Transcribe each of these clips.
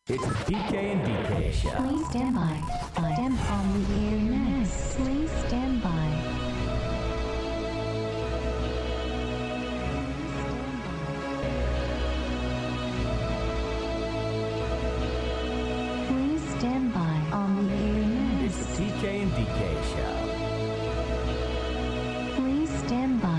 It's the PK and DK show. Please stand by. I am on the air next. Please stand by. Please stand by on the air It's next. the PK and DK show. Please stand by.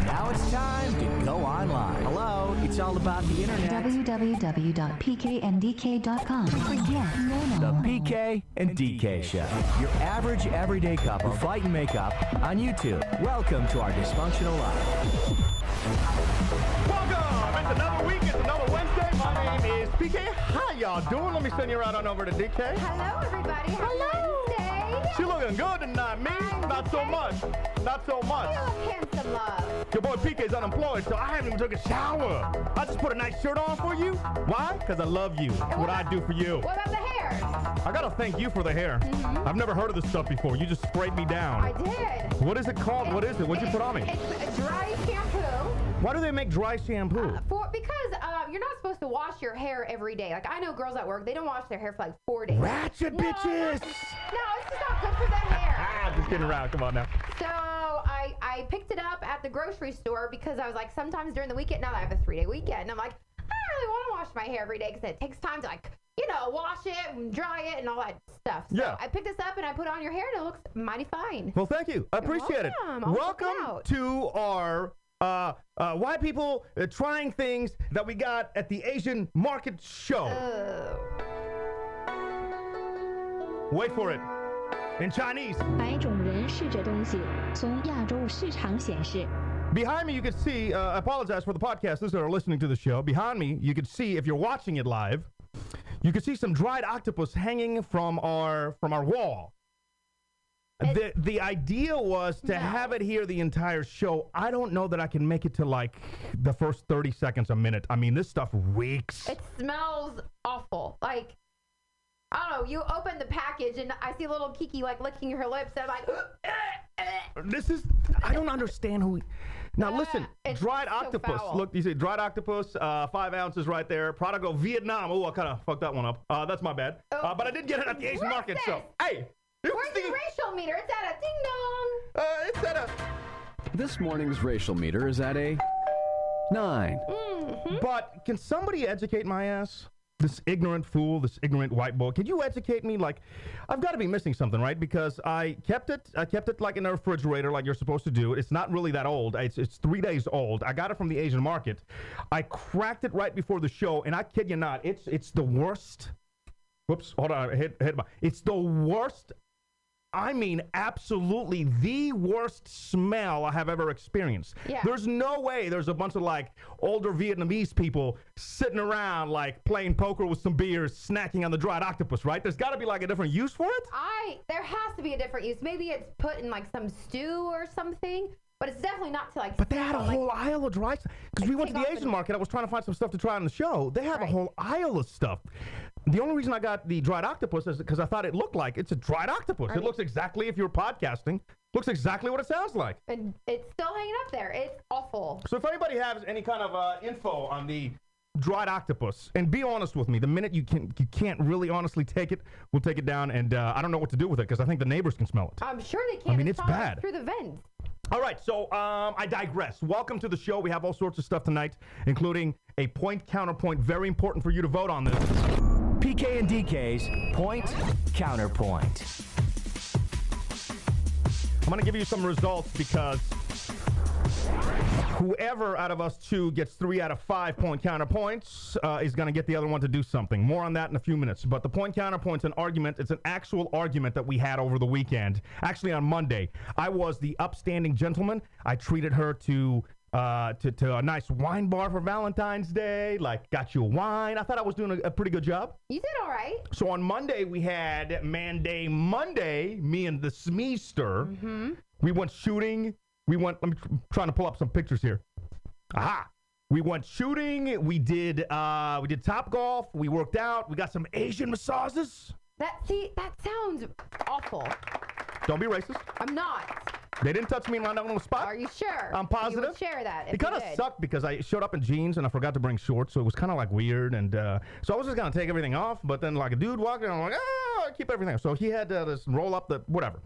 Now it's time to go online. Hello, it's all about the internet. www.pkndk.com. Forget The normal. PK and DK show. Your average everyday couple fight and make up on YouTube. Welcome to our dysfunctional life. Welcome! It's another week, it's another Wednesday. My name is PK. How y'all doing? Let me send you right on over to DK. Hello, everybody. Hello. Wednesday. She looking good tonight, me? Not so much. Not so much. You look handsome, love. Your boy PK's unemployed, so I haven't even took a shower. I just put a nice shirt on for you. Why? Because I love you. It's what I do for you. What about the hair? I gotta thank you for the hair. I've never heard of this stuff before. You just sprayed me down. I did. What is it called? What is it? What'd you put on me? It's a dry shampoo. Why do they make dry shampoo? Because you're not supposed to wash your hair every day. Like, I know girls at work, they don't wash their hair for like 4 days. Ratchet bitches! No, it's just not good for the hair. Just kidding around. Come on now. So I picked it up at the grocery store because I was like, sometimes during the weekend, now that I have a 3-day weekend, I'm like, I don't really want to wash my hair every day because it takes time to wash it and dry it and all that stuff. So Yeah. I picked this up and I put it on your hair and it looks mighty fine. Well, thank you. I appreciate welcome. it. I'll check it Welcome out. to our white people trying things that we got at the Asian market show. Wait for it. In Chinese. 白种人试着东西，从亚洲市场显示， Behind me, you can see, I apologize for the podcasters that are listening to the show. Behind me, you can see, if you're watching it live, you can see some dried octopus hanging from our wall. The idea was to have it here the entire show. I don't know that I can make it to like the first 30 seconds a minute. I mean, this stuff reeks. It smells awful. Like, I don't know, you open the package and I see little Kiki like licking her lips and I'm like, I don't understand who. Now listen, it's dried so octopus. foul. Look, you see dried octopus, 5 ounces right there. Product of Vietnam. Oh, I kind of fucked that one up. That's my bad. But I did get it at the Asian What's market. this? So, hey, it was where's the racial meter? It's at a ding dong. it's at a. This morning's racial meter is at a 9. But can somebody educate my ass? This ignorant fool, this ignorant white boy. Can you educate me? Like, I've got to be missing something, right? Because I kept it like in a refrigerator, like you're supposed to do. It's not really that old. It's 3 days old. I got it from the Asian market. I cracked it right before the show, and I kid you not, it's the worst. Whoops, hold on, it's the worst. I mean, absolutely the worst smell I have ever experienced. Yeah. There's no way there's a bunch of like older Vietnamese people sitting around like playing poker with some beers, snacking on the dried octopus, right? There's got to be like a different use for it. There has to be a different use. Maybe it's put in like some stew or something, but it's definitely not to like. But they had a smell like- whole aisle of dry stuff. Because we went to take the off Asian the- market. I was trying to find some stuff to try on the show. They have a Right. whole aisle of stuff. The only reason I got the dried octopus is because I thought it looked like it's a dried octopus. It looks exactly, if you're podcasting, looks exactly what it sounds like. And it's still hanging up there. It's awful. So if anybody has any kind of info on the dried octopus, and be honest with me, the minute you can't really honestly take it, we'll take it down, and I don't know what to do with it because I think the neighbors can smell it. I'm sure they can. I mean, it's probably bad. through the vents. All right, so I digress. Welcome to the show. We have all sorts of stuff tonight, including a point counterpoint. Very important for you to vote on this. PK and DK's point counterpoint. I'm going to give you some results because whoever out of us two gets 3 out of 5 point counterpoints is going to get the other one to do something. More on that in a few minutes. But the point counterpoint's an argument. It's an actual argument that we had over the weekend. Actually, on Monday, I was the upstanding gentleman. I treated her to a nice wine bar for Valentine's Day. Like, got you a wine. I thought I was doing a pretty good job. You did all right. So on Monday, we had Monday, me and the Shmeeze. We went shooting. Trying to pull up some pictures here. Aha. We went shooting. We did Top Golf. We worked out. We got some Asian massages. That sounds awful. Don't be racist. I'm not. They didn't touch me right on the spot. Are you sure? I'm positive. You would share that. It kind of sucked because I showed up in jeans and I forgot to bring shorts, so it was kind of like weird. And so I was just gonna take everything off, but then like a dude walked in, I'm like, keep everything. So he had this roll up the whatever.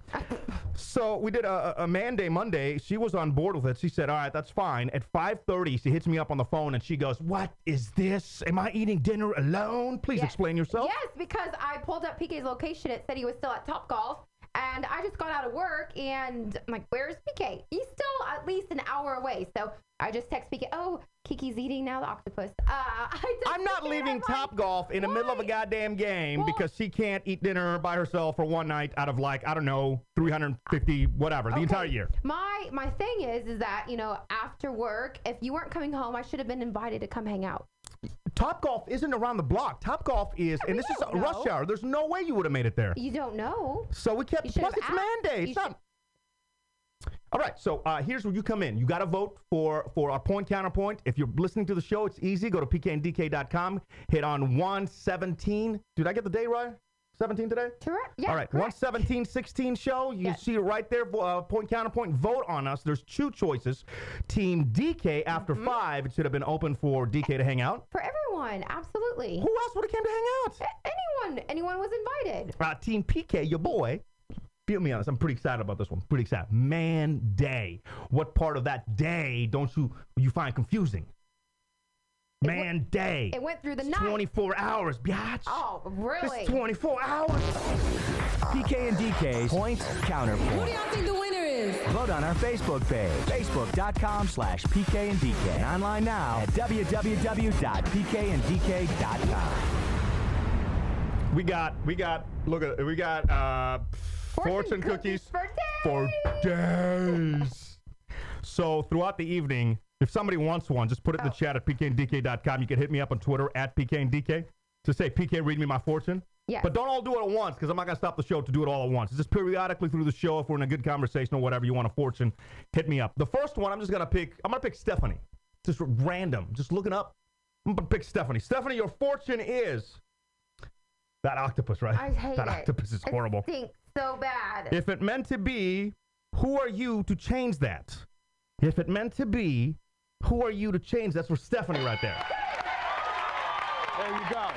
So we did a man day Monday. She was on board with it. She said, all right, that's fine. At 5:30, she hits me up on the phone and she goes, what is this? Am I eating dinner alone? Please explain yourself. Yes, because I pulled up PK's location. It said he was still at Topgolf. And I just got out of work, and I'm like, where's PK? He's still at least an hour away. So I just text PK, oh, Kiki's eating now, the octopus. I'm not leaving Topgolf in the middle of a goddamn game because she can't eat dinner by herself for one night out of like, I don't know, 350, whatever, the entire year. My thing is that, you know, after work, if you weren't coming home, I should have been invited to come hang out. Topgolf isn't around the block. Topgolf is, and this is rush hour. There's no way you would have made it there. You don't know. So we kept, plus it's mandate. It's not. All right, so here's where you come in. You got to vote for our point counterpoint. If you're listening to the show, it's easy. Go to pkanddk.com. Hit on 117. Did I get the day right? 17 today? Correct. Yeah, all right, correct. 117-16 show. You see it right there, point counterpoint. Vote on us. There's two choices. Team DK after 5. It should have been open for DK to hang out. For everyone, absolutely. Who else would have came to hang out? Anyone was invited. Team PK, your boy. Feel me on this. I'm pretty excited about this one. Pretty excited. Man Day. What part of that day don't you find confusing? Man Day. It went through the night. 24 hours, biatch. Oh, really? It's 24 hours. PK and DK's Point Counterpoint. Who do y'all think the winner is? Vote on our Facebook page, facebook.com/PK and DK. And online now at www.pkanddk.com. We got fortune cookies for days. So throughout the evening, if somebody wants one, just put it in the chat at pkanddk.com. You can hit me up on Twitter at pkandk to say, PK, read me my fortune. Yes. But don't all do it at once because I'm not going to stop the show to do it all at once. It's just periodically through the show. If we're in a good conversation or whatever, you want a fortune, hit me up. The first one, I'm going to pick Stephanie. Just random. Just looking up. I'm going to pick Stephanie. Stephanie, your fortune is that octopus, right? I hate that it. octopus is horrible. It stinks so bad. If it meant to be, who are you to change that? If it meant to be, who are you to change? That's for Stephanie right there. There you go.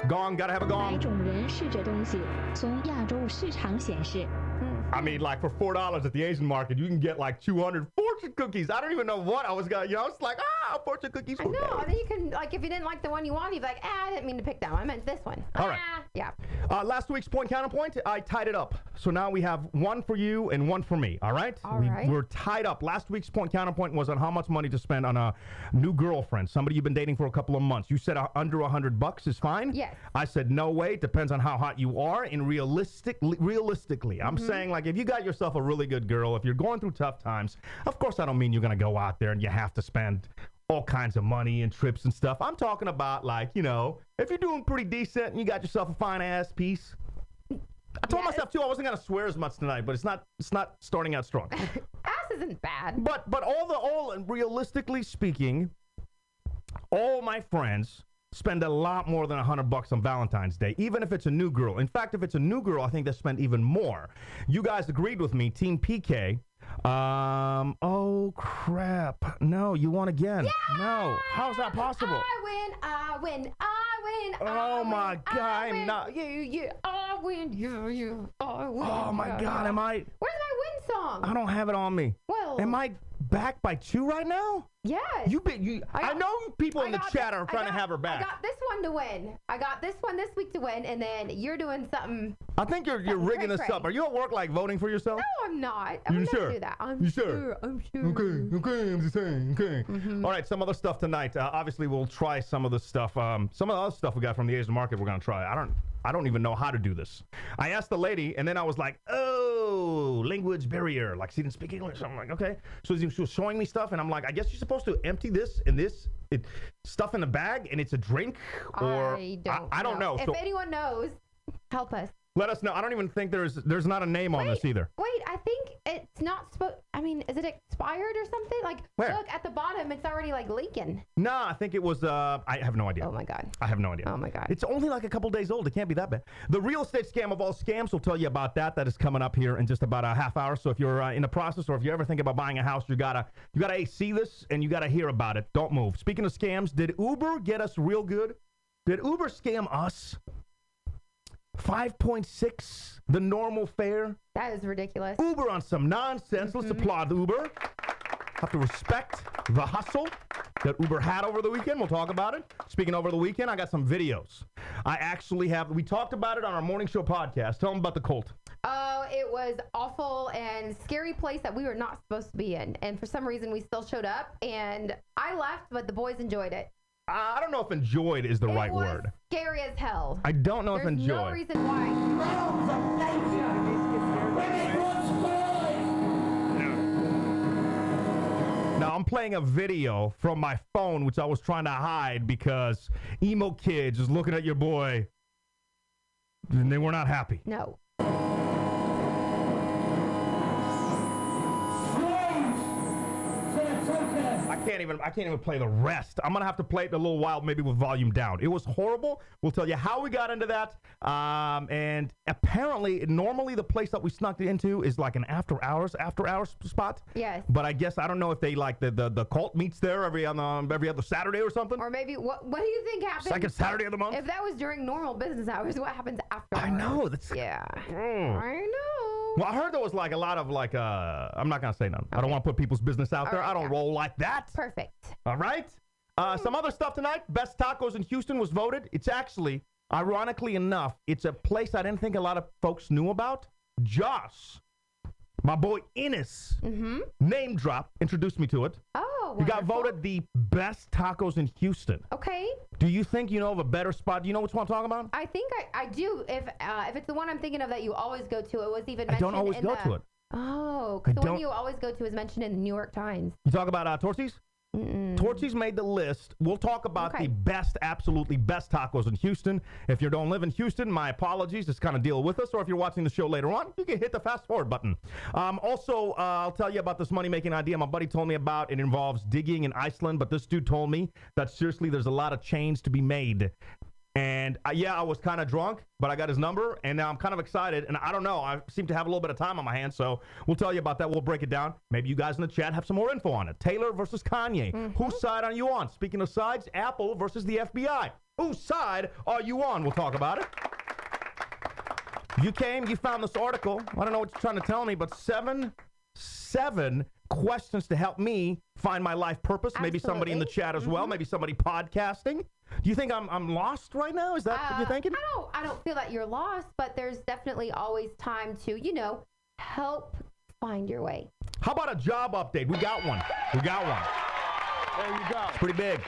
Gong, gotta have a 哪 gong. 种人是这东西？从亚洲市场显示， I mean, like for $4 at the Asian market, you can get like 200 fortune cookies. I don't even know what I was gonna, it's like, fortune cookies. I know. And then you can, like, if you didn't like the one you wanted, you'd be like, I didn't mean to pick that one. I meant this one. All right. Yeah. Last week's point counterpoint, I tied it up. So now we have one for you and one for me. All right? All right. We're tied up. Last week's point counterpoint was on how much money to spend on a new girlfriend, somebody you've been dating for a couple of months. You said under $100 is fine. Yes. I said no way. It depends on how hot you are. And realistically, I'm saying like if you got yourself a really good girl, if you're going through tough times, of course I don't mean you're gonna go out there and you have to spend all kinds of money and trips and stuff. I'm talking about like, if you're doing pretty decent and you got yourself a fine ass piece. I told myself too I wasn't gonna swear as much tonight, but it's not starting out strong. Ass isn't bad. But all realistically speaking, all my friends spend a lot more than $100 on Valentine's Day, even if it's a new girl. In fact, if it's a new girl, I think they spend even more. You guys agreed with me, Team PK. Oh crap! No, you won again. Yeah! No, how's that possible? I win. Oh my God, I'm not. I win. You. I win. Oh my God, am I? Where's my win song? I don't have it on me. Well, Am I back by 2 right now? Yes. I know people in the chat are trying to have her back. I got this one to win. I got this one this week to win, and then you're doing something. I think you're rigging this up. Are you at work like voting for yourself? No, I'm not. I You would sure? never do that. I'm You sure. sure? I'm sure. Okay, I'm just saying, okay. All right, some other stuff tonight. Obviously, we'll try some of the stuff. Some of the other stuff we got from the Asian market we're going to try. I don't even know how to do this. I asked the lady, and then I was like, oh, language barrier. Like, she didn't speak English. I'm like, okay. So she was showing me stuff, and I'm like, I guess you're supposed to empty this and this stuff in the bag, and it's a drink? Or I don't I don't know. If So, anyone knows, help us. Let us know. I don't even think there's not a name on this either. Wait, I think it's not supposed. I mean, is it expired or something? Like, Where? look at the bottom, it's already like leaking. No, I think it was. I have no idea. Oh my God. I have no idea. Oh my God. It's only like a couple days old. It can't be that bad. The real estate scam of all scams. We'll tell you about that. That is coming up here in just about a half hour. So if you're in the process, or if you ever think about buying a house, you gotta see this and you gotta hear about it. Don't move. Speaking of scams, did Uber get us real good? Did Uber scam us? 5.6, the normal fare. That is ridiculous. Uber on some nonsense. Let's applaud Uber. Have to respect the hustle that Uber had over the weekend. We'll talk about it. Speaking over the weekend, I got some videos. I actually have. We talked about it on our morning show podcast. Tell them about the Colt. Oh, it was awful and scary place that we were not supposed to be in. And for some reason, we still showed up. And I left, but the boys enjoyed it. I don't know if enjoyed is the right word. Scary as hell. I don't know if There's enjoyed. no reason why. Now, I'm playing a video from my phone, which I was trying to hide because emo kids is looking at your boy, and they were not happy. No. I can't even play the rest. I'm gonna have to play it in a little while, maybe with volume down. It was horrible. We'll tell you how we got into that. And apparently, normally the place that we snuck into is like an after hours spot. Yes. But I guess I don't know if they like the cult meets there every other Saturday or something. Or maybe what do you think happened? Second Saturday of the month. If that was during normal business hours, what happens after? I know. Yeah. Mm. I know. Well, I heard there was like a lot of like I'm not gonna say none. Okay. I don't want to put people's business out there. Right, I don't roll like that. Perfect. All right. Some other stuff tonight. Best tacos in Houston was voted. It's actually, ironically enough, it's a place I didn't think a lot of folks knew about. Josh, my boy Ennis, name drop, introduced me to it. Oh, he got wonderful. voted the best tacos in Houston. Okay. Do you think you know of a better spot? Do you know which one I'm talking about? I think I do. If it's the one I'm thinking of that you always go to, it was even mentioned. I don't always go to it. Oh, because the one you always go to is mentioned in the New York Times. You talk about Torchy's? Torchy's made the list. We'll talk about the best, absolutely best tacos in Houston. If you don't live in Houston, my apologies. Just kind of deal with us. Or if you're watching the show later on, you can hit the fast forward button. Also, I'll tell you about this money-making idea my buddy told me about. It involves digging in Iceland, but this dude told me that seriously there's a lot of change to be made. And I was kind of drunk, but I got his number, and now I'm kind of excited. And I don't know, I seem to have a little bit of time on my hands, so we'll tell you about that. We'll break it down. Maybe you guys in the chat have some more info on it. Taylor versus Kanye. Whose side are you on? Speaking of sides, Apple versus the FBI. Whose side are you on? We'll talk about it. You found this article. I don't know what you're trying to tell me, but seven questions to help me find my life purpose. Absolutely. Maybe somebody in the chat as well. Maybe somebody podcasting. Do you think I'm lost right now? Is that what you're thinking? I don't feel that you're lost, but there's definitely always time to, help find your way. How about a job update? We got one. There you go. It's pretty big.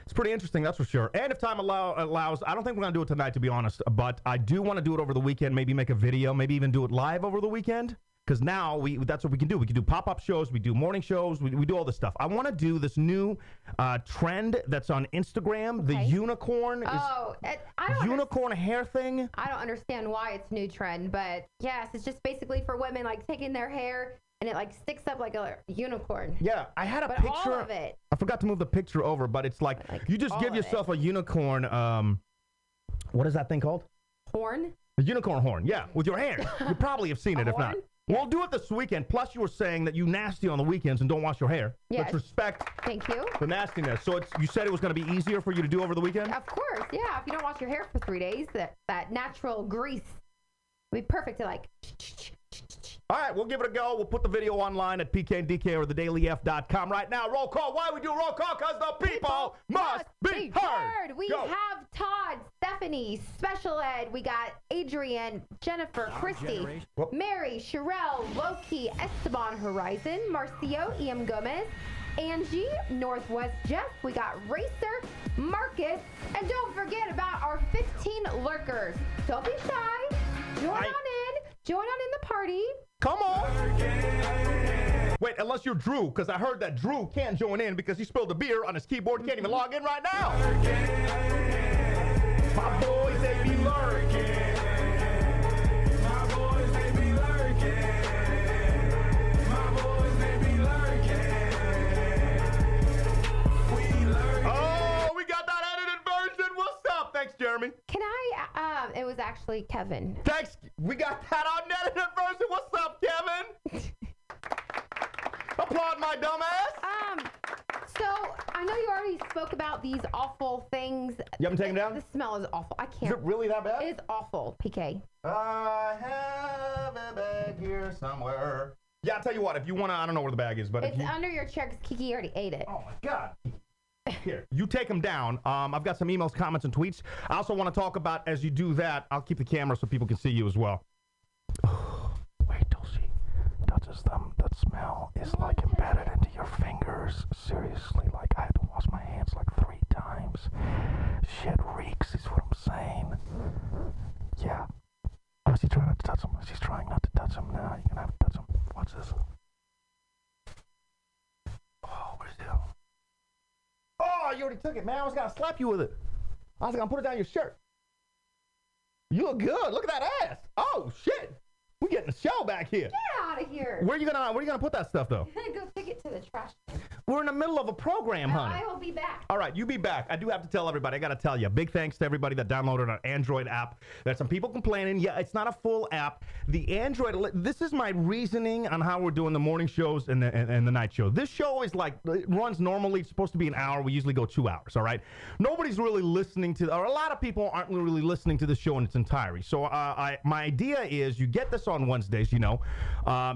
It's pretty interesting, that's for sure. And if time allows, I don't think we're going to do it tonight, to be honest, but I do want to do it over the weekend, maybe make a video, maybe even do it live over the weekend. Because now that's what we can do. We can do pop-up shows. We do morning shows. We do all this stuff. I want to do this new trend that's on Instagram. Okay. The unicorn. Unicorn hair thing. I don't understand why it's new trend, but yes, it's just basically for women like taking their hair and it like sticks up like a unicorn. Yeah, I had a picture. All of it. I forgot to move the picture over, but it's like you just give yourself a unicorn. What is that thing called? Horn. A unicorn horn. Yeah, with your hair. You probably have seen it, if not. Yeah. We'll do it this weekend. Plus, you were saying that you nasty on the weekends and don't wash your hair. Yes. Let's respect the nastiness. So you said it was going to be easier for you to do over the weekend? Of course, yeah. If you don't wash your hair for 3 days, that natural grease would be perfect to like... All right, we'll give it a go. We'll put the video online at PKandDK or thedailyf.com right now. Roll call. Why we do roll call? Because the people must be heard. We have Todd, Stephanie, Special Ed. We got Adrian, Jennifer, Christy, Mary, Sherelle, Loki, Esteban, Horizon, Marcio, EM Gomez, Angie, Northwest Jeff. We got Racer, Marcus, and don't forget about our 15 lurkers. Don't be shy. Join on in the party. Come on. Wait, unless you're Drew, because I heard that Drew can't join in because he spilled a beer on his keyboard. Can't even log in right now. My boys, they be lurking. Jeremy? Can I? It was actually Kevin. Thanks. We got that unedited version. What's up, Kevin? Applaud my dumbass. So I know you already spoke about these awful things. You haven't taken them down? The smell is awful. I Is can't. it really that bad? It is awful, PK. I have a bag here somewhere. Yeah, I'll tell you what. If you want to, I don't know where the bag is, but It's if you... under your chair because Kiki already ate it. Oh, my God. Here, you take them down. I've got some emails, comments, and tweets. I also want to talk about, as you do that, I'll keep the camera so people can see you as well. Wait till she touches them. That smell is like embedded into your fingers. Seriously, like I had to wash my hands like 3 times. Shit reeks is what I'm saying. Yeah. Oh, she's trying not to touch them. She's trying not to touch them. Now you're gonna have to touch them. Watch this. Oh, where's it? Oh, you already took it, man. I was gonna slap you with it. I was gonna put it down your shirt. You look good. Look at that ass. Oh shit. We're getting the show back here. Get out of here. Where are you gonna put that stuff though? I'm gonna go take it to the trash can. We're in the middle of a program, honey. I will be back. All right, you be back. I do have to tell everybody. I got to tell you, big thanks to everybody that downloaded our Android app. There's some people complaining. Yeah, it's not a full app. The Android, this is my reasoning on how we're doing the morning shows and the night show. This show is like, it runs normally. It's supposed to be an hour. We usually go 2 hours, all right? Nobody's really listening to, or a lot of people aren't really listening to the show in its entirety. So my idea is you get this on Wednesdays, you know.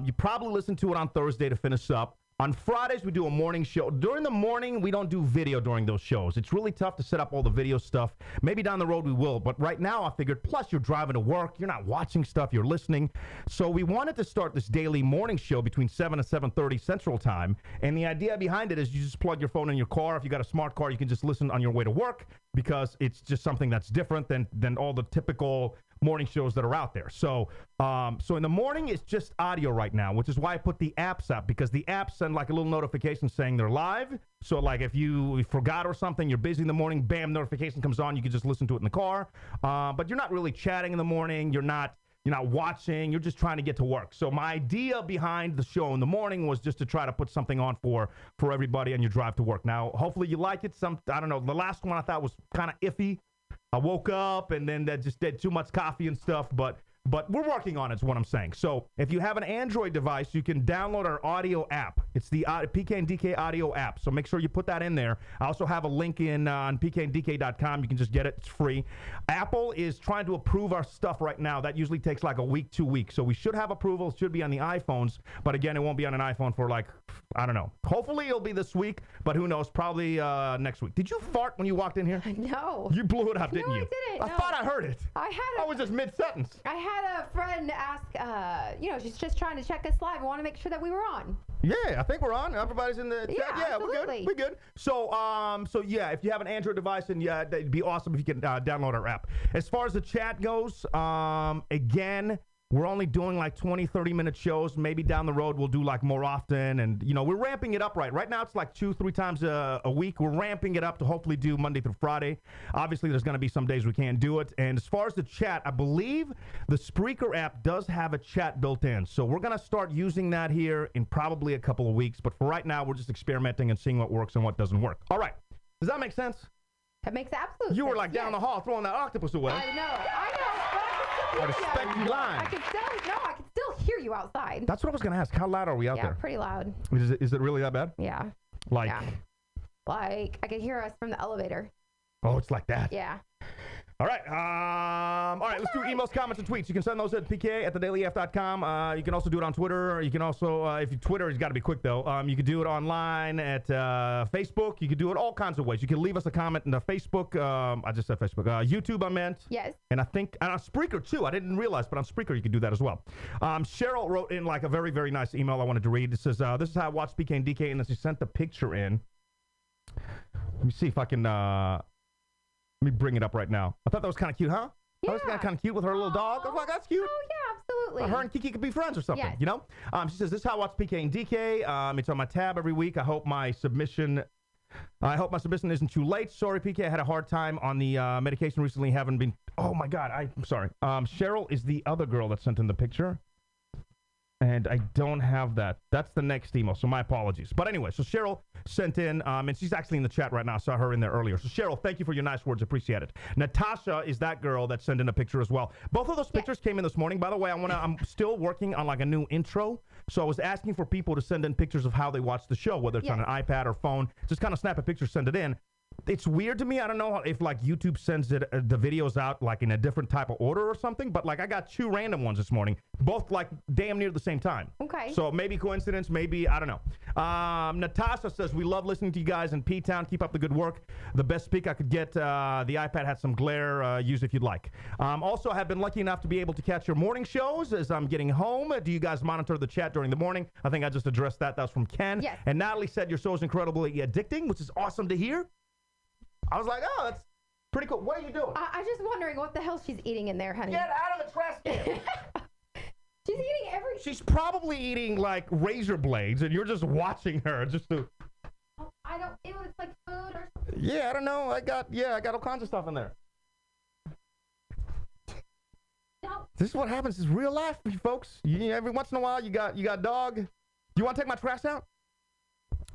You probably listen to it on Thursday to finish up. On Fridays, we do a morning show. During the morning, we don't do video during those shows. It's really tough to set up all the video stuff. Maybe down the road we will, but right now I figured, plus you're driving to work, you're not watching stuff, you're listening. So we wanted to start this daily morning show between 7 and 7:30 Central Time, and the idea behind it is you just plug your phone in your car. If you got a smart car, you can just listen on your way to work because it's just something that's different than all the typical morning shows that are out there. So so in the morning, it's just audio right now, which is why I put the apps up, because the apps send like a little notification saying they're live. So like if you forgot or something, you're busy in the morning, bam, notification comes on. You can just listen to it in the car. But you're not really chatting in the morning. You're not watching. You're just trying to get to work. So my idea behind the show in the morning was just to try to put something on for everybody on your drive to work. Now, hopefully you like it. I don't know. The last one I thought was kind of iffy. I woke up and then that just did too much coffee and stuff, but we're working on it is what I'm saying. So if you have an Android device, you can download our audio app. It's the PK and DK audio app. So make sure you put that in there. I also have a link on pkandk.com. You can just get it. It's free. Apple is trying to approve our stuff right now. That usually takes like a week, 2 weeks. So we should have approval. It should be on the iPhones. But again, it won't be on an iPhone for like, I don't know. Hopefully it'll be this week, but who knows? Probably next week. Did you fart when you walked in here? No. You blew it up, didn't No, you? I didn't. I No. thought I heard it. I was just mid-sentence. I had a friend ask, she's just trying to check us live. I want to make sure that we were on. Yeah, I think we're on. Everybody's in the chat. Yeah, Yeah, we're absolutely. good. We're good. So yeah, if you have an Android device, and yeah, it'd be awesome if you can download our app. As far as the chat goes, again, we're only doing like 20, 30-minute shows. Maybe down the road we'll do like more often. And, we're ramping it up right now. It's like 2-3 times a week. We're ramping it up to hopefully do Monday through Friday. Obviously, there's going to be some days we can't do it. And as far as the chat, I believe the Spreaker app does have a chat built in. So we're going to start using that here in probably a couple of weeks. But for right now, we're just experimenting and seeing what works and what doesn't work. All right. Does that make sense? That makes absolute sense. You were like down the hall throwing that octopus away. I know, but I I can still hear respect you lying. I can still hear you outside. That's what I was going to ask. How loud are we out Yeah, there? pretty loud. Is it really that bad? Yeah. Like, Yeah. Like, I can hear us from the elevator. oh, it's like that. Yeah. All right. Let's do emails, comments, and tweets. You can send those at pk@thedailyf.com. You can also do it on Twitter. You can also, if you Twitter, it's got to be quick, though. You can do it online at Facebook. You can do it all kinds of ways. You can leave us a comment in the Facebook. I just said Facebook. YouTube, I meant. Yes. And I think, and on Spreaker, too. I didn't realize, but on Spreaker, you can do that as well. Cheryl wrote in like a very, very nice email I wanted to read. It says, this is how I watch PK and DK, and then she sent the picture in. Let me see if I can... Let me bring it up right now. I thought that was kind of cute, huh? Yeah. That was kind of cute with her little dog. I was like, that's cute. Oh, yeah, absolutely. Her and Kiki could be friends or something, Yes. you know? She says, this is how I watch PK and DK. It's on my tab every week. I hope my submission isn't too late. Sorry, PK. I had a hard time on the medication recently. Haven't been... Oh, my God. I'm sorry. Cheryl is the other girl that sent in the picture. And I don't have that. That's the next email, so my apologies. But anyway, so Cheryl sent in, and she's actually in the chat right now. I saw her in there earlier. So Cheryl, thank you for your nice words. Appreciate it. Natasha is that girl that sent in a picture as well. Both of those pictures came in this morning. By the way, I'm still working on like a new intro. So I was asking for people to send in pictures of how they watch the show, whether it's on an iPad or phone. Just kind of snap a picture, send it in. It's weird to me. I don't know if like YouTube sends the videos out like in a different type of order or something, but like I got 2 random ones this morning, both like damn near the same time. Okay. So maybe coincidence, maybe, I don't know. Natasha says, we love listening to you guys in P-Town. Keep up the good work. The best speak I could get. The iPad had some glare. Use if you'd like. Also, I have been lucky enough to be able to catch your morning shows as I'm getting home. Do you guys monitor the chat during the morning? I think I just addressed that. That was from Ken. Yes. And Natalie said your show is incredibly addicting, which is awesome to hear. I was like, oh, that's pretty cool. What are you doing? I'm just wondering what the hell she's eating in there, honey. Get out of the trash can. She's eating She's probably eating like razor blades, and you're just watching her just to. I don't. It was like food or something. Yeah, I don't know. I got all kinds of stuff in there. No. This is what happens. It's real life, folks. Every once in a while, you got dog. Do you want to take my trash out?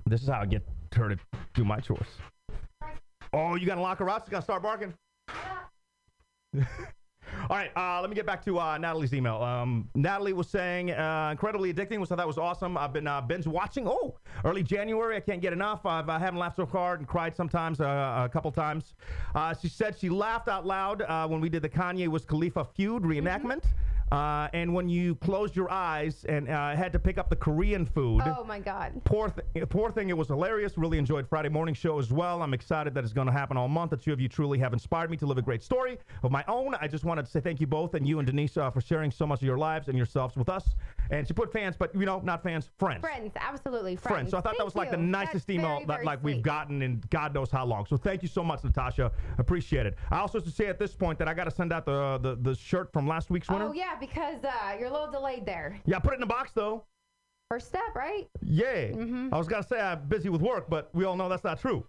This is how I get her to do my chores. Oh, you got to lock her out? She's going to start barking? All right, let me get back to Natalie's email. Natalie was saying, incredibly addicting, which I thought was awesome. I've been binge watching. Oh, early January. I can't get enough. I haven't laughed so hard and cried sometimes, a couple times. She said she laughed out loud when we did the Kanye Wiz Khalifa feud reenactment. And when you closed your eyes and had to pick up the Korean food. Oh, my God. Poor thing. It was hilarious. Really enjoyed Friday morning show as well. I'm excited that it's going to happen all month. The two of you truly have inspired me to live a great story of my own. I just wanted to say thank you both, and you and Denise for sharing so much of your lives and yourselves with us. And she put fans, but not fans, friends. Friends, absolutely. Friends. So I thought that was like the nicest email that like we've gotten in God knows how long. So thank you so much, Natasha. Appreciate it. I also have to say at this point that I got to send out the shirt from last week's winner. Oh, yeah, because you're a little delayed there. Yeah, put it in the box, though. First step, right? Yeah. I was going to say I'm busy with work, but we all know that's not true.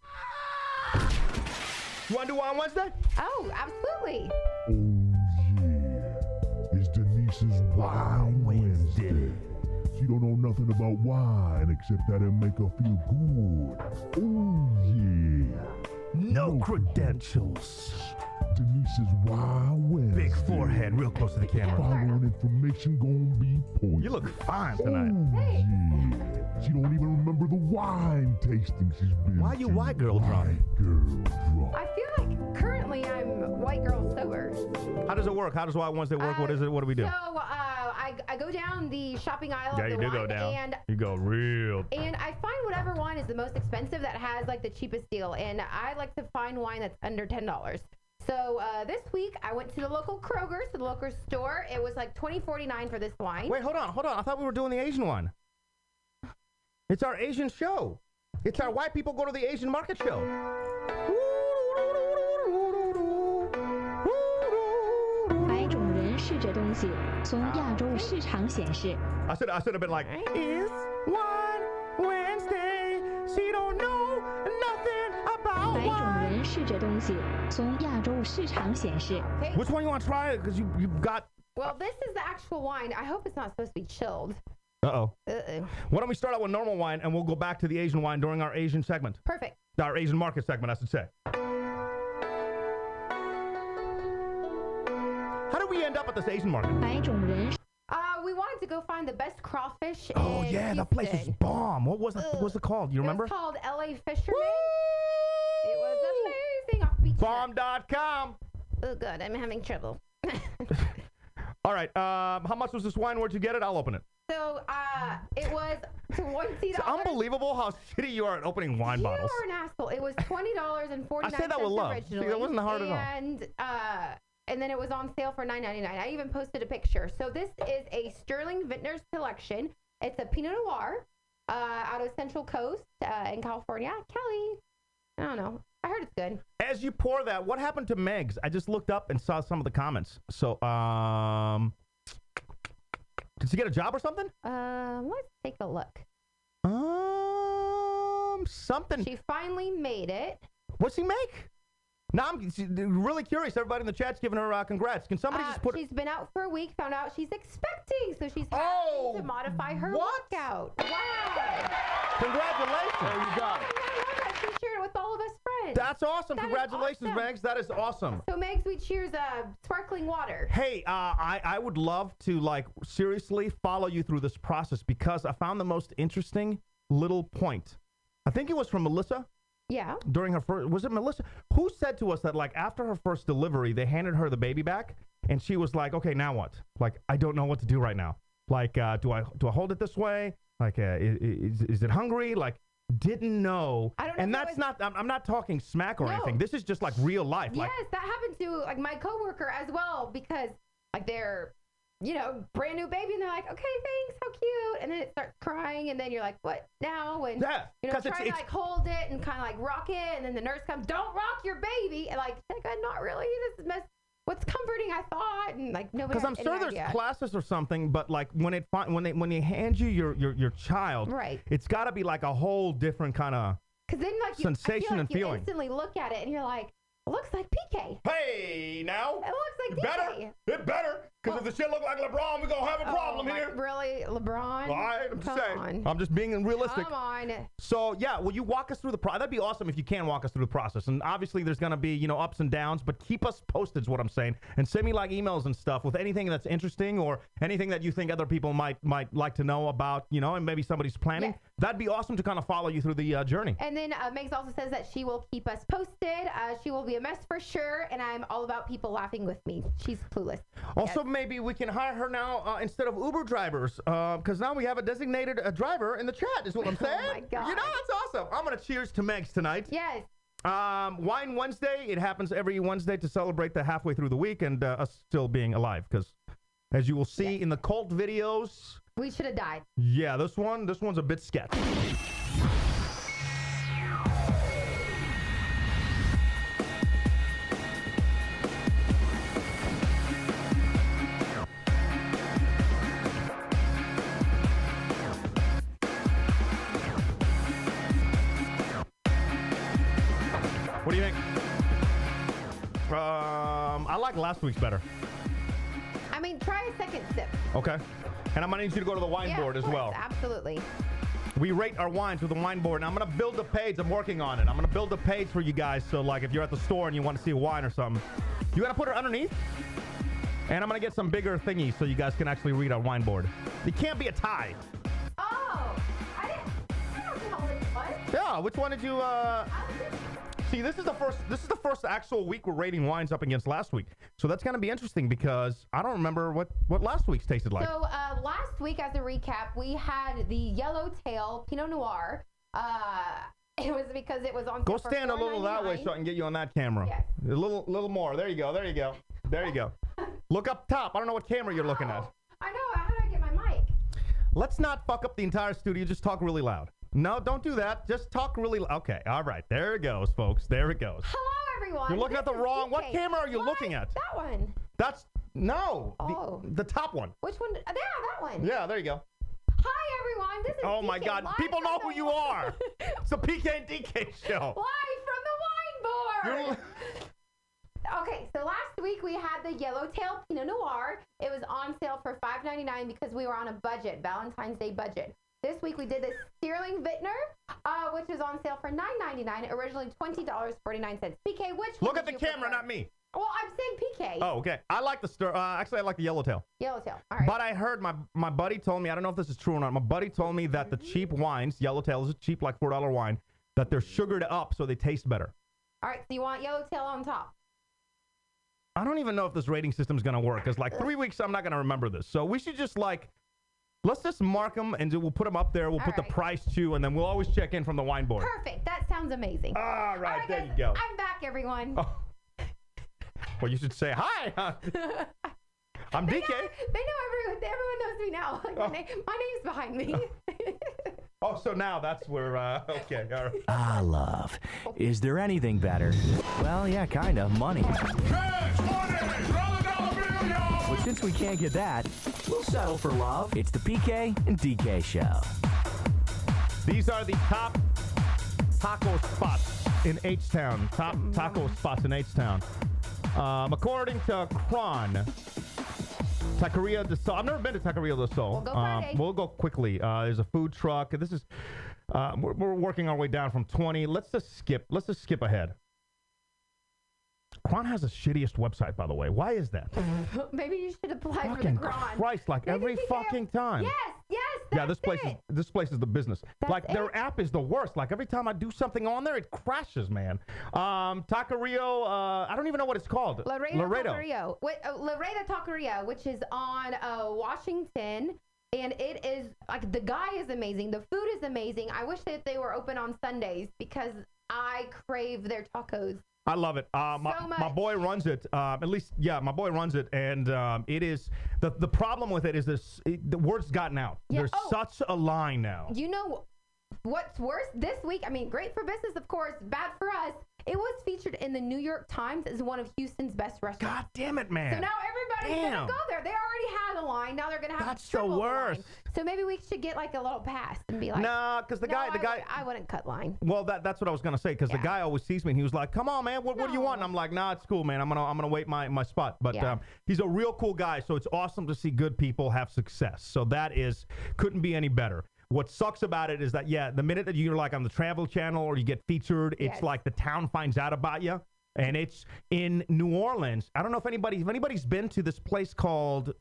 You want to do one on Wednesday? Oh, absolutely. Oh, yeah. It's Denise's Wine Wednesday. She don't know nothing about wine except that it make her feel good. Oh, yeah. No credentials. Denise's Wine Wednesday. Big forehead, real close to the camera. Following information gonna be pointed. You look fine tonight. Oh, yeah. She don't even remember the wine tasting she's been Why you to. white girl drunk? White girl drunk. I feel like currently I'm white girl sober. How does it work? How does Wine Wednesday work? What is it? What do we do? So I go down the shopping aisle Yeah, of you the do wine, go down. and You go real. I find whatever wine is the most expensive that has like the cheapest deal, and I like to find wine that's under $10. So this week I went to the local Kroger, to the local store. It was like $20.49 for this wine. Wait, hold on. I thought we were doing the Asian one. It's our Asian show. It's our white people go to the Asian market show. 白种人试着东西，从亚洲市场显示， I should have been like, it's Wine Wednesday. She don't know nothing about 白种 wine. 人试着东西，从亚洲市场显示， Okay. Which one you want to try? Because you've got. Well, this is the actual wine. I hope it's not supposed to be chilled. Uh-oh. Uh-oh. Why don't we start out with normal wine and we'll go back to the Asian wine during our Asian segment. Perfect. Our Asian market segment, I should say. How did we end up at this Asian market? 白种人 We wanted to go find the best crawfish. Oh, in yeah, that place is Houston. bomb. What was it called? You remember? It was called LA Fisherman. It was amazing off Beach. Bomb.com. Oh, God, I'm having trouble. All right. How much was this wine? Where'd you get it? I'll open it. So, it was $20. It's unbelievable how shitty you are at opening wine bottles. You are an asshole. It was $20.49 I say that with love. See, originally. that wasn't hard at all. And then it was on sale for $9.99. I even posted a picture. So this is a Sterling Vintners selection. It's a Pinot Noir out of Central Coast in California. Cali. I don't know. I heard it's good. As you pour that, what happened to Meg's? I just looked up and saw some of the comments. So, did she get a job or something? Let's take a look. Something. She finally made it. What's he make? Now I'm really curious. Everybody in the chat's giving her congrats. Can somebody just put? She's been out for a week. Found out she's expecting, so she's having to modify her workout. Wow! Congratulations! There you go. She shared it with all of us friends. That's awesome. That is Congratulations, awesome. Megs. That is awesome. So Megs, we cheers sparkling water. Hey, I would love to seriously follow you through this process because I found the most interesting little point. I think it was from Melissa. Yeah. During her first, was it Melissa? Who said to us that after her first delivery, they handed her the baby back and she was like, okay, now what? I don't know what to do right now. Do I hold it this way? Is it hungry? Didn't know. I don't know. And that's not, I'm not talking smack or anything. This is just real life. Yes, that happened to my coworker as well because they're, brand new baby and they're like, okay, thanks, how cute. And then it starts crying and then you're like, what now? And, yeah, try to hold it and kind of rock it. And then the nurse comes, don't rock your baby. And not really. This is what's comforting, I thought. And nobody. Because I'm sure there's classes or something, but when they hand you your child, right, it's got to be a whole different kind of sensation and feeling. You instantly look at it and you're like, it looks like PK. Hey, now. It looks like DK. It better. Because if the shit look like LeBron, we're going to have a problem here. Really? LeBron? I'm just saying. I'm just being realistic. Come on. So, yeah, will you walk us through the process? That'd be awesome if you can walk us through the process. And obviously, there's going to be, ups and downs, but keep us posted is what I'm saying. And send me, emails and stuff with anything that's interesting or anything that you think other people might like to know about, and maybe somebody's planning. Yes. That'd be awesome to kind of follow you through the journey. And then Megs also says that she will keep us posted. She will be a mess for sure, and I'm all about people laughing with me. She's clueless. Also, maybe we can hire her now instead of Uber drivers, because now we have a designated driver in the chat, is what I'm saying. Oh, my God. That's awesome. I'm going to cheers to Megs tonight. Yes. Wine Wednesday. It happens every Wednesday to celebrate the halfway through the week and us still being alive, because as you will see in the cult videos, we should have died. Yeah, this one's a bit sketchy. What do you think? I like last week's better. Try a second sip. Okay. And I'm going to need you to go to the wine board as well. Absolutely. We rate our wines with the wine board, and I'm going to build a page. I'm working on it. I'm going to build a page for you guys, so if you're at the store and you want to see a wine or something, you got to put it underneath. And I'm going to get some bigger thingies so you guys can actually read our wine board. It can't be a tie. Oh, I don't know how this was. Yeah, which one did you see? This is the first actual week we're rating wines up against last week. So that's going to be interesting because I don't remember what last week's tasted like. So last week, as a recap, we had the Yellowtail Pinot Noir. It was because it was on. Go stand a little that way so I can get you on that camera. Yes. A little more. There you go. Look up top. I don't know what camera you're looking at. I know. How do I get my mic? Let's not fuck up the entire studio. Just talk really loud. No, don't do that. Just talk really loud. Okay. All right. There it goes, folks. There it goes. Hello, everyone. You're looking at the wrong. What camera are you looking at? That one. The top one. Which one? Yeah, that one. Yeah, there you go. Hi, everyone. This is Oh my DK, God. live People know from who you are. It's the PK and DK show. Live from the wine board. Okay, so last week we had the Yellowtail Pinot Noir. It was on sale for $5.99 because we were on a budget, Valentine's Day budget. This week we did the Sterling Vintner, which was on sale for $9.99, originally $20.49. PK, which one Look at the did you camera, prefer? not me. Well, I'm saying PK. Oh, okay. I like the actually I like the Yellowtail. Yellowtail. All right. But I heard my buddy told me, I don't know if this is true or not. My buddy told me that the cheap wines, Yellowtail is a cheap $4 wine, that they're sugared up so they taste better. All right, so you want Yellowtail on top. I don't even know if this rating system is going to work because 3 weeks I'm not going to remember this. So we should just let's just mark them and we'll put them up there. We'll put the price too, and then we'll always check in from the wine board. Perfect. That sounds amazing. All right, there guys, you go. I'm back, everyone. Oh. Well, you should say hi. I'm DK. They know everyone knows me now. My name's behind me. Oh, so now that's where, okay, all right. Ah, love. Is there anything better? Well, yeah, kinda. Money. But since we can't get that, we'll settle for love. It's the PK and DK show. These are the top taco spots in H-Town. Top taco spots in H-Town. According to Chron, Taqueria del Sol. I've never been to Taqueria del Sol. We'll go Friday. We'll go quickly. There's a food truck. This is we're working our way down from 20. Let's just skip ahead. Chron has the shittiest website, by the way. Why is that? Maybe you should apply Fucking for the Chron. Christ, like Maybe every you fucking time. Yes. Yeah, this place is the business. That's like their it. app is the worst. Like every time I do something on there, it crashes, man. Taqueria, I don't even know what it's called. Laredo Taqueria. Laredo Taqueria, which is on Washington, and it is like the guy is amazing. The food is amazing. I wish that they were open on Sundays because I crave their tacos. I love it. My boy runs it. My boy runs it, and it is the problem with it is the word's gotten out. Yeah, There's such a line now. You know what's worse? This week, I mean, great for business, of course, bad for us. It was featured in the New York Times as one of Houston's best restaurants. God damn it, man. So now everybody's gonna go there. They already had a line. Now they're gonna have That's triple the worst. line. So maybe we should get like a little pass and be like, Nah, because the guy. I wouldn't cut line. Well, that's what I was gonna say. Because the guy always sees me and he was like, "Come on, man, what do you want?" And I'm like, "Nah, it's cool, man. I'm gonna wait my spot." But he's a real cool guy, so it's awesome to see good people have success. So that couldn't be any better. What sucks about it is that, the minute that you're like on the Travel Channel or you get featured, it's like the town finds out about you. And it's in New Orleans. I don't know if anybody's been to this place called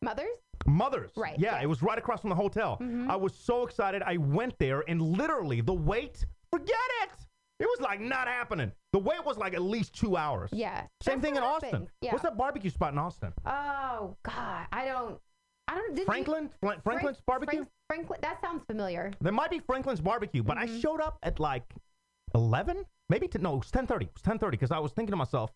Mother's. Right. Yeah, it was right across from the hotel. I was so excited. I went there and literally the wait, forget it. It was like not happening. The wait was like at least 2 hours. Yeah. Same thing in Austin. Yeah. What's that barbecue spot in Austin? Oh, God. I don't. Franklin's barbecue? Franklin. That sounds familiar. There might be Franklin's barbecue, but I showed up at like 11? Maybe it was 10:30. It was 10:30 because I was thinking to myself,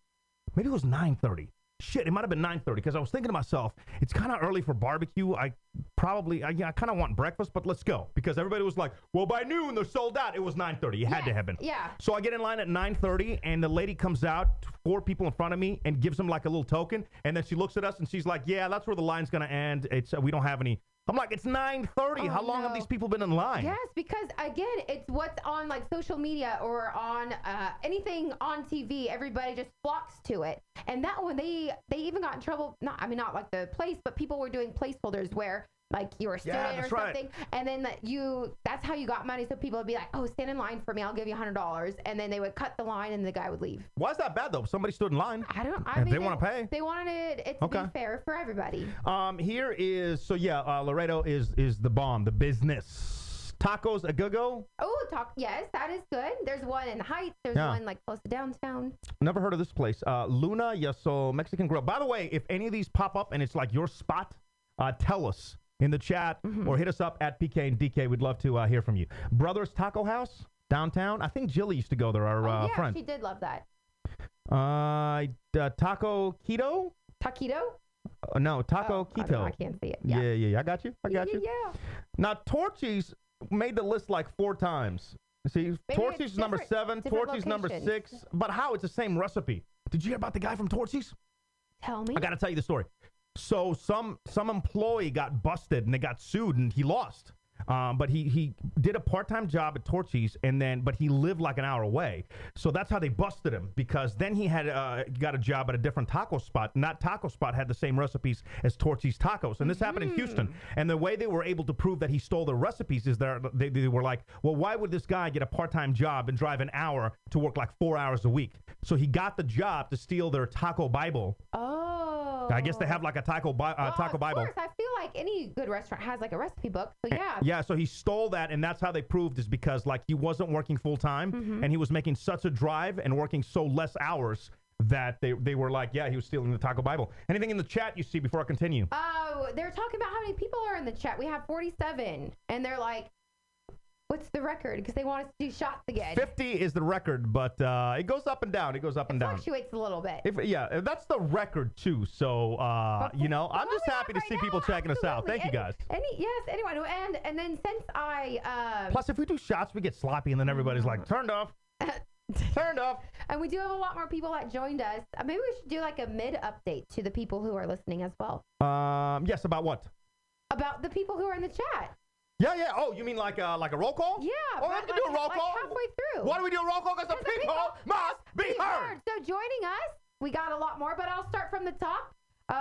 maybe it was 9:30. Shit, it might have been 9:30 because I was thinking to myself, it's kind of early for barbecue. I kind of want breakfast, but let's go. Because everybody was like, well, by noon, they're sold out. It was 9:30. It had to have been. Yeah. So I get in line at 9:30, and the lady comes out, 4 people in front of me, and gives them like a little token. And then she looks at us, and she's like, yeah, that's where the line's going to end. We don't have any. I'm like, it's 9:30. How long have these people been in line? Yes, because, again, it's what's on, like, social media or on anything on TV. Everybody just flocks to it. And that one, they even got in trouble. Not like the place, but people were doing placeholders where, like, you were a student or something. Right. And then that's how you got money. So people would be like, oh, stand in line for me. I'll give you $100. And then they would cut the line and the guy would leave. Why is that bad, though? Somebody stood in line. They want to pay. They wanted it to be fair for everybody. Here is, Laredo is the bomb, the business. Tacos a go-go? Oh, yes, that is good. There's one in Heights. There's one like close to downtown. Never heard of this place. Luna Yaso Mexican Grill. By the way, if any of these pop up and it's like your spot, tell us in the chat or hit us up at PK and DK. We'd love to hear from you. Brothers Taco House downtown. I think Jilly used to go there. Our friend. She did love that. Taco Keto. Taquito? No, Taco Keto. I can't see it. Yeah. I got you. Yeah. Now Torchy's made the list like 4 times. See, Torchy's number 7, Torchy's number 6. But how? It's the same recipe. Did you hear about the guy from Torchy's? Tell me. I got to tell you the story. So some employee got busted and they got sued and he lost. But he did a part-time job at Torchy's but he lived like an hour away. So that's how they busted him, because then he had got a job at a different taco spot. And that taco spot had the same recipes as Torchy's tacos. And this happened in Houston. And the way they were able to prove that he stole their recipes is they were like, well, why would this guy get a part-time job and drive an hour to work like 4 hours a week? So he got the job to steal their taco Bible. Oh. I guess they have like a taco Bible. Of course, I feel like any good restaurant has like a recipe book. So yeah. Yeah, so he stole that, and that's how they proved is because like he wasn't working full time, and he was making such a drive and working so less hours that they were like, yeah, he was stealing the Taco Bible. Anything in the chat you see before I continue? Oh, they're talking about how many people are in the chat. We have 47, and they're like, what's the record? Because they want us to do shots again. 50 is the record, but it goes up and down. It fluctuates a little bit. That's the record too. So, I'm just happy to see people checking us out. Thank you guys. Anyone. And then since I... Plus, if we do shots, we get sloppy, and then everybody's like, turned off. Turned off. And we do have a lot more people that joined us. Maybe we should do like a mid-update to the people who are listening as well. Yes, about what? About the people who are in the chat. Yeah, yeah. Oh, you mean like a roll call? Yeah. Oh, we can do a roll call. Halfway through. Why do we do a roll call? Because the people must be heard. So joining us, we got a lot more, but I'll start from the top.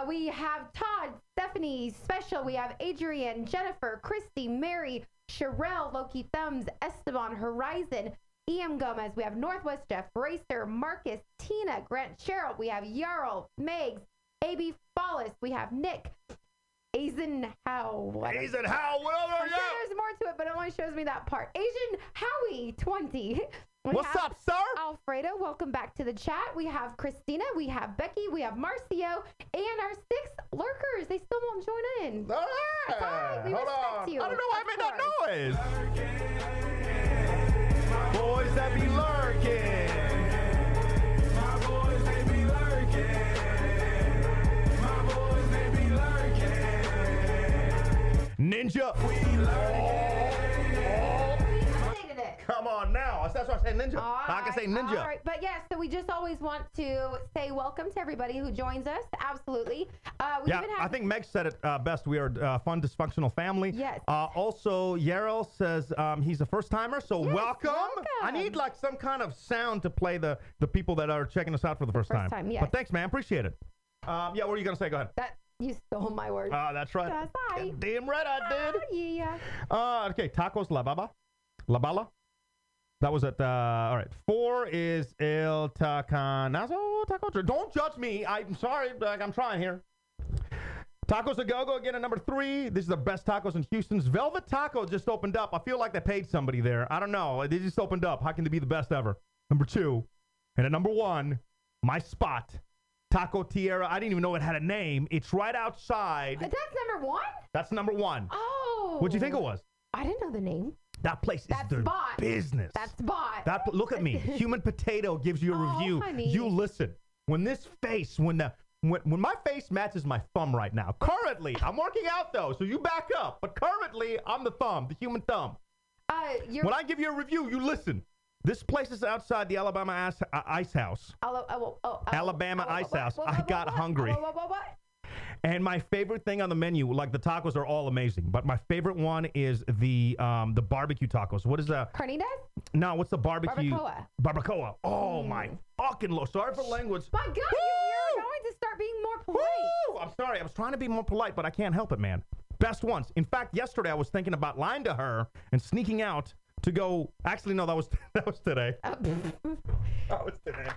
We have Todd, Stephanie, Special. We have Adrian, Jennifer, Christy, Mary, Sherelle, Loki Thumbs, Esteban, Horizon, E.M. Gomez. We have Northwest Jeff, Racer, Marcus, Tina, Grant, Cheryl. We have Yarl, Megs, A.B. Follis. We have Nick, Asian How. Asian How, what are I'm you? sure there's more to it, but it only shows me that part. Asian Howie 20. What's up, sir? Alfredo, welcome back to the chat. We have Christina, we have Becky, we have Marcio, and our 6 lurkers. They still won't join in. All right. Fine, we Hold respect on. you. I don't know why I Of made that course. noise. Boys that be lurking. My boys, they be lurking. My boys, they be lurking. Ninja. We updated it. Come on now. That's why I say ninja. I can say ninja. All right, but yes, so we just always want to say welcome to everybody who joins us. Absolutely. We Yeah, even have I think Meg said it best. We are a fun, dysfunctional family. Yes. Also, Yarel says he's a first timer, so Yes, welcome. I welcome. need like some kind of sound to play the people that are checking us out for the first time. yes. But thanks, man. Appreciate it. Yeah, what are you gonna say? Go ahead. that you stole my words. That's right. That's right. Damn right I did. Yeah. Okay, tacos la baba. La bala. That was at, all right. 4 is El Tacanazo Taco. Don't judge me. I'm sorry. I'm trying here. Tacos a Go-Go again at number 3. This is the best tacos in Houston's. Velvet Taco just opened up. I feel like they paid somebody there. I don't know. They just opened up. How can they be the best ever? Number 2. And at number 1, my spot, Taco Tierra. I didn't even know it had a name. It's right outside. That's number 1? That's number 1. Oh. What'd you think it was? I didn't know the name. That place is That their spot. business. That spot. Look at me. Human Potato gives you a Oh, review. honey. You listen. When this face, when my face matches my thumb right now. Currently, I'm working out though, so you back up. But currently, I'm the thumb, the human thumb. When I give you a review, you listen. This place is outside the Alabama Ice House. Alabama Ice House. I got hungry. What? And my favorite thing on the menu, like the tacos are all amazing, but my favorite one is the barbecue tacos. What is that? Carnitas? No, what's the barbecue? Barbacoa. Barbacoa. Oh my fucking Lord. Sorry for language. My God, you're going to start being more polite. Woo! I'm sorry. I was trying to be more polite, but I can't help it, man. Best ones. In fact, yesterday I was thinking about lying to her and sneaking out to go. Actually, no, that was today. That was today.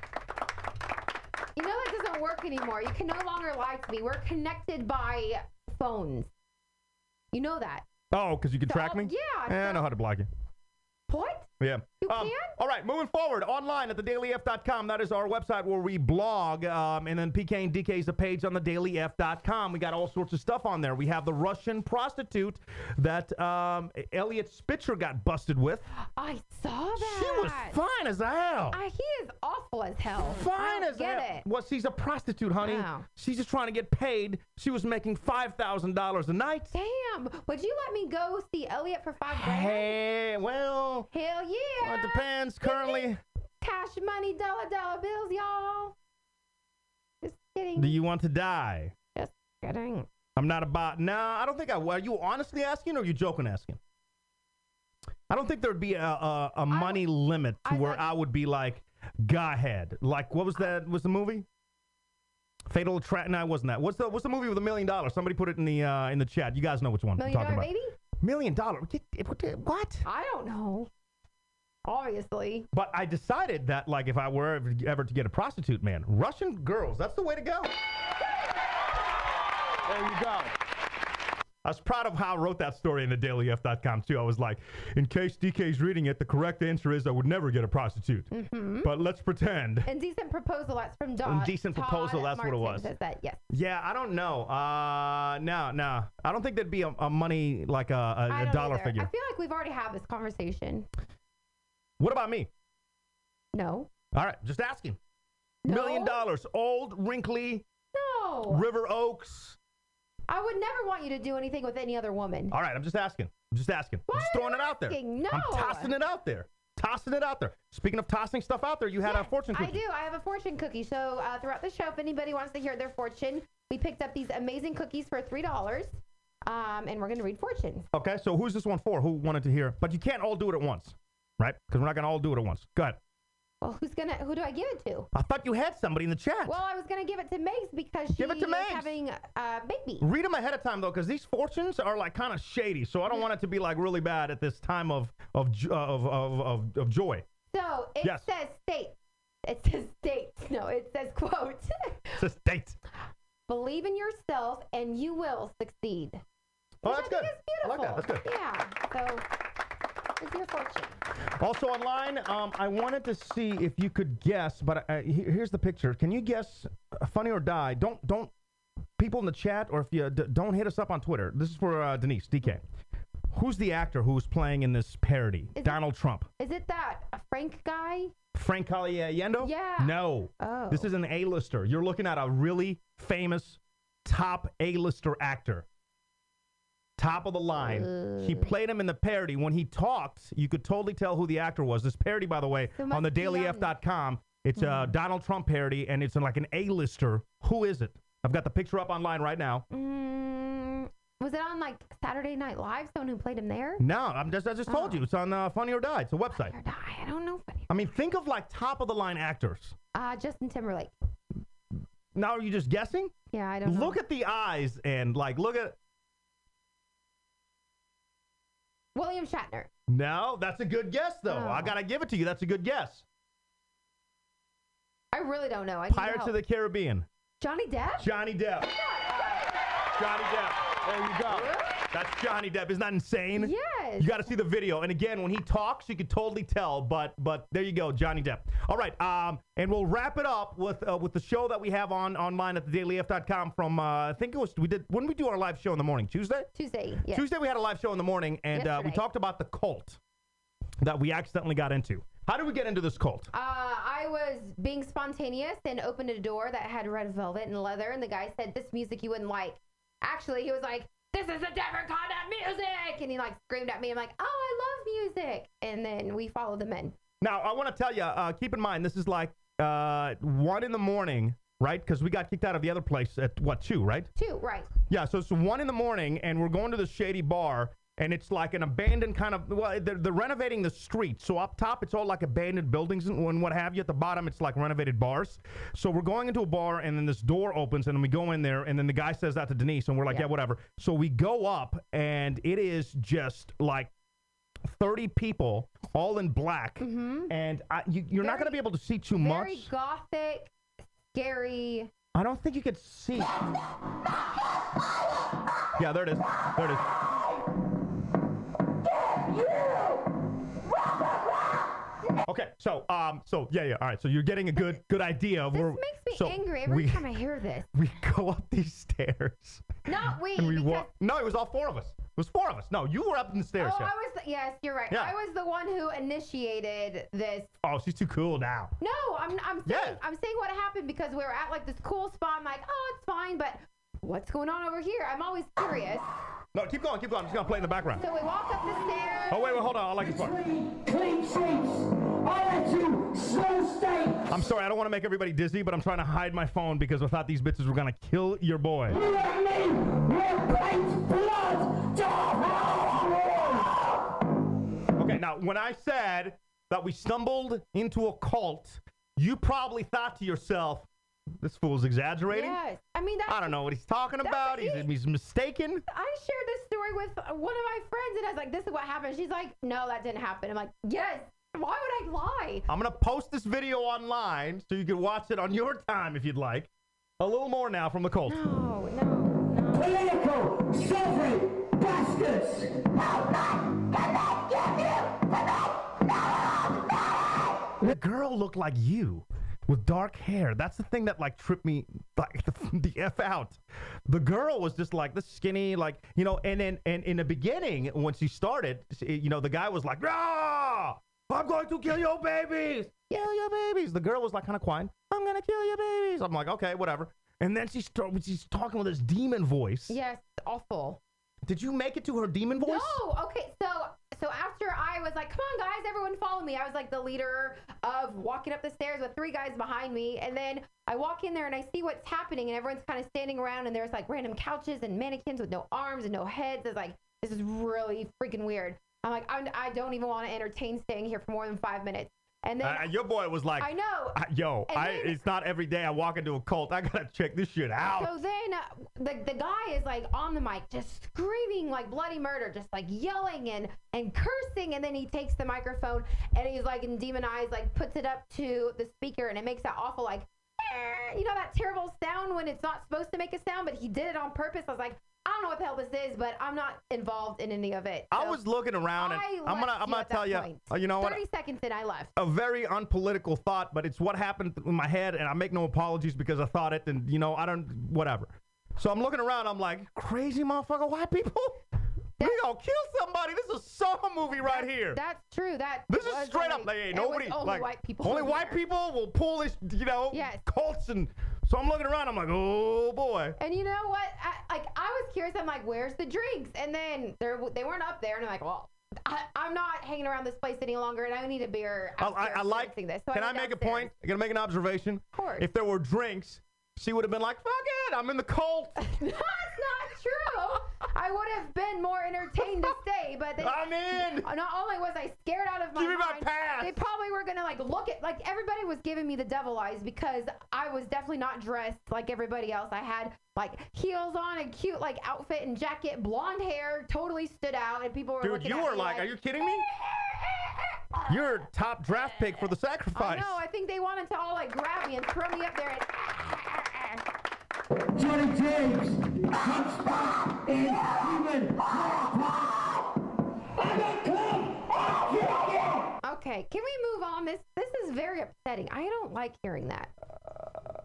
You know that doesn't work anymore. You can no longer lie to me. We're connected by phones. You know that. Oh, because you can track me? Yeah. I know how to block you. What? Yeah. You can? All right, moving forward, online at thedailyf.com. That is our website where we blog. And then PK and DK is a page on thedailyf.com. We got all sorts of stuff on there. We have the Russian prostitute that Elliot Spitzer got busted with. I saw that. She was fine as hell. He is awful as hell. Fine as get hell. it. Well, she's a prostitute, honey. Wow. She's just trying to get paid. She was making $5,000 a night. Damn. Would you let me go see Elliot for $5,000? Hey, well, Hell yeah. it depends. Currently, Cash money, dollar bills, y'all. Just kidding. do you want to die? Just kidding. I'm not about. No, I don't think I will. Are you honestly asking or are you joking asking? I don't think there'd be a money limit to where I would be like, go ahead. Like, what was that? Was the movie? Fatal Attraction? No, it wasn't that. What's the movie with $1 million? Somebody put it in the chat. You guys know which one I'm $1 talking Million about. Baby? $1 million? What? I don't know. Obviously. But I decided that, like, if I were ever to get a prostitute, man, Russian girls, that's the way to go. There you go. I was proud of how I wrote that story in thedailyf.com, too. I was like, in case DK's reading it, the correct answer is I would never get a prostitute. Mm-hmm. But let's pretend. Indecent Proposal, that's from Don. Indecent Proposal, that's what it was. Says that, yes. Yeah, I don't know. No. I don't think there'd be a money, like a dollar figure. I feel like we've already had this conversation. What about me? No. All right, just asking. No? $1 million, old, wrinkly, No. River Oaks. I would never want you to do anything with any other woman. All right, I'm just asking. I'm just throwing it out there. No. I'm tossing it out there. Speaking of tossing stuff out there, you had a fortune cookie. I do. I have a fortune cookie. So throughout the show, if anybody wants to hear their fortune, we picked up these amazing cookies for $3. And we're gonna read fortunes. Okay, so who's this one for? Who wanted to hear? But you can't all do it at once, right? Because we're not gonna all do it at once. Go ahead. Well, who do I give it to? I thought you had somebody in the chat. Well, I was gonna give it to Megs because she Give it to is Megs. having a baby. Read them ahead of time though, because these fortunes are like kind of shady. So I don't want it to be like really bad at this time of joy. So it Yes. says state. It says state. No, it says quote. It says date. Believe in yourself and you will succeed. Oh, Which that's I good. think is I like that. beautiful. That's good. Yeah. So it's your fortune. Also online, I wanted to see if you could guess, but here's the picture. Can you guess Funny or Die? Don't people in the chat, or if you don't hit us up on Twitter. This is for Denise, DK. Who's the actor who's playing in this parody? Donald Trump. Is it that Frank guy? Frank Caliendo? Yeah. No. Oh. This is an A-lister. You're looking at a really famous top A-lister actor. Top of the line. He played him in the parody. When he talked, you could totally tell who the actor was. This parody, by the way, So on must the be dailyf.com, it's a Donald Trump parody, and it's like an A-lister. Who is it? I've got the picture up online right now. Was it on like Saturday Night Live? Someone who played him there? No, I just told you. It's on Funny or Die. It's a website. Or Die? I don't know. I mean, think of like top of the line actors. Justin Timberlake. Now, are you just guessing? Yeah, I don't know. Look at the eyes and like look at. William Shatner. No, that's a good guess though. Oh. I gotta give it to you. That's a good guess. I really don't know. I need Pirates help. of the Caribbean. Johnny Depp? Johnny Depp. Johnny Depp. There you go. That's Johnny Depp. Isn't that insane? Yes. You got to see the video. And again, when he talks, you can totally tell. But there you go, Johnny Depp. All right. And we'll wrap it up with the show that we have online at thedailyf.com from I think it was when we do our live show in the morning, Tuesday. Tuesday. Yes. Tuesday we had a live show in the morning, and we Yesterday. talked about the cult that we accidentally got into. How did we get into this cult? I was being spontaneous and opened a door that had red velvet and leather, and the guy said, "This music you wouldn't like." Actually, he was like, "This is a different kind of music," and he like screamed at me. I'm like, "Oh, I love music," and then we followed them in. Now, I want to tell you, keep in mind, this is like 1 in the morning, right? Because we got kicked out of the other place at, 2, right? 2, right. Yeah, so it's 1 in the morning, and we're going to the shady bar, and it's like an abandoned kind of, well, they're renovating the street. So up top, it's all like abandoned buildings and what have you. At the bottom, it's like renovated bars. So we're going into a bar, and then this door opens, and then we go in there, and then the guy says that to Denise, and we're like, yeah, whatever. So we go up, and it is just like 30 people, all in black, and you're not going to be able to see too much. Very gothic, scary. I don't think you could see. Yeah, there it is. There it is. Okay, so yeah, all right. So you're getting a good idea of This where. makes me angry every time I hear this. We go up these stairs. Not we. And we because, walk. No, it was all 4 of us. It was 4 of us. No, you were up in the stairs. Oh, yeah. I was. Yes, you're right. Yeah. I was the one who initiated this. Oh, she's too cool now. No, I'm saying Yeah. I'm saying what happened because we were at like this cool spot. I'm like, oh, it's fine, but what's going on over here? I'm always curious. No, keep going. I'm just gonna play in the background. So we walk up the stairs. Oh wait, hold on. I like this part. Clean sheets. I let you slow state. I'm sorry, I don't want to make everybody dizzy, but I'm trying to hide my phone because I thought these bitches were gonna kill your boy. You let me with paint blood to hell. Okay, now when I said that we stumbled into a cult, you probably thought to yourself, this fool's exaggerating. Yes, I mean that's. I don't know what he's talking about. He's mistaken. I shared this story with one of my friends, and I was like, "This is what happened." She's like, "No, that didn't happen." I'm like, "Yes. Why would I lie?" I'm gonna post this video online so you can watch it on your time if you'd like. A little more now from the cult. No. Political, sovereign bastards. The girl looked like you with dark hair. That's the thing that like tripped me like the F out. The girl was just like this skinny, like, you know, and in the beginning when she started, you know, the guy was like, "Ah, I'm going to kill your babies. Kill your babies." The girl was like kind of quiet. "I'm going to kill your babies." I'm like, okay, whatever. And then she's talking with this demon voice. Yes, awful. Did you make it to her demon voice? No. Okay. So So after I was like, come on, guys, everyone follow me. I was like the leader of walking up the stairs with 3 guys behind me. And then I walk in there and I see what's happening. And everyone's kind of standing around. And there's like random couches and mannequins with no arms and no heads. It's like, this is really freaking weird. I'm like, I don't even want to entertain staying here for more than 5 minutes. And then your boy was like, I know. It's not every day I walk into a cult. I gotta check this shit out. So then the guy is like on the mic, just screaming like bloody murder, just like yelling and cursing. And then he takes the microphone and he's like in demon eyes, like puts it up to the speaker and it makes that awful like, you know, that terrible sound when it's not supposed to make a sound, but he did it on purpose. I was like, I don't know what the hell this is, but I'm not involved in any of it. So I was looking around, and I'm gonna tell you, you know what? 30 seconds in, I left. A very unpolitical thought, but it's what happened in my head, and I make no apologies because I thought it, and you know, I don't, whatever. So I'm looking around, I'm like, crazy motherfucker, white people? We gonna kill somebody. This is a Saw movie right here. That's true. This is straight up. Like, nobody, only like, white people. only white people will pull this, you know, cults. And so I'm looking around. I'm like, oh boy. And you know what? I was curious. I'm like, where's the drinks? And then they weren't up there. And I'm like, well, I'm not hanging around this place any longer, and I need a beer. I like this. So can I make a point? I'm gonna make an observation. Of course. If there were drinks, she would have been like, fuck it, I'm in the cult. That's not true. I would have been more entertained to stay, but I'm in. Not only was I scared out of my Give me mind, my pass. they probably were gonna like look at, like, everybody was giving me the devil eyes because I was definitely not dressed like everybody else. I had like heels on, a cute like outfit and jacket, blonde hair, totally stood out, and people were Dude, looking you at were me like, are you kidding me? You're top draft pick for the sacrifice. I know. I think they wanted to all like grab me and throw me up there and. Johnny James comes back in human. Okay, can we move on? This is very upsetting. I don't like hearing that.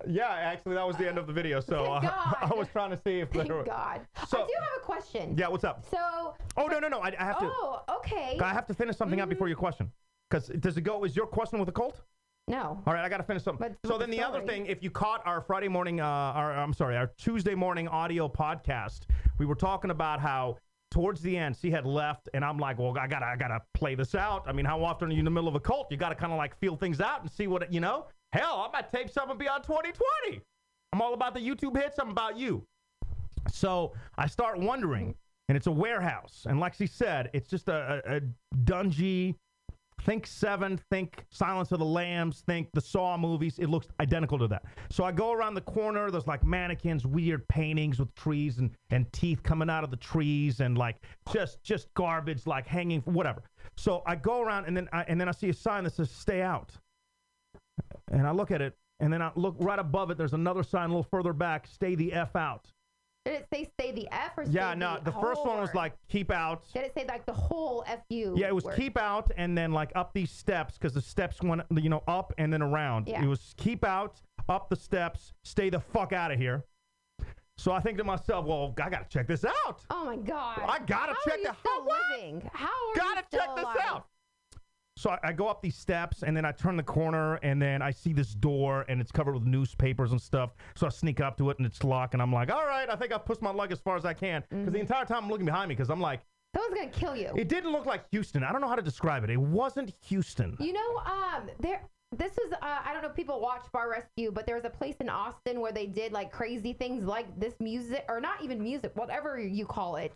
Yeah, actually, that was the end of the video. So Thank God. I was trying to see if Thank there were. God. So, I do have a question. Yeah, what's up? So. Oh no! I have to. Oh, okay. I have to finish something out before your question. Because does it go? Is your question with a cult? No. All right, I got to finish something. So then the other thing, if you caught our Friday morning, our Tuesday morning audio podcast, we were talking about how towards the end she had left, and I'm like, well, I gotta play this out. I mean, how often are you in the middle of a cult? You got to kind of like feel things out and see what you know. Hell, I might tape something beyond 2020. I'm all about the YouTube hits. I'm about you. So I start wondering, and it's a warehouse, and like she said, it's just a dungy. Think Seven, think Silence of the Lambs, think the Saw movies. It looks identical to that. So I go around the corner. There's like mannequins, weird paintings with trees and teeth coming out of the trees, and like just garbage like hanging, whatever. So I go around and then I see a sign that says "Stay out," and I look at it, and then I look right above it. There's another sign a little further back: "Stay the F out." Did it say "stay the F" or stay Yeah, no. The first one was like "keep out." Did it say like the whole FU? Yeah, it was word? keep out, and then like up these steps, because the steps went, you know, up and then around. Yeah. It was keep out, up the steps, stay the fuck out of here. So I think to myself, well, I gotta check this out. Oh my God! I gotta check the still living? How are gotta you still check alive? this out. So I go up these steps, and then I turn the corner, and then I see this door, and it's covered with newspapers and stuff. So I sneak up to it, and it's locked, and I'm like, all right, I think I've pushed my luck as far as I can. Because the entire time I'm looking behind me, because I'm like, someone's gonna kill you. it didn't look like Houston. I don't know how to describe it. It wasn't Houston. You know, this was, I don't know if people watch Bar Rescue, but there was a place in Austin where they did like crazy things like this music, or not even music, whatever you call it.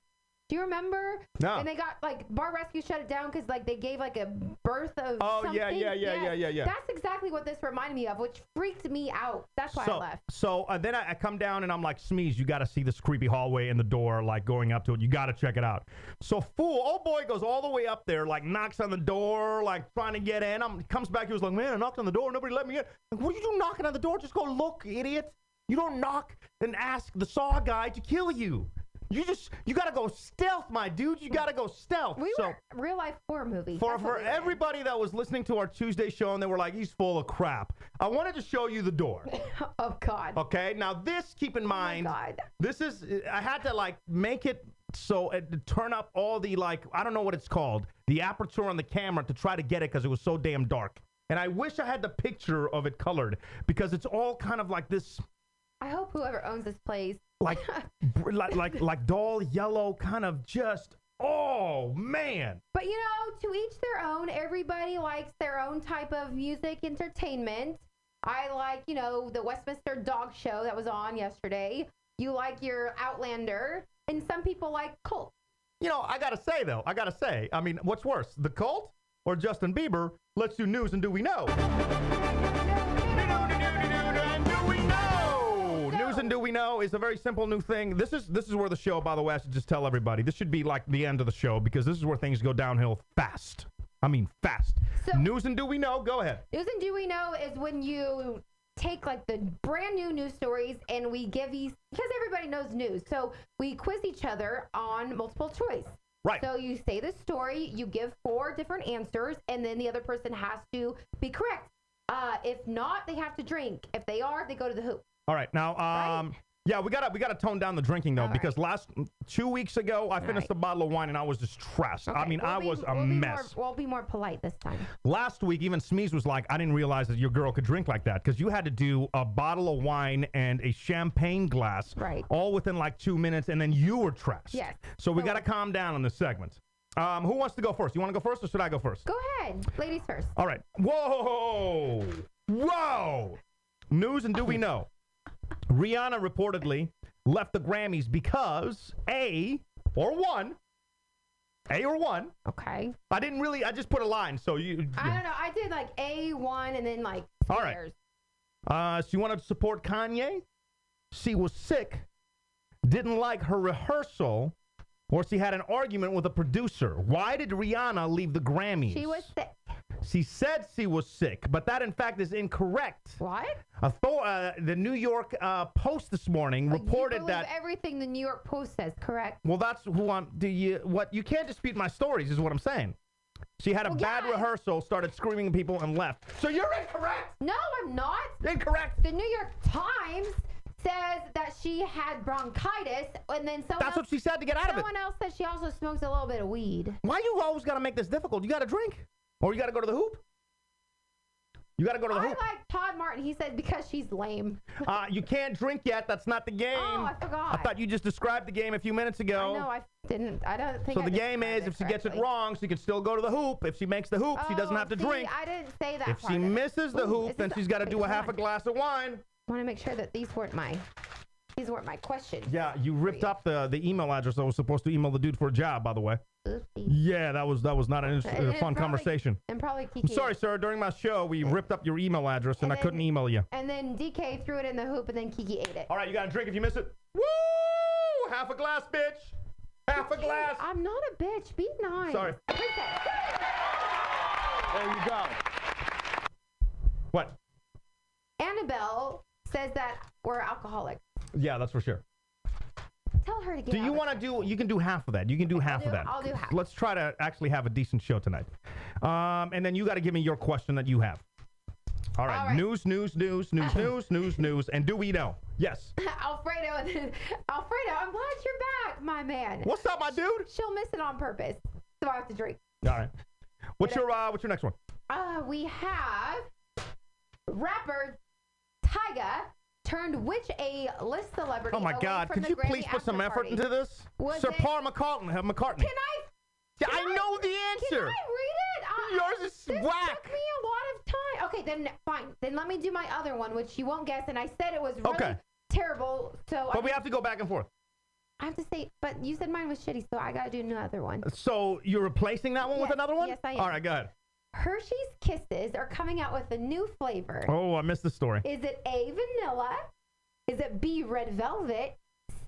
Do you remember? No. And they got like Bar Rescue shut it down because like they gave like a birth of something. Yeah. That's exactly what this reminded me of, which freaked me out. That's why I left. So then I come down and I'm like, Shmeeze, you got to see this creepy hallway in the door, like going up to it. You got to check it out. So old boy goes all the way up there, like knocks on the door, like trying to get in. Comes back, he was like, man, I knocked on the door, nobody let me in. Like, what are you doing knocking on the door? Just go look, idiot. You don't knock and ask the Saw guy to kill you. You gotta go stealth, my dude. You gotta go stealth. We were real life horror movie. For everybody that was listening to our Tuesday show and they were like, he's full of crap, I wanted to show you the door. Oh God. Okay, now this, keep in mind, Oh my God. this is, I had to like make it so to turn up all the like, I don't know what it's called, the aperture on the camera to try to get it because it was so damn dark. And I wish I had the picture of it colored because it's all kind of like this. I hope whoever owns this place. Like dull yellow, kind of just Oh, man. But, to each their own. Everybody likes their own type of music entertainment. I like, the Westminster Dog Show that was on yesterday. You like your Outlander. And some people like Cult. I got to say, though, I mean, what's worse, the Cult or Justin Bieber? Let's do news and do we know? News and do we know is a very simple new thing. This is where the show, by the way, I should just tell everybody, this should be like the end of the show because this is where things go downhill fast. I mean, fast. So, news and do we know? Go ahead. News and do we know is when you take like the brand new news stories and we give these, because everybody knows news, so we quiz each other on multiple choice. Right. So you say the story, you give 4 different answers, and then the other person has to be correct. If not, they have to drink. If they are, they go to the hoop. All right. Now, Right? yeah, we gotta tone down the drinking though, All because 2 weeks ago I finished a bottle of wine and I was just trashed. Okay, I mean, I was a mess. We'll be more polite this time. Last week, even Shmeeze was like, I didn't realize that your girl could drink like that because you had to do a bottle of wine and a champagne glass, Right. all within like 2 minutes, and then you were trashed. Yes. So we gotta calm down on this segment. Who wants to go first? You want to go first, or should I go first? Go ahead, ladies first. All right. Whoa! News and do we know? Rihanna reportedly left the Grammys because A or one. Okay. I just put a line, so you. I don't know. I did like A1 and then like All right. squares. She wanted to support Kanye. She was sick. Didn't like her rehearsal, or she had an argument with a producer. Why did Rihanna leave the Grammys? She was sick. She said she was sick, but that in fact is incorrect. What? The New York Post this morning reported you believe that. everything the New York Post says, correct? Well, that's who I'm. You can't dispute my stories, is what I'm saying. She had a bad rehearsal, started screaming at people, and left. So you're incorrect. No, I'm not. Incorrect. The New York Times says that she had bronchitis, and then That's what she said to get out of it. Someone else said she also smokes a little bit of weed. Why you always got to make this difficult? You got to drink, or you got to go to the hoop. You got to go to the I hoop. like Todd Martin. He said because she's lame. You can't drink yet. That's not the game. Oh, I forgot. I thought you just described the game a few minutes ago. I know, I didn't. I don't think So I the game described is, if she gets it correctly. wrong, she can still go to the hoop. If she makes the hoop, she doesn't have to see, drink. I didn't say that If part she of it. misses the Ooh, hoop, this then is she's got to do a hold half a on. glass of wine. I want to make sure that these weren't my questions. Yeah, you ripped up the email address I was supposed to email the dude for a job, by the way. Oopsie. Yeah, that was not a fun probably- conversation. And probably I'm Kiki. sorry, sir. During my show, we ripped up your email address, and I then- couldn't email you. And then DK threw it in the hoop, and then Kiki ate it. All right, you got to drink if you miss it. Woo! Half a glass, bitch. Half a glass. I'm not a bitch. Be nice. Sorry. Princess. There you go. What? Annabelle says that we're alcoholics. Yeah, that's for sure. Tell her to get Do you out want to do? You can do half of that. You can do half of that. I'll do half. Let's try to actually have a decent show tonight. And then you got to give me your question that you have. All right. All right. News. And do we know? Yes. Alfredo, I'm glad you're back, my man. What's up, my dude? She'll miss it on purpose, so I have to drink. All right. What's your next one? We have rapper Tyga turned which A-list celebrity Oh my away God! from Could the you Grammy please put some after effort party. into this? Was Sir it- Paul McCartney. Can I know the answer. Can I read it? Yours is this whack. took me a lot of time. Okay, then fine. Then let me do my other one, which you won't guess. And I said it was really terrible. So But we have to go back and forth. I have to say, but you said mine was shitty, so I got to do another one. So you're replacing that one with Yes, another one? yes, I am. All right, go ahead. Hershey's Kisses are coming out with a new flavor. Oh, I missed the story. Is it A, vanilla? Is it B, red velvet?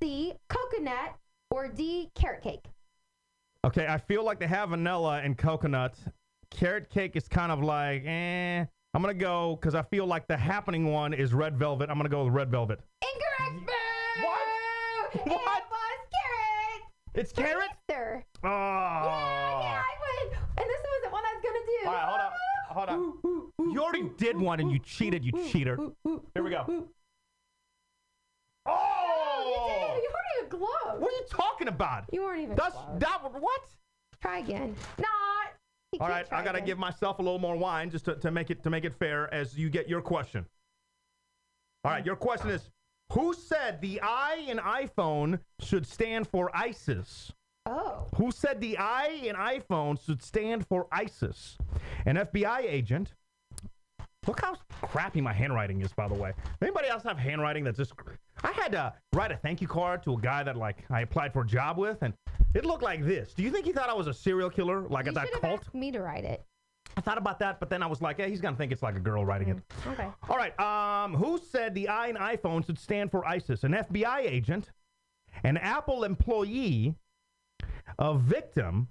C, coconut? Or D, carrot cake? Okay, I feel like they have vanilla and coconut. Carrot cake is kind of like, I'm going to go, because I feel like the happening one is red velvet. I'm going to go with red velvet. Incorrect, boo! What? It What? was carrot! It's carrot? Sir. Oh. Yeah, I win. And this was the one I was going to do. All right, hold on. You already did one and you cheated, you cheater. Here we go. Oh! You weren't even close. What are you talking about? You weren't even That's close. what? Try again. Not. All right, I gotta give myself a little more wine just to make it fair as you get your question. All right, your question is: who said the I in iPhone should stand for ISIS? Oh. Who said the I in iPhone should stand for ISIS? An FBI agent. Look how crappy my handwriting is, by the way. Anybody else have handwriting that's just... I had to write a thank you card to a guy that, like, I applied for a job with, and it looked like this. Do you think he thought I was a serial killer, like at that You should cult? have asked me to write it. I thought about that, but then I was like, he's going to think it's like a girl writing it. Okay. All right. Who said the I in iPhone should stand for ISIS? An FBI agent, an Apple employee, a victim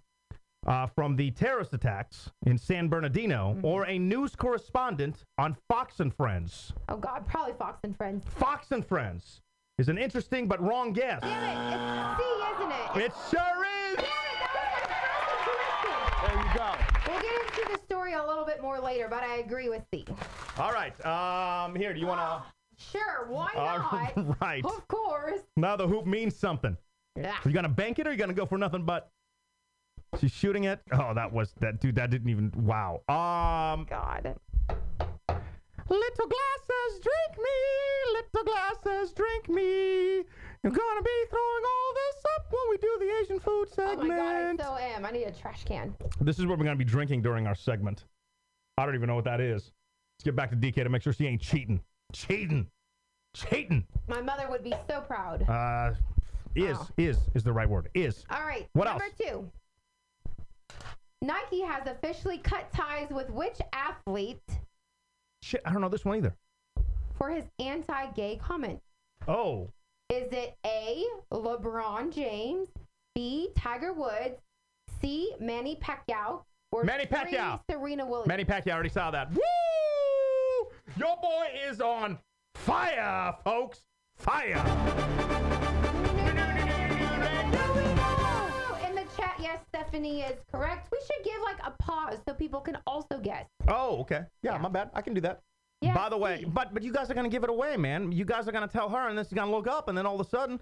from the terrorist attacks in San Bernardino, or a news correspondent on Fox and Friends? Oh, God. Probably Fox and Friends. Fox and Friends is an interesting but wrong guess. Damn it. It's C, isn't it? It sure is. Damn it. That was my first intuition. There you go. We'll get into the story a little bit more later, but I agree with C. All right. Here, do you want to... Sure. Why not? Right. Of course. Now the hoop means something. Yeah. Are you going to bank it or are you going to go for nothing but... She's shooting it. Oh, that dude, that didn't even... Wow. God. Little glasses, drink me. Little glasses, drink me. You're going to be throwing all this up when we do the Asian food Oh, segment. my God. I so am. I need a trash can. This is what we're going to be drinking during our segment. I don't even know what that is. Let's get back to DK to make sure she ain't cheating. Cheating. My mother would be so proud. Is the right word. Is. All right. What Number else? 2. Nike has officially cut ties with which athlete Shit, I don't know this one either. for his anti-gay comment? Oh. Is it A, LeBron James, B, Tiger Woods, C, Manny Pacquiao, or Manny Pacquiao. C, Serena Williams? Manny Pacquiao, already saw that. Woo! Your boy is on fire, folks. Fire. In the chat, yes, Stephanie is correct. We should give like a pause so people can also guess. Oh, okay. Yeah, my bad. I can do that. Yeah, By the way, C. but you guys are going to give it away, man. You guys are going to tell her, and then she's going to look up, and then all of a sudden,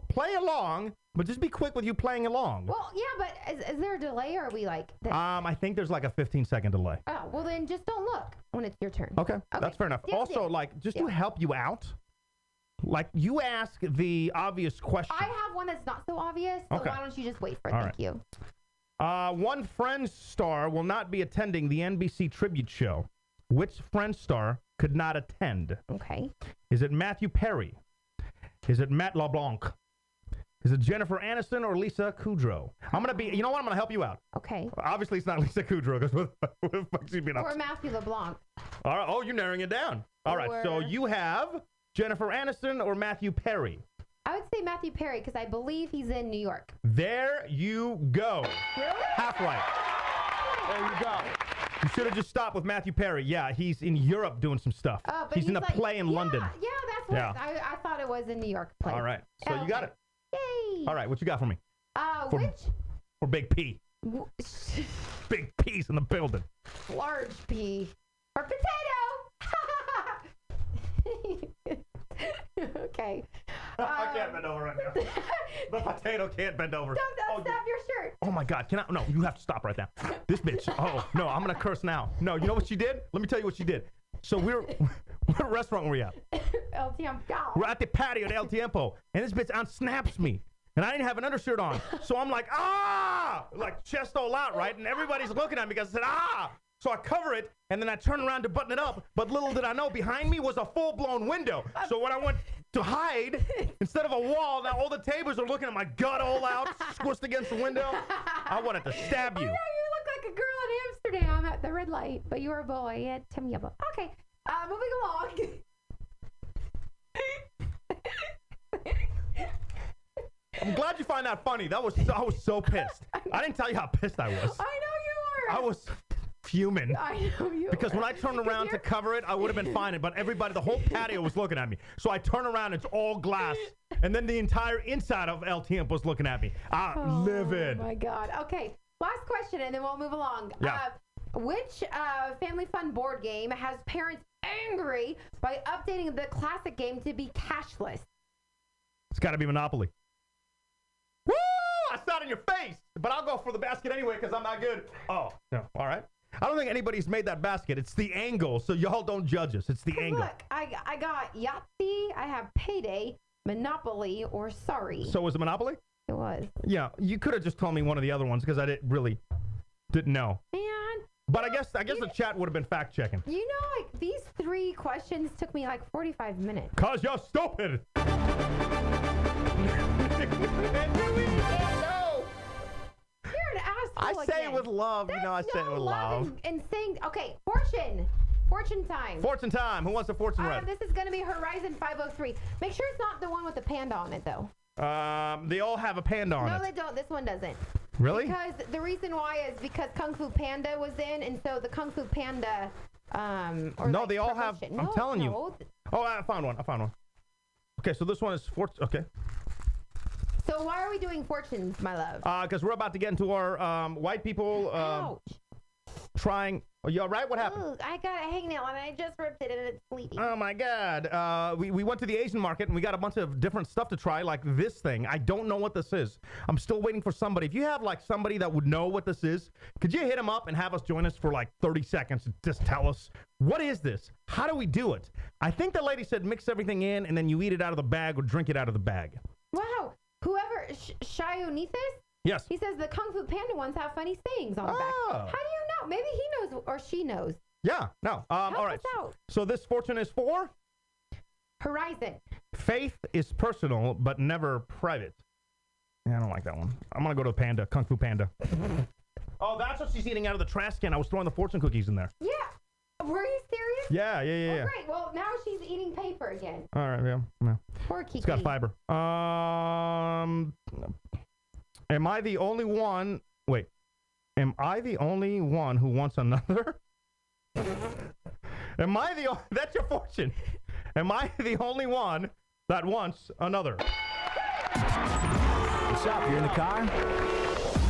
play along, but just be quick with you playing along. Well, yeah, but is there a delay, or are we like... I think there's like a 15-second delay. Oh, well then just don't look when it's your turn. Okay, that's fair enough. Deal, Also, deal. like, just to Deal. help you out, like, you ask the obvious question. I have one that's not so obvious, so Okay. why don't you just wait for it? All Thank right. you. One Friends star will not be attending the NBC tribute show. Which Friends star could not attend? Okay. Is it Matthew Perry? Is it Matt LeBlanc? Is it Jennifer Aniston or Lisa Kudrow? I'm going to be, you know what? I'm going to help you out. Okay. Obviously, it's not Lisa Kudrow because what the fuck she been up Or to? Matthew LeBlanc. All right. Oh, you're narrowing it down. All right. So Or- you have Jennifer Aniston or Matthew Perry. I would say Matthew Perry because I believe he's in New York. There you go. Really? Half right. There you go. You should have just stopped with Matthew Perry. Yeah, he's in Europe doing some stuff. But he's in a like, play in London. Yeah, that's what Yeah. I thought it was in New York play. All right. So you got it. Yay. All right. What you got for me? For- Which For Big P. Big P's in the building. large P or potato? Okay. I can't bend over right now. The potato can't bend over. Don't stop your shirt. Oh my God! Can I? No, you have to stop right now. This bitch. Oh no, I'm gonna curse now. No, you know what she did? Let me tell you what she did. So what restaurant were we at? LTM. We're at the patio at El Tiempo, and this bitch unsnaps me, and I didn't have an undershirt on, so I'm like like chest all out, right? And everybody's looking at me because I said So I cover it, and then I turn around to button it up, but little did I know, behind me was a full-blown window. So when I went to hide, instead of a wall, now all the tables are looking at my gut all out, squished against the window. I wanted to stab you. I know you look like a girl in Amsterdam at the red light, but you were a boy at Tim Yubba. Okay, moving along. I'm glad you find that funny. I was so pissed. I didn't tell you how pissed I was. I know you were. I was fuming. I know you Because were. when I turned around to cover it, I would have been fine. But everybody, the whole patio was looking at me. So I turn around, it's all glass. And then the entire inside of El Tiempo was looking at me. Livid. Oh, my God. Okay, last question, and then we'll move along. Yeah. Which Family Fun board game has parents angry by updating the classic game to be cashless? It's got to be Monopoly. Woo! I saw it in your face. But I'll go for the basket anyway because I'm not good. Oh, no. All right. I don't think anybody's made that basket. It's the angle, so y'all don't judge us. It's the angle. Look, I got Yahtzee, I have Payday, Monopoly, or Sorry. So is it Monopoly? It was. Yeah, you could have just told me one of the other ones because I didn't know. Man. But I guess the chat would have been fact checking. You know, like these 3 questions took me like 45 minutes. Cause you're stupid. No. You're an asshole. I say again. it with love. There's I say it with love. And saying, okay, fortune time. Fortune time. Who wants the fortune read? This is gonna be Horizon 503. Make sure it's not the one with the panda on it, though. They all have a panda on it. No, they don't. This one doesn't. Really? Because the reason why is because Kung Fu Panda was in, and so the Kung Fu Panda. No, they all have. I'm telling you. Oh, I found one. Okay, so this one is fortune. Okay. So why are we doing fortunes, my love? Because we're about to get into our white people Ouch. trying. Are you all right? What happened? Ooh, I got a hangnail and I just ripped it and it's bleeding. Oh my God. We went to the Asian market and we got a bunch of different stuff to try, like this thing. I don't know what this is. I'm still waiting for somebody. If you have like somebody that would know what this is, could you hit them up and have us join us for like 30 seconds and just tell us, what is this? How do we do it? I think the lady said mix everything in and then you eat it out of the bag or drink it out of the bag. Wow. Whoever, Shionethis? Yes. He says the Kung Fu Panda ones have funny sayings on the back. How do you know? Maybe he knows or she knows. Yeah, no. All right. us out. So this fortune is for? Horizon. Faith is personal, but never private. Yeah, I don't like that one. I'm going to go to the panda, Kung Fu Panda. Oh, that's what she's eating out of the trash can. I was throwing the fortune cookies in there. Yeah. Were you serious? Yeah. Oh, great. Well, now she's eating paper again. All right, yeah. Poor Kiki. It's got fiber. Am I the only one? Wait. Am I the only one who wants another? That's your fortune. Am I the only one that wants another? What's up? You're in the car?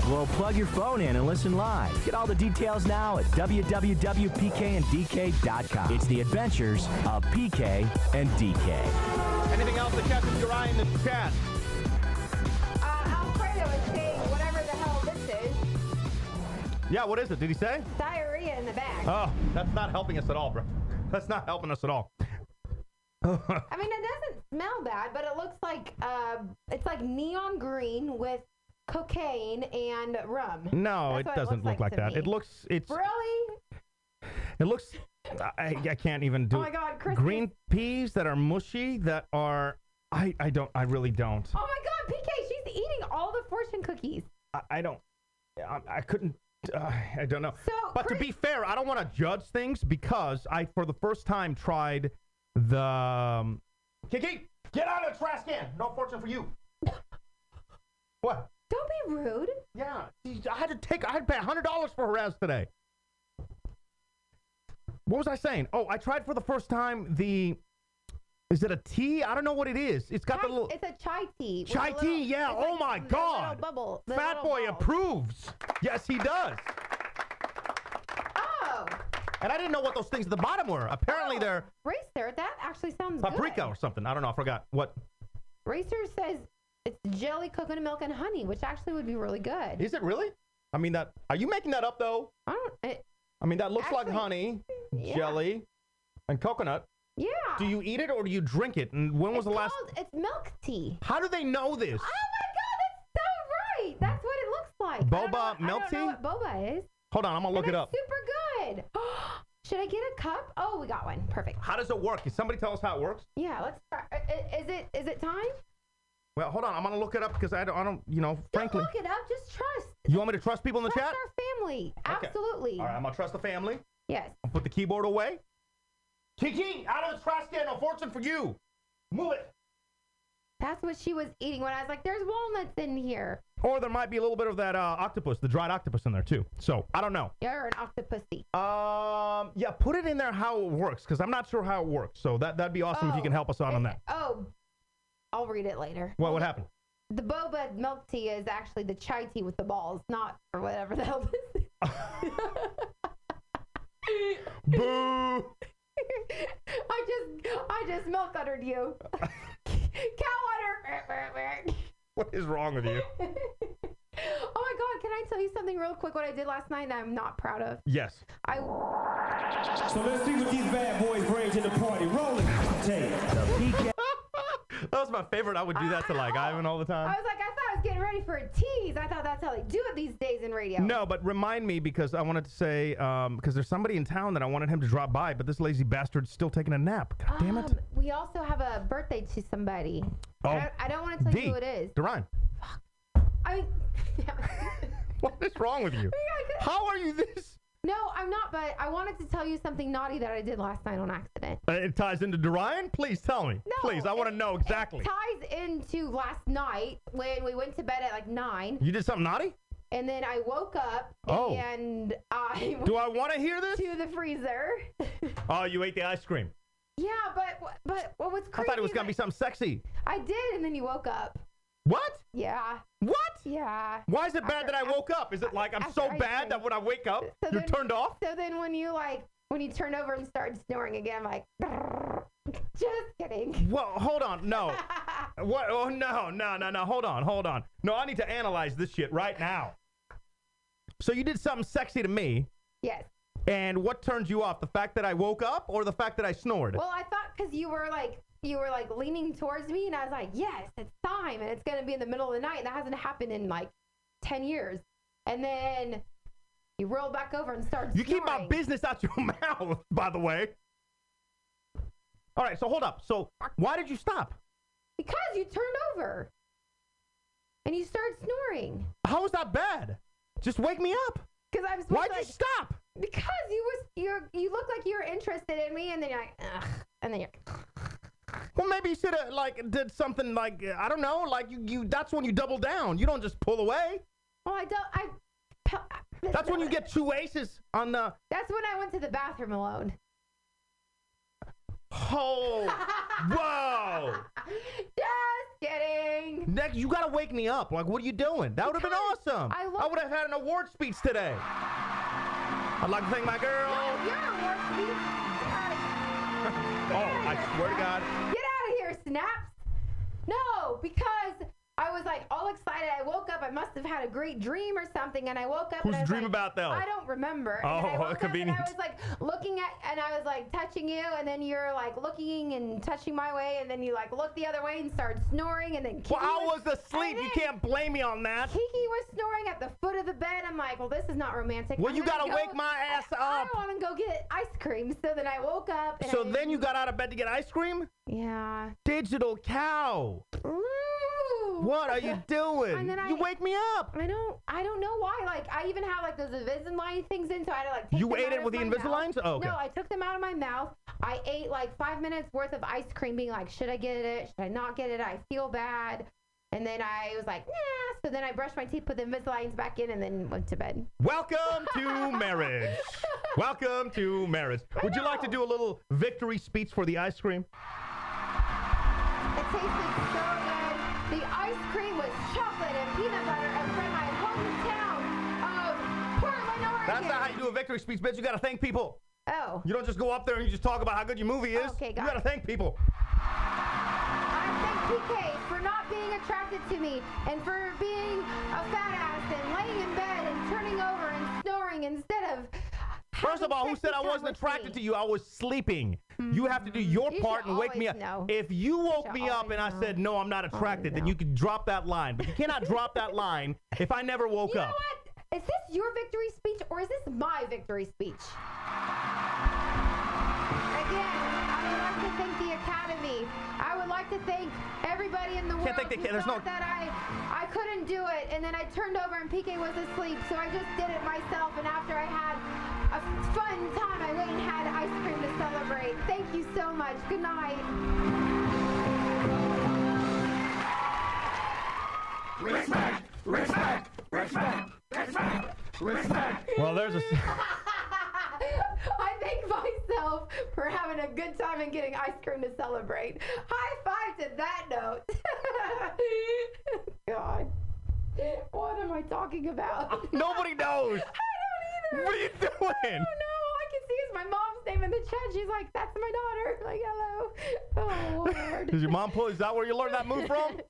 Well, plug your phone in and listen live. Get all the details now at www.pkanddk.com. It's the adventures of PK and DK. Anything else that catches your eye in the chat? Alfredo is saying whatever the hell this is. Yeah, what is it? Did he say? Diarrhea in the bag. Oh, that's not helping us at all, bro. That's not helping us at all. I mean, it doesn't smell bad, but it looks like it's like neon green with cocaine and rum. No, it doesn't look like that. It looks. Really? It looks. I can't even do. Oh my God, Chris. Green peas that are mushy that are. I really don't. Oh my God, PK, she's eating all the fortune cookies. I don't. I couldn't. I don't know. So, but to be fair, I don't want to judge things because I, for the first time, tried the. Kiki, get out of the trash can. No fortune for you. What? Don't be rude. Yeah, I had to pay $100 for her ass today. What was I saying? Oh, I tried for the first time is it a tea? I don't know what it is. It's got the little. It's a chai tea. Chai tea, yeah. Oh my God. Bubble, Fat Boy approves. Yes, he does. Oh. And I didn't know what those things at the bottom were. Apparently they're Racer, that actually sounds paprika good. or something. I don't know. I forgot. What? Racer says it's jelly, coconut milk, and honey, which actually would be really good. Is it really? I mean, are you making that up though? I mean, that looks like actually, honey, yeah. jelly, and coconut. Yeah. Do you eat it or do you drink it? And when was the last? It's milk tea. How do they know this? Oh my God, that's so right. That's what it looks like. Boba milk tea? I don't know what boba is. Hold on, I'm gonna look it up. Super good. Should I get a cup? Oh, we got one. Perfect. How does it work? Can somebody tell us how it works? Yeah, let's try. Is it time? Well, hold on. I'm gonna look it up because I don't, frankly. Don't look it up. Just trust. You want me to trust people in the Trust chat? our family. Okay. Absolutely. All right, I'm gonna trust the family. Yes. I'll put the keyboard away. Kiki, out of the trash can. No fortune for you. Move it. That's what she was eating when I was like, "There's walnuts in here." Or there might be a little bit of that octopus, the dried octopus in there too. So I don't know. You're an octopusy. Yeah, put it in there how it works because I'm not sure how it works. So that'd be awesome if you can help us out on that. Oh, I'll read it later. What happened? The boba milk tea is actually the chai tea with the balls, not or whatever the hell this is. Boo! I just milk uttered you. Cow udder. What is wrong with you? Oh my God, can I tell you something real quick what I did last night that I'm not proud of? Yes. So let's see what these bad boys bring to the party. Rolling tape. The PK. That was my favorite. I would do that to like Ivan all the time. I was like, I thought I was getting ready for a tease. I thought that's how they do it these days in radio. No, but remind me because I wanted to say because there's somebody in town that I wanted him to drop by, but this lazy bastard's still taking a nap. God damn it. We also have a birthday to somebody. Oh, I don't want to tell you who it is. Duran. I mean, What is wrong with you? How are you this? No, I'm not, but I wanted to tell you something naughty that I did last night on accident. It ties into Dorian? Please tell me. No, Please, I want to know exactly. It ties into last night when we went to bed at like 9. You did something naughty? And then I woke up and I went Do I want to hear this? to the freezer. Oh, you ate the ice cream. Yeah, but what was crazy? I thought it was going to be something sexy. I did, and then you woke up. What? Yeah. What? Yeah. Why is it bad that I woke up? Is it like I'm so bad that when I wake up, you're turned off? So then when you turn over and start snoring again, I'm like, just kidding. Well, hold on. No. What? Oh, no. Hold on. No, I need to analyze this shit right now. So you did something sexy to me. Yes. And what turns you off? The fact that I woke up or the fact that I snored? Well, I thought because you were leaning towards me, and I was like, yes, it's time, and it's going to be in the middle of the night, and that hasn't happened in like 10 years. And then you rolled back over and started snoring. You keep my business out your mouth, by the way. All right, so hold up. So why did you stop? Because you turned over and you started snoring. How was that bad? Just wake me up. Because I was. Why'd you stop? Because you look like you were interested in me, and then you're like, ugh, and then you're. Well, maybe you should have did something like I don't know, like you. That's when you double down. You don't just pull away. Well, That's when you get 2 aces on the. That's when I went to the bathroom alone. Oh, whoa! Just kidding. Next, you gotta wake me up. Like, what are you doing? That would have been awesome. I would have had an award speech today. I'd like to thank my girl. Your award speech. Oh, I swear to God. Get out of here, Snaps. No, because I was like all excited. I woke up. I must have had a great dream or something, and I woke up. Who's and I was dream like, about though? I don't remember. Oh, and I woke convenient. Up and I was like looking at, and I was like touching you, and then you're like looking and touching my way, and then you like looked the other way and started snoring, and then Kiki I was asleep. You can't blame me on that. Kiki was snoring at the foot of the bed. I'm like, well, this is not romantic. Well, you gotta wake my ass up. I want to go get ice cream. So then I woke up. And so then you got out of bed to get ice cream? Yeah. Digital cow. Ooh. What are you doing? And then you wake me up. I don't know why. Like, I even have like those Invisalign things in, so I had to like take You them ate out it of with the my Invisaligns? mouth. Oh, okay. No, I took them out of my mouth. I ate like 5 minutes worth of ice cream, being like, should I get it? Should I not get it? I feel bad. And then I was like, nah. So then I brushed my teeth, put the Invisaligns back in, and then went to bed. Welcome to marriage. Welcome to marriage. Would you like to do a little victory speech for the ice cream? It tasted so good. The ice cream was chocolate and peanut butter and from my hometown of Portland, Oregon. That's not how you do a victory speech, bitch. You got to thank people. Oh. You don't just go up there and you just talk about how good your movie is. Okay, you got to thank people. I thank PK for not being attracted to me and for being a fat ass and laying in bed and turning over and snoring instead of. First of all, who said I wasn't attracted to you? I was sleeping. You have to do your part and wake me up. Know. If you woke me up and I said, no, I'm not attracted, then you can drop that line. But you cannot drop that line if I never woke up. You know what? Is this your victory speech or is this my victory speech? Again, I would like to thank the Academy. I would like to thank everybody in the world who thought that I couldn't do it. And then I turned over and PK was asleep, so I just did it myself. And after I had a fun time, I went and had ice cream to celebrate. Thank you so much. Good night. Respect! Respect! Respect! Respect! Respect! Well, there's a... I thank myself for having a good time and getting ice cream to celebrate. High five to that note. God. What am I talking about? Nobody knows. I don't either. What are you doing? I don't know. All I can see is my mom's name in the chat. She's like, that's my daughter. Like, hello. Oh, Lord. Does your mom pull? Is that where you learned that move from?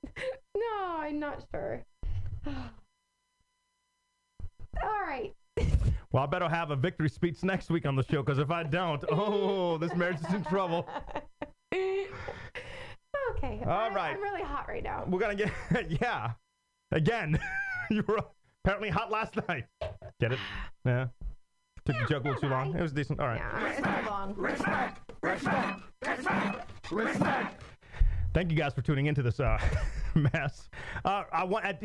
No, I'm not sure. All right. Well, I better have a victory speech next week on the show, because if I don't, oh, this marriage is in trouble. Okay. All right. I'm really hot right now. We're going to get, yeah. Again, you were apparently hot last night. Get it? Yeah. Took the joke a little too long. It was decent. All right. Yeah, it's too long. Respect. Thank you guys for tuning into this mess.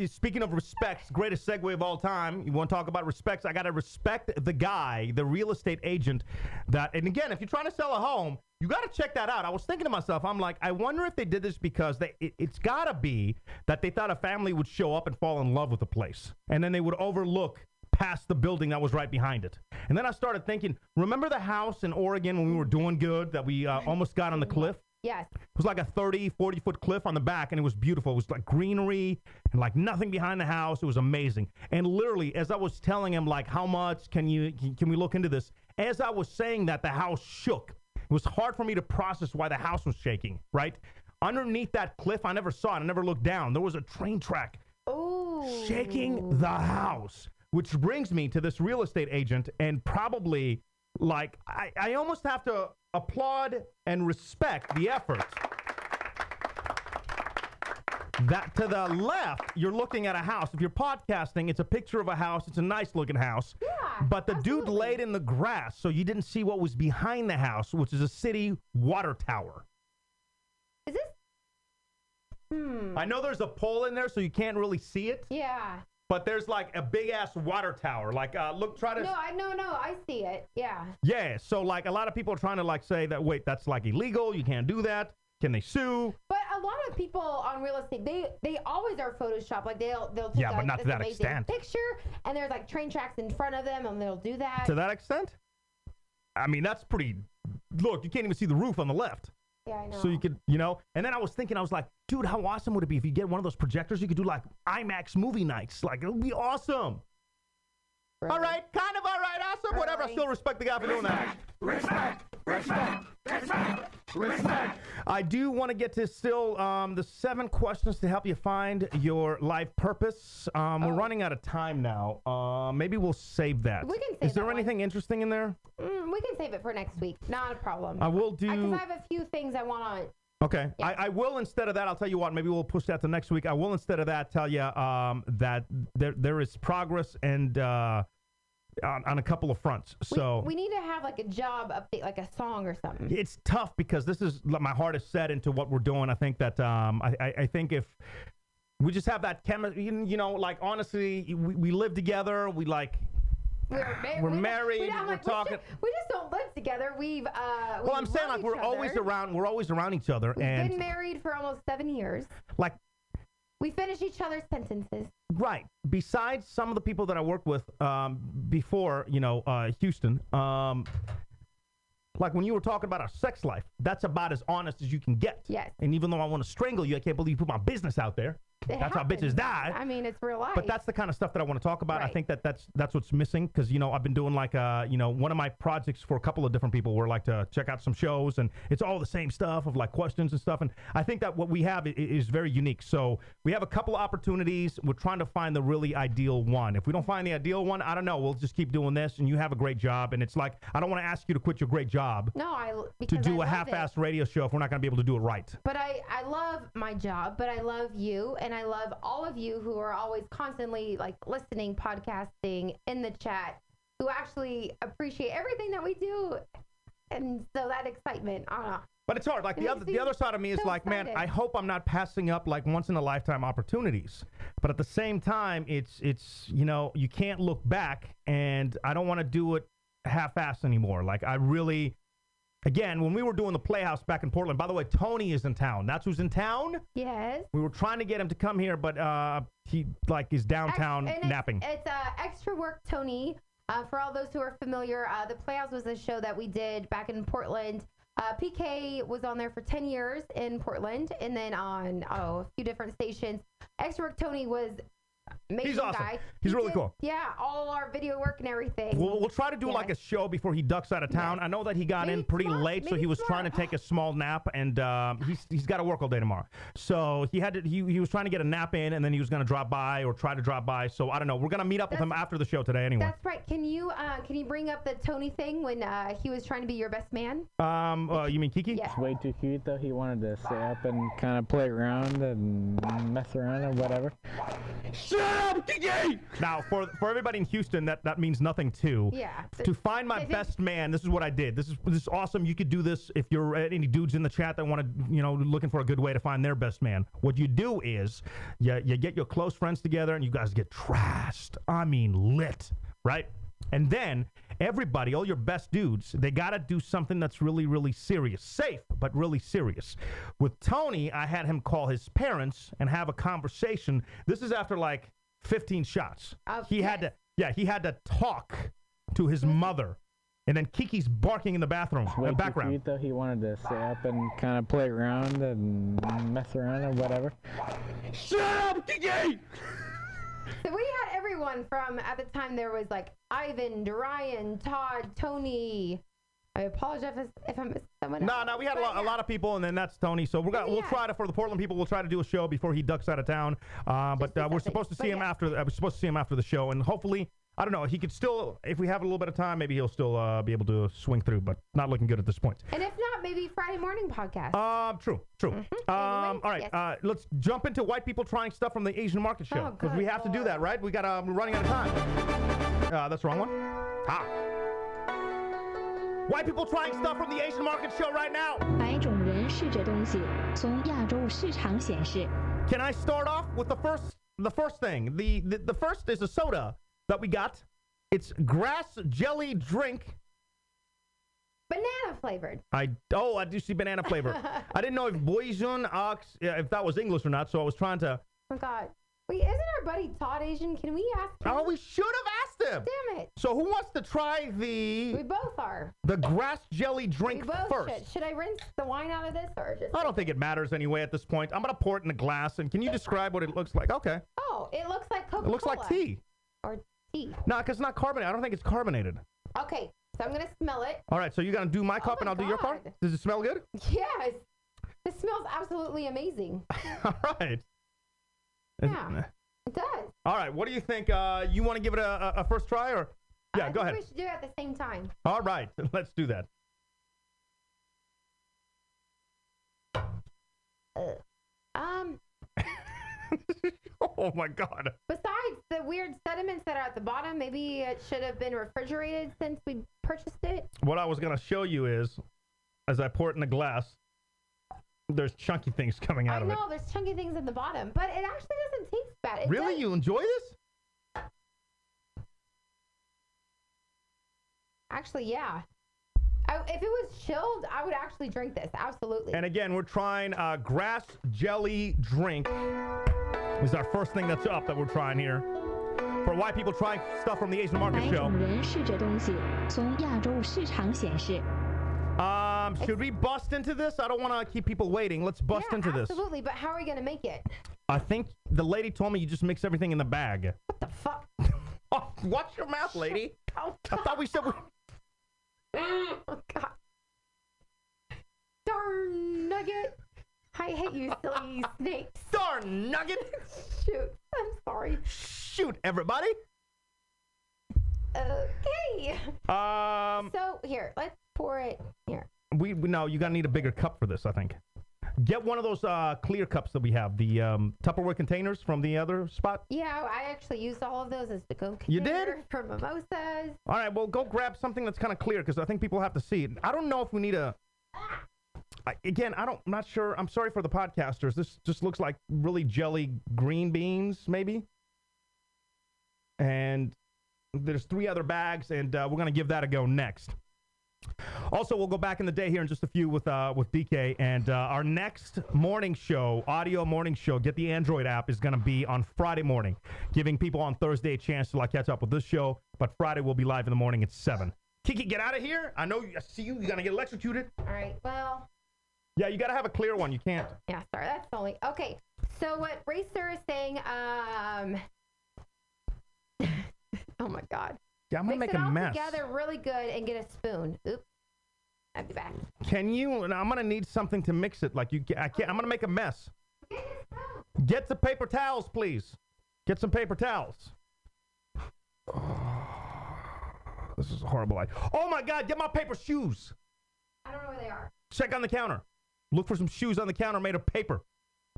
Speaking of respects, greatest segue of all time. You want to talk about respects? I got to respect the guy, the real estate agent that, and again, if you're trying to sell a home, you got to check that out. I was thinking to myself, I'm like, I wonder if they did this because it's got to be that they thought a family would show up and fall in love with the place. And then they would overlook past the building that was right behind it. And then I started thinking, remember the house in Oregon when we were doing good that we almost got on the cliff? Yes. It was like a 30, 40-foot cliff on the back, and it was beautiful. It was like greenery and like nothing behind the house. It was amazing. And literally, as I was telling him, like, how much can we look into this? As I was saying that, the house shook. It was hard for me to process why the house was shaking, right? Underneath that cliff, I never saw it. I never looked down. There was a train track shaking the house, which brings me to this real estate agent, and probably, like, I almost have to applaud and respect the effort. That to the left, you're looking at a house. If you're podcasting, it's a picture of a house. It's a nice looking house. Yeah, but the dude laid in the grass, so you didn't see what was behind the house, which is a city water tower. Is this? I know there's a pole in there, so you can't really see it. Yeah. But there's like a big ass water tower. Like, look, try to. No, I see it. Yeah. Yeah. So like a lot of people are trying to like say that, wait, that's like illegal. You can't do that. Can they sue? But a lot of people on real estate, they always are Photoshop. Like they'll take yeah, but not to that extent. Picture, and there's like train tracks in front of them, and they'll do that. To that extent? I mean, that's pretty. Look, you can't even see the roof on the left. Yeah, I know. So you could, and then I was thinking, I was like, dude, how awesome would it be if you get one of those projectors? You could do like IMAX movie nights. Like, it would be awesome. Really? All right, kind of all right, awesome, Really? whatever. I still respect the guy for doing that. Respect. I do want to get to still the 7 questions to help you find your life purpose. We're running out of time now. Maybe we'll save that. We can save Is there that one. anything interesting in there? We can save it for next week. Not a problem. I will do. Because I have a few things I want to. Okay. Yeah. I will, instead of that, I'll tell you what, maybe we'll push that to next week. I will, instead of that, tell you that there is progress and on a couple of fronts. So we need to have like a job update, like a song or something. it's tough because this is my heart is set into what we're doing. I think that I think if we just have that chemistry, like honestly, we live together. We like. We're married. We're talking. We just don't live together. Well, I'm saying like we're always around. We're always around each other. We've and been married for almost 7 years. like. We finish each other's sentences. Right. Besides some of the people that I worked with before, Houston, like when you were talking about our sex life, that's about as honest as you can get. Yes. And even though I want to strangle you, I can't believe you put my business out there. That's how bitches die. I mean, it's real life. But that's the kind of stuff that I want to talk about. I Right. think that's what's missing because, I've been doing like, one of my projects for a couple of different people where like to check out some shows and it's all the same stuff of like questions and stuff. And I think that what we have is very unique. So we have a couple of opportunities. We're trying to find the really ideal one. If we don't find the ideal one, I don't know. We'll just keep doing this and you have a great job. And it's like, I don't want to ask you to quit your great job to do a half-assed radio show if we're not going to be able to do it right. But I love my job, but I love you, and I love all of you who are always constantly like listening, podcasting, in the chat, who actually appreciate everything that we do. And so that excitement, I don't know. But it's hard. Like the other side of me is so like, man, excited. I hope I'm not passing up like once in a lifetime opportunities. But at the same time, it's you can't look back, and I don't want to do it half-assed anymore. Like I really. Again, when we were doing the Playhouse back in Portland, by the way, Tony is in town. That's who's in town. Yes. We were trying to get him to come here, but he like is downtown napping. It's Extra Work Tony. For all those who are familiar, the Playhouse was a show that we did back in Portland. PK was on there for 10 years in Portland, and then on a few different stations. Extra Work Tony was amazing He's awesome. guy. He's He really did, cool. Yeah, all our video work and everything. We'll try to do like a Yes. show before he ducks out of town. Yes. I know that he got Maybe in pretty tomorrow. late, so Maybe he was tomorrow. trying to take a small nap, and he's got to work all day tomorrow. So he had to he was trying to get a nap in, and then he was going to drop by or try to drop by. So I don't know. We're going to meet up with him after the show today anyway. That's right. Can you bring up the Tony thing when he was trying to be your best man? You mean Kiki? Yeah. Way too cute though. He wanted to stay up and kind of play around and mess around or whatever. Shut up, Kiki! Now, for everybody in Houston, that means nothing too. Yeah. To find my best man, this is what I did. This is awesome. You could do this if you're any dudes in the chat that want to, looking for a good way to find their best man. What you do is you get your close friends together and you guys get trashed. I mean, lit, right? And then everybody, all your best dudes, they got to do something that's really, really serious. Safe, but really serious. With Tony, I had him call his parents and have a conversation. This is after like 15 shots. He had to talk to his mother. And then Kiki's barking in the bathroom, Way too background. cute though. He wanted to stay up and kind of play around and mess around or whatever. Shut up, Kiki! So we had everyone from, at the time there was like Ivan, Dorian, Todd, Tony. I apologize if I missed someone else. No, we had a lot of people, and then that's Tony. So we'll try to, for the Portland people, we'll try to do a show before he ducks out of town. But we're supposed to see him after. We're supposed to see him after the show, and hopefully, I don't know, he could still, if we have a little bit of time, maybe he'll still be able to swing through. But not looking good at this point. And if not, maybe Friday morning podcast. True. Anyway, All right, yes. let's jump into white people trying stuff from the Asian market show, because we have to do that, right? We got we're running out of time. That's the wrong one. White people trying stuff from the Asian market show right now. 白种人试着东西。从亚洲市场显示， Can I start off with the first thing? The first is a soda that we got. It's grass jelly drink. Banana flavored. I do see banana flavor. I didn't know if Boyzun Ox, if that was English or not, so I was trying to. Oh God. Wait, isn't our buddy Todd Asian? Can we ask him? Oh, we should have asked him. Damn it. So who wants to try We both are. the grass jelly drink We both first? should I rinse the wine out of this or just? I don't think it matters anyway at this point. I'm gonna pour it in a glass, and can you describe what it looks like? Okay. Oh, it looks like Coca-Cola. It looks like tea. Or tea. No, because it's not carbonated. I don't think it's carbonated. Okay, so I'm gonna smell it. All right, so you're gonna do my cup, and my I'll do your part. God. Does it smell good? Yes. This smells absolutely amazing. All right. Yeah, it does. All right, what do you think? You want to give it a first try, or? Yeah, go I ahead. think we should do it at the same time. All right, let's do that. Oh my God. Besides the weird sediments that are at the bottom, maybe it should have been refrigerated since we purchased it. What I was gonna show you is, as I pour it in the glass, there's chunky things coming out I of it. know there's chunky things in the bottom, but it actually doesn't taste bad. It Really? does- You enjoy this? Actually, yeah. If it was chilled, I would actually drink this. Absolutely. And again, we're trying grass jelly drink. This is our first thing that's up that we're trying here. For white people trying stuff from the Asian market 白 show. 种人试着东西。从亚洲市场显示， Should we bust into this? I don't want to keep people waiting. Let's bust yeah, into this. absolutely. But how are we gonna make it? I think the lady told me you just mix everything in the bag. What the fuck? Oh, watch your mouth, lady. Oh, I thought we said. oh God. Darn nugget. I hate you, silly snakes. Darn nugget. Shoot. I'm sorry. Shoot, everybody. Okay. So here, let's pour it here. we no, you're gonna need a bigger cup for this, I think. Get one of those clear cups that we have, the Tupperware containers from the other spot. Yeah, I actually used all of those as the go You did? for mimosas. All right, well, go grab something that's kind of clear because I think people have to see it. I don't know if we need a. I'm not sure. I'm sorry for the podcasters. This just looks like really jelly green beans, maybe. And there's 3 other bags, and we're gonna give that a go next. Also, we'll go back in the day here in just a few with DK, and our next morning show, audio morning show, get the Android app, is going to be on Friday morning, giving people on Thursday a chance to catch up with this show, but Friday will be live in the morning at 7. Kiki, get out of here. I see you. You're going to get electrocuted. All right, well. Yeah, you got to have a clear one. You can't. Yeah, sorry, that's only. Okay, so what Racer is saying, Oh my God. Yeah, I'm gonna Mix make it a all mess. together really good and get a spoon. Oops. I'll be back. Can you? I'm gonna need something to mix it. Like I can't. I'm gonna make a mess. Get some paper towels, please. Get some paper towels. This is a horrible idea. Oh my God! Get my paper shoes. I don't know where they are. Check on the counter. Look for some shoes on the counter made of paper.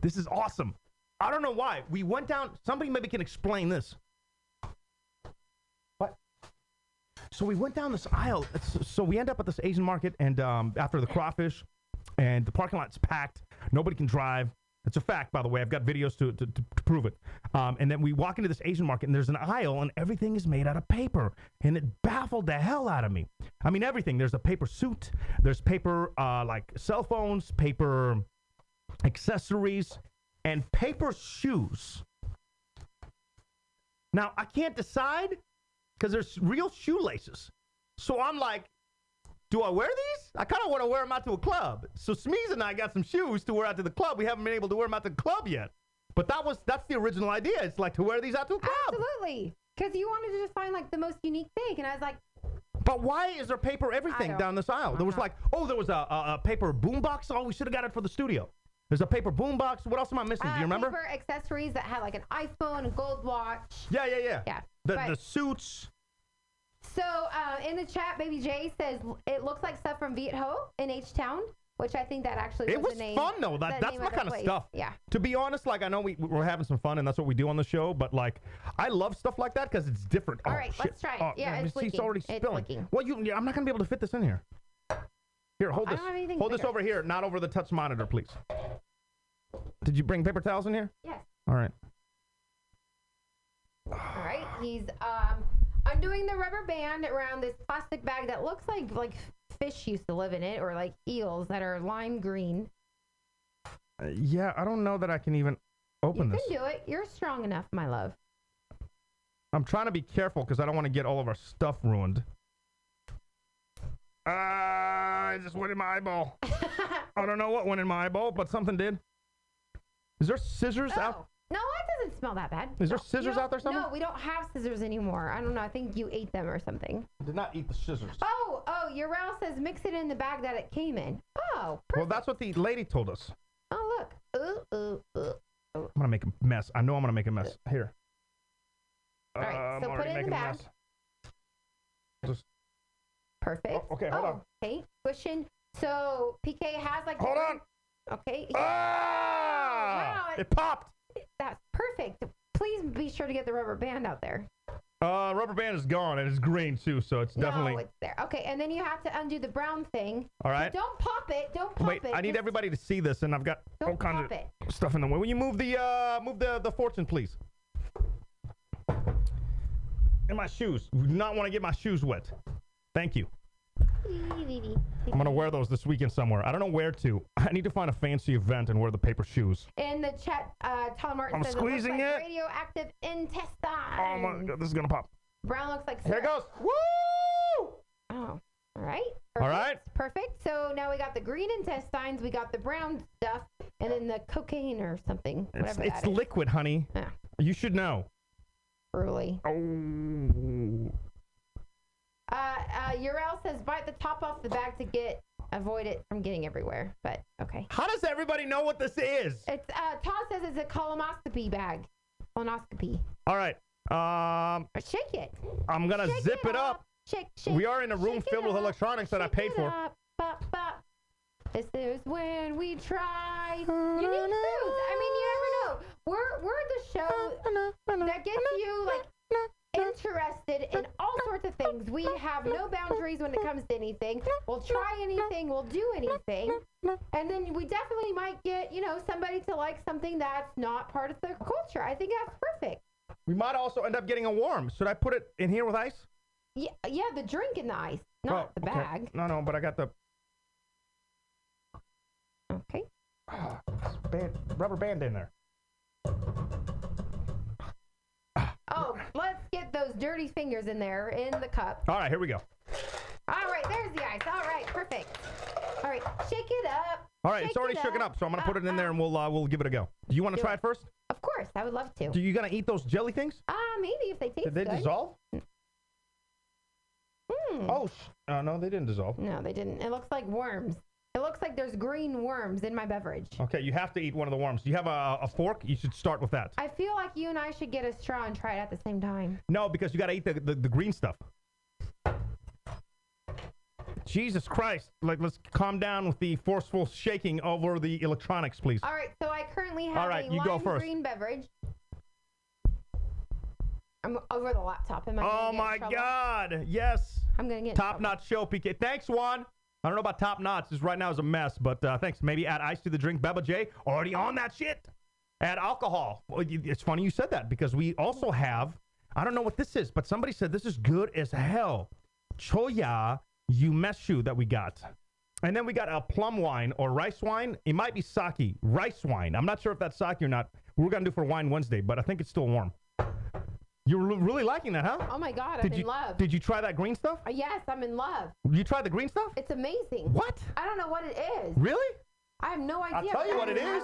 This is awesome. I don't know why. We went down. Somebody maybe can explain this. What? So we went down this aisle. So we end up at this Asian market, and after the crawfish, and the parking lot's packed. Nobody can drive. It's a fact, by the way. I've got videos to prove it. And then we walk into this Asian market, and there's an aisle, and everything is made out of paper. And it baffled the hell out of me. I mean, everything. There's a paper suit. There's paper, like cell phones, paper accessories, and paper shoes. Now, I can't decide because there's real shoelaces. So I'm like, do I wear these? I kind of want to wear them out to a club. So Shmeeze and I got some shoes to wear out to the club. We haven't been able to wear them out to the club yet. But that's the original idea. It's like to wear these out to a club. Absolutely. Because you wanted to just find like the most unique thing. And I was like, but why is there paper everything down this aisle? There was like, there was a paper boombox. Oh, we should have got it for the studio. There's a paper boombox. What else am I missing? Do you remember? Paper accessories that had like an iPhone, a gold watch. Yeah. Yeah. The suits. So in the chat, Baby J says it looks like stuff from Viet Ho in H-Town, which I think that actually it was the name. Fun though. That's my kind of stuff. Yeah. To be honest, like I know we're having some fun and that's what we do on the show, but like I love stuff like that because it's different. All right, let's try it. Yeah, it's leaking. It's already spilling. Leaking. Well, I'm not gonna be able to fit this in here. Here, hold this. Hold this over here, not over the touch monitor, please. Did you bring paper towels in here? Yes. All right. All right. He's undoing the rubber band around this plastic bag that looks like fish used to live in it, or like eels that are lime green. Yeah, I don't know that I can even open this. You can do it. You're strong enough, my love. I'm trying to be careful because I don't want to get all of our stuff ruined. I just went in my eyeball. I don't know what went in my eyeball, but something did. Is there scissors out? No, it doesn't smell that bad. Is there scissors out there somewhere? No, we don't have scissors anymore. I don't know. I think you ate them or something. I did not eat the scissors. Oh, Urel says mix it in the bag that it came in. Oh, perfect. Well, that's what the lady told us. Oh, look. I'm going to make a mess. I know I'm going to make a mess. Here. All right, so put it in the bag. Just... Perfect. Oh, okay, hold on. Okay, cushion. So PK has like... Hold on. Okay. Ah! Wow, it popped. That's perfect. Please be sure to get the rubber band out there. Rubber band is gone and it's green too, so it's definitely... No, it's there. Okay, and then you have to undo the brown thing. All right. So don't pop it. Don't pop it. Wait, I need everybody to see this, and I've got all kinds of stuff in the way. Will you move the fortune, please? And my shoes. We do not want to get my shoes wet. Thank you. I'm going to wear those this weekend somewhere. I don't know where to. I need to find a fancy event and wear the paper shoes. In the chat, Tom Martin says squeezing it looks like radioactive intestine. Oh my God, this is going to pop. Brown looks like syrup. Here it goes. Woo! Oh, all right. Perfect. All right. Perfect. So now we got the green intestines, we got the brown stuff, and then the cocaine or something. It's liquid, honey. Yeah. You should know. Really? Oh. Urel says bite the top off the bag to avoid it from getting everywhere. But okay. How does everybody know what this is? It's Todd says it's a colonoscopy bag. Colonoscopy. All right. Shake it. I'm gonna zip it up. Shake. We are in a room filled with electronics that I paid for. This is when we try unique foods. I mean, you never know. We're the show that gets you like interested in all sorts of things. We have no boundaries when it comes to anything. We'll try anything. We'll do anything. And then we definitely might get, somebody to like something that's not part of their culture. I think that's perfect. We might also end up getting a worm. Should I put it in here with ice? Yeah, the drink in the ice, not the bag. No, but I got the... Okay. Rubber band in there. Oh, let's get those dirty fingers in there in the cup. All right, here we go. All right, there's the ice. All right, perfect. All right, shake it up. All right, it's already shaken up, so I'm gonna put it in there and we'll give it a go. Do you want to try it first? Of course, I would love to. Do you gonna eat those jelly things? Maybe if they taste good. Did they dissolve? Oh, no, they didn't dissolve. No, they didn't. It looks like worms. It looks like there's green worms in my beverage. Okay, you have to eat one of the worms. Do you have a fork? You should start with that. I feel like you and I should get a straw and try it at the same time. No, because you got to eat the green stuff. Jesus Christ. Let's calm down with the forceful shaking over the electronics, please. All right, so I currently have All right, a you go lime first. green beverage. I'm over the laptop. Am I Oh, gonna get in my trouble? God. Yes. I'm going to get Top-notch show, PK. Thanks, Juan. I don't know about top-notch. This right now is a mess, but thanks. Maybe add ice to the drink. Beba J, already on that shit. Add alcohol. Well, it's funny you said that because we also have, I don't know what this is, but somebody said this is good as hell. Choya Umeshu that we got. And then we got a plum wine or rice wine. It might be sake. Rice wine. I'm not sure if that's sake or not. We're going to do for Wine Wednesday, but I think it's still warm. You're really liking that, huh? Oh, my God. I'm in love. Did you try that green stuff? Yes, I'm in love. You tried the green stuff? It's amazing. What? I don't know what it is. Really? I have no idea. I'll tell you what it is.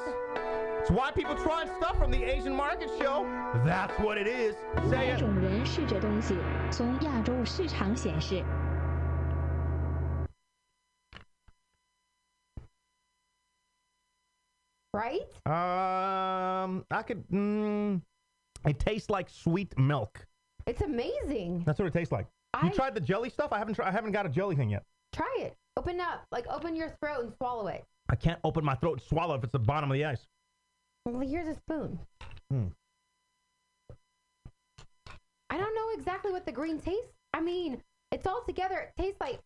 It's why people trying stuff from the Asian market show. That's what it is. Say 哪 it. 种人试这东西？从亚洲市场显示， Right? I could. It tastes like sweet milk. It's amazing. That's what it tastes like. You tried the jelly stuff? I haven't got a jelly thing yet. Try it. Open up. Like, open your throat and swallow it. I can't open my throat and swallow if it's the bottom of the ice. Well, here's a spoon. I don't know exactly what the green tastes. I mean, it's all together. It tastes like...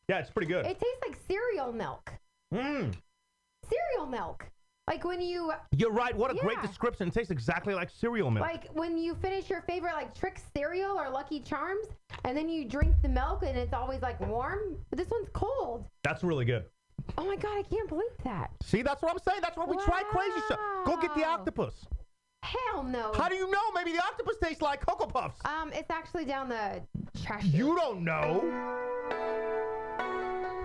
Yeah, it's pretty good. It tastes like cereal milk. Cereal milk. Like when you... You're right. What a great description. It tastes exactly like cereal milk. Like when you finish your favorite like Trix cereal or Lucky Charms, and then you drink the milk and it's always like warm. But this one's cold. That's really good. Oh my God, I can't believe that. See, that's what I'm saying. That's why we try crazy stuff. Go get the octopus. Hell no. How do you know? Maybe the octopus tastes like Cocoa Puffs. It's actually down the trash. You don't know.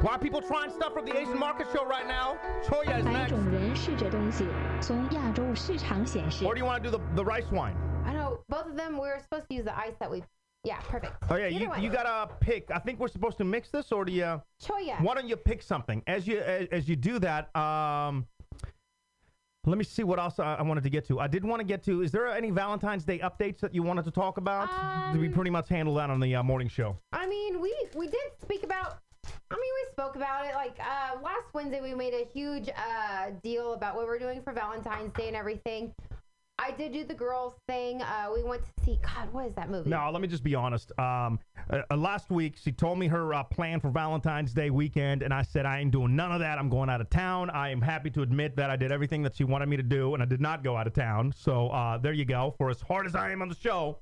Why are people trying stuff from the Asian market show right now? Choya is 哪 next. 种人试这东西？从亚洲市场显示 Or do you want to do the rice wine? I know both of them. We were supposed to use the ice that we. Yeah, perfect. Oh yeah, Either one. you gotta pick. I think we're supposed to mix this, or do you? Choya. Why don't you pick something? As you do that, let me see what else I wanted to get to. I did want to get to. Is there any Valentine's Day updates that you wanted to talk about? Did we pretty much handle that on the morning show? I mean, we did speak about. I mean, we spoke about it. Like last Wednesday, we made a huge deal about what we're doing for Valentine's Day and everything. I did do the girls thing. We went to see. God, what is that movie? No, let me just be honest. Last week, she told me her plan for Valentine's Day weekend, and I said, I ain't doing none of that. I'm going out of town. I am happy to admit that I did everything that she wanted me to do, and I did not go out of town. So there you go. For as hard as I am on the show,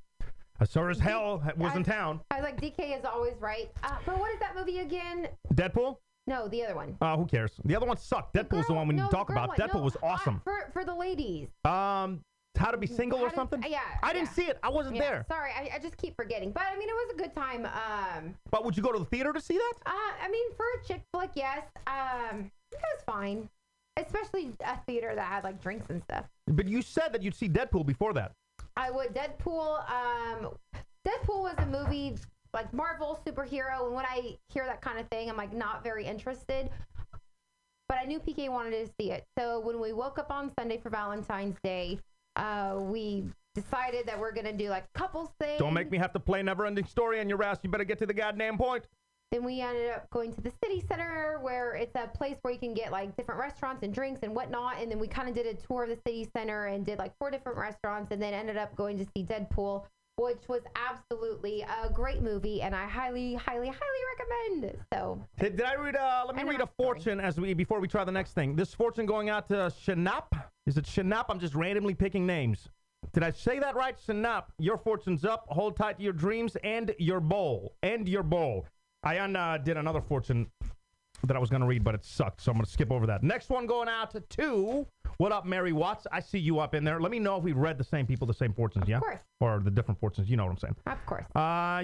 as hard as hell was in town. I was like, DK is always right. But what is that movie again? Deadpool? No, the other one. Who cares? The other one sucked. Deadpool's the one we need to talk about. Deadpool was awesome. For the ladies. How to be single or something? Yeah. I didn't see it. I wasn't there. Sorry, I just keep forgetting. But I mean, it was a good time. But would you go to the theater to see that? I mean, for a chick flick, yes. It was fine. Especially a theater that had like drinks and stuff. But you said that you'd see Deadpool before that. I would. Deadpool was a movie like Marvel superhero, and when I hear that kind of thing, I'm like not very interested. But I knew PK wanted to see it, so when we woke up on Sunday for Valentine's Day, we decided that we're gonna do like couples thing. Don't make me have to play Never-Ending Story on your ass. You better get to the goddamn point. Then we ended up going to the city center, where it's a place where you can get like different restaurants and drinks and whatnot. And then we kind of did a tour of the city center and did like 4 different restaurants, and then ended up going to see Deadpool, which was absolutely a great movie, and I highly, highly, highly recommend. So did I read? Let me read a fortune before we try the next thing. This fortune going out to Shanap. Is it Shanap? I'm just randomly picking names. Did I say that right? Shanap, your fortune's up. Hold tight to your dreams and your bowl. I did another fortune that I was going to read, but it sucked, so I'm going to skip over that. Next one going out to what up, Mary Watts? I see you up in there. Let me know if we read the same fortunes, yeah? Of course. Or the different fortunes. You know what I'm saying. Of course.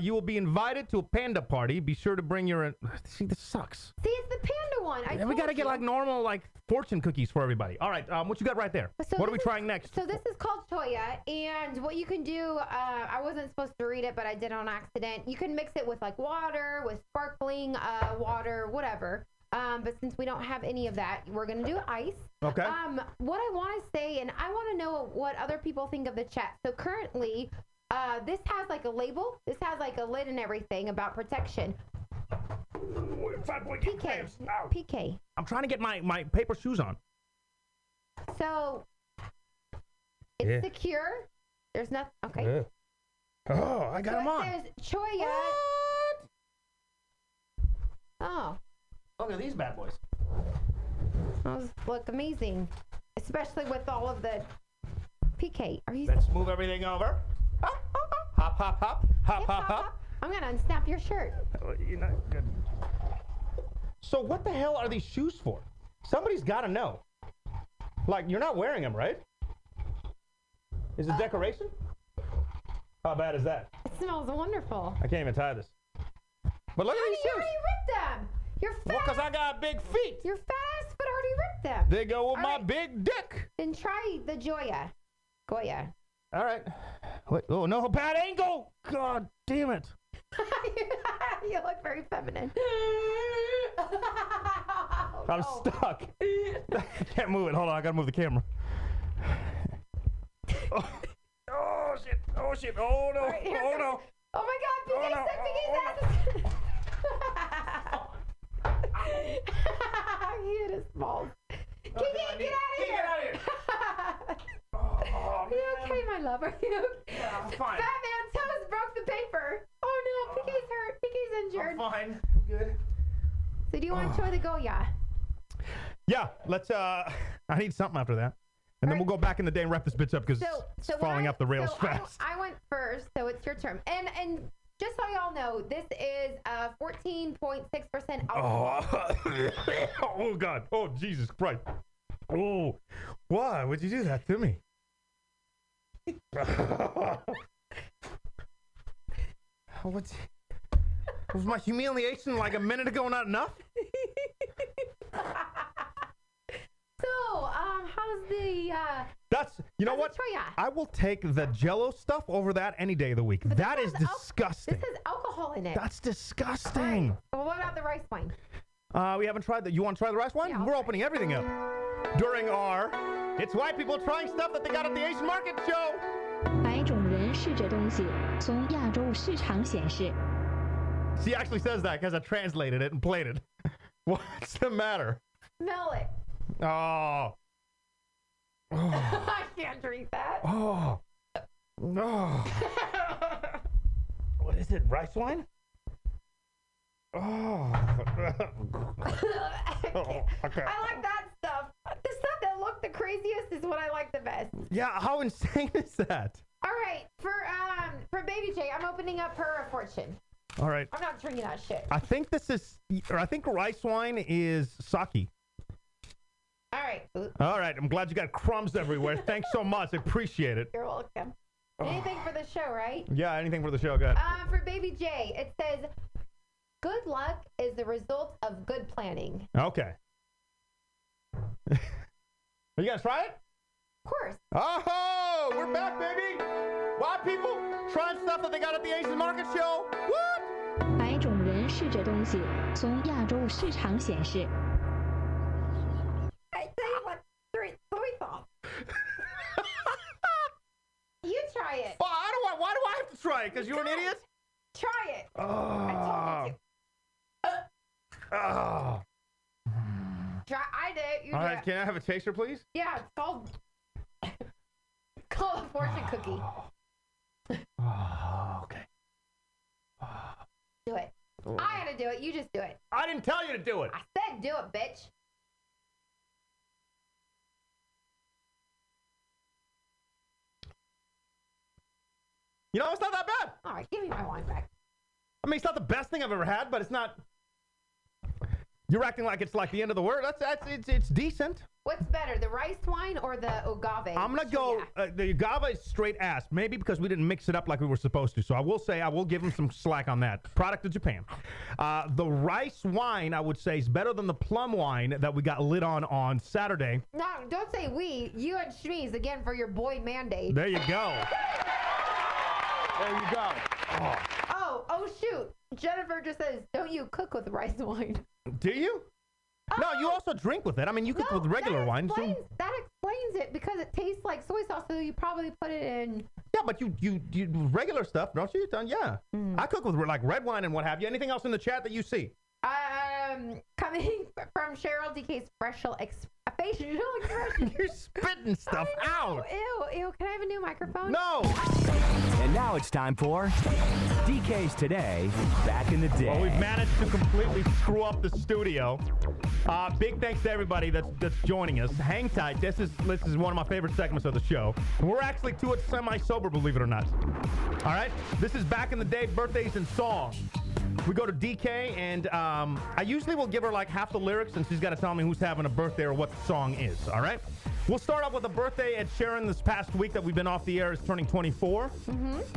You will be invited to a panda party. Be sure to bring your... See, this sucks. See, it's the panda one. And we got to get like normal like fortune cookies for everybody. All right, what you got right there? So What are we trying next? So this is called choya, and what you can do, I wasn't supposed to read it, but I did on accident. You can mix it with like water, with sparkling water, whatever. But since we don't have any of that, we're gonna do ice. Okay. What I want to say, and I want to know what other people think of the chat. So currently, this has like a label. This has like a lid and everything about protection. PK. PK. I'm trying to get my paper shoes on. So it's secure. There's nothing. Okay. Yeah. Oh, I got them on. It says choya. Oh. Look at these bad boys. Those look amazing, especially with all of the PK. Are you? Let's move everything over. Hop, hop, hop, hop, hop, hop, hop. I'm gonna unsnap your shirt. You're not good. So what the hell are these shoes for? Somebody's got to know. Like, you're not wearing them, right? Is it decoration? How bad is that? It smells wonderful. I can't even tie this. But look at these You shoes. already ripped them. You're fat. Well, because I got big feet. Your fat ass foot already ripped them. They go with All my right. big dick. Then try the Joya. Goya. All right. Wait, oh, no, bad angle. God damn it. You look very feminine. I'm stuck. I can't move it. Hold on, I gotta move the camera. Oh shit! Oh shit! Oh no! Right, Oh no! Oh my God! PK no. said PK's ass. He hit his balls. PK, get out of here! Get out of here! Oh, Are you okay, my love? Are you? Yeah, I'm fine. Fat man toes broke the paper. Oh no! PK's hurt. PK's injured. I'm fine. I'm good. So do you want to try the Goya? Yeah, let's. I need something after that, and then we'll go back in the day and wrap this bitch up because it's falling off the rails fast. I went first, so it's your turn. And just so y'all know, this is 14.6% alcohol. Oh God! Oh Jesus Christ! Oh, why would you do that to me? Was my humiliation like a minute ago not enough? So, how's the That's, you know what? Choya? I will take the Jello stuff over that any day of the week. But That this is has disgusting. This has alcohol in it. That's disgusting. Well, what about the rice wine? We haven't tried that. You want to try the rice wine? Yeah, I'll We're try opening everything up during our It's White People Trying Stuff That They Got at the Asian Market show. 白种人试着东西，从亚洲市场显示。 She actually says that because I translated it and played it. What's the matter? Smell it. Oh. I can't drink that. Oh. No. What is it? Rice wine? Oh. Okay. I like that stuff. The stuff that looked the craziest is what I like the best. Yeah, how insane is that? All right, for Baby J, I'm opening up her fortune. All right. I'm not drinking that shit. I think this is, or I think rice wine is sake. All right. All right. I'm glad you got crumbs everywhere. Thanks so much. I appreciate it. You're welcome. Anything for the show, right? Yeah, anything for the show. Good. For Baby J, it says, good luck is the result of good planning. Okay. Are you going to try it? Of course. Oh, we're back, baby. White people trying stuff that they got at the Asian Market show. What? 白种人试着东西，从亚洲市场显示。 I tell you what, three thoughts. You try it. Why do I have to try it? Because you're an idiot? Try it. Oh. I told you to. Oh. Try. I did. You All did. right, can I have a taster, please? Yeah, it's called a fortune cookie. Oh, okay. Do it. I had to do it. You just do it. I didn't tell you to do it. I said do it, bitch. You know, it's not that bad. All right, give me my wine back. I mean, it's not the best thing I've ever had, but it's not. You're acting like it's like the end of the world. It's decent. What's better, the rice wine or the agave? I'm going to go, the agave is straight ass, maybe because we didn't mix it up like we were supposed to. So I will say, I will give them some slack on that. Product of Japan. The rice wine, I would say, is better than the plum wine that we got lit on Saturday. No, don't say we. You and Shmeeze, again, for your boy mandate. There you go. There you go. Oh, shoot. Jennifer just says, don't you cook with rice wine? Do you? No, you also drink with it. I mean, you cook with regular wine. That explains it because it tastes like soy sauce, so you probably put it in. Yeah, but you regular stuff, don't you? Yeah. I cook with like red wine and what have you. Anything else in the chat that you see? Coming from Cheryl DK's facial expression. You're spitting stuff out. Ew. Can I have a new microphone? No. And now it's time for DK's Today, Back in the Day. Well, we've managed to completely screw up the studio. Big thanks to everybody that's joining us. Hang tight. This is one of my favorite segments of the show. We're actually to it semi-sober, believe it or not. All right? This is Back in the Day, birthdays and songs. We go to DK, and I usually will give her like half the lyrics, and she's got to tell me who's having a birthday or what the song is, all right? We'll start off with a birthday at Sharon this past week that we've been off the air is turning 24.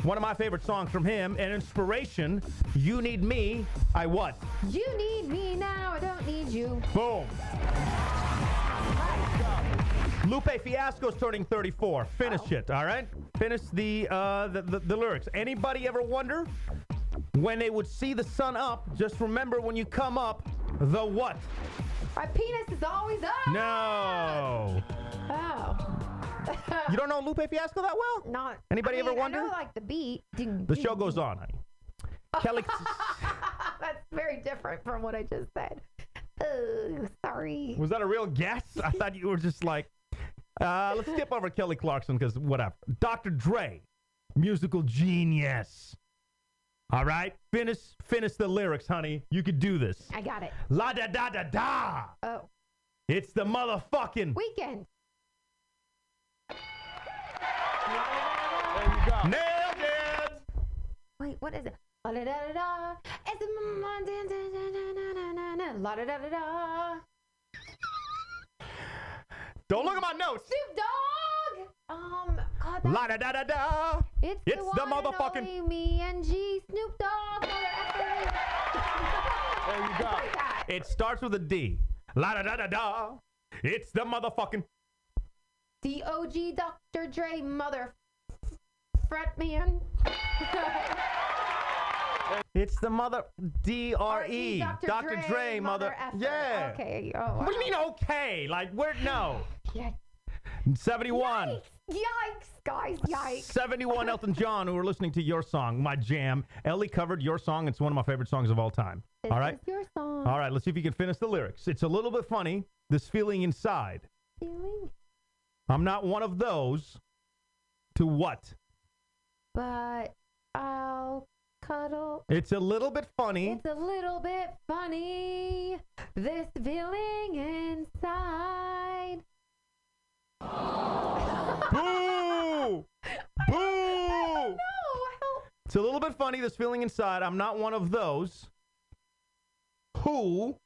One of my favorite songs from him, an inspiration, You Need Me, I What? You need me now, I don't need you. Boom. Lupe Fiasco's turning 34. Finish it, all right? Finish the lyrics. Anybody ever wonder when they would see the sun up, just remember when you come up, the what? My penis is always up. No. Oh. You don't know Lupe Fiasco that well? Not. Anybody ever wonder? I know, like the beat. The show goes on, honey. Kelly. That's very different from what I just said. Oh, sorry. Was that a real guess? I thought you were just like, let's skip over Kelly Clarkson because whatever. Dr. Dre, musical genius. All right, finish the lyrics, honey. You could do this. I got it. La da da da da. Oh. It's the motherfucking weekend. There you go. Nailed it. Wait, what is it? La da da da da. It's the la da da da da. Don't look at my notes. Snoop Dogg. God, La da da da da. It's the motherfucking me and G Snoop Dogg. There you go. It starts with a D. La da da da da. It's the motherfucking D.O.G. Dr. Dre mother fretman. It's the mother D.R.E. Dr. Dre mother. Yeah. Okay. Oh, wow. What do you mean okay? Like where? No. Yeah. 71. Yikes, guys, yikes. 71 Elton John, who are listening to your song, my jam. Ellie covered your song. It's one of my favorite songs of all time. This all right? is your song. All right, let's see if you can finish the lyrics. It's a little bit funny, this feeling inside. Feeling? I'm not one of those to what? But I'll cuddle. It's a little bit funny. It's a little bit funny, this feeling inside. Boo! Boo! No, help. It's a little bit funny, this feeling inside. I'm not one of those who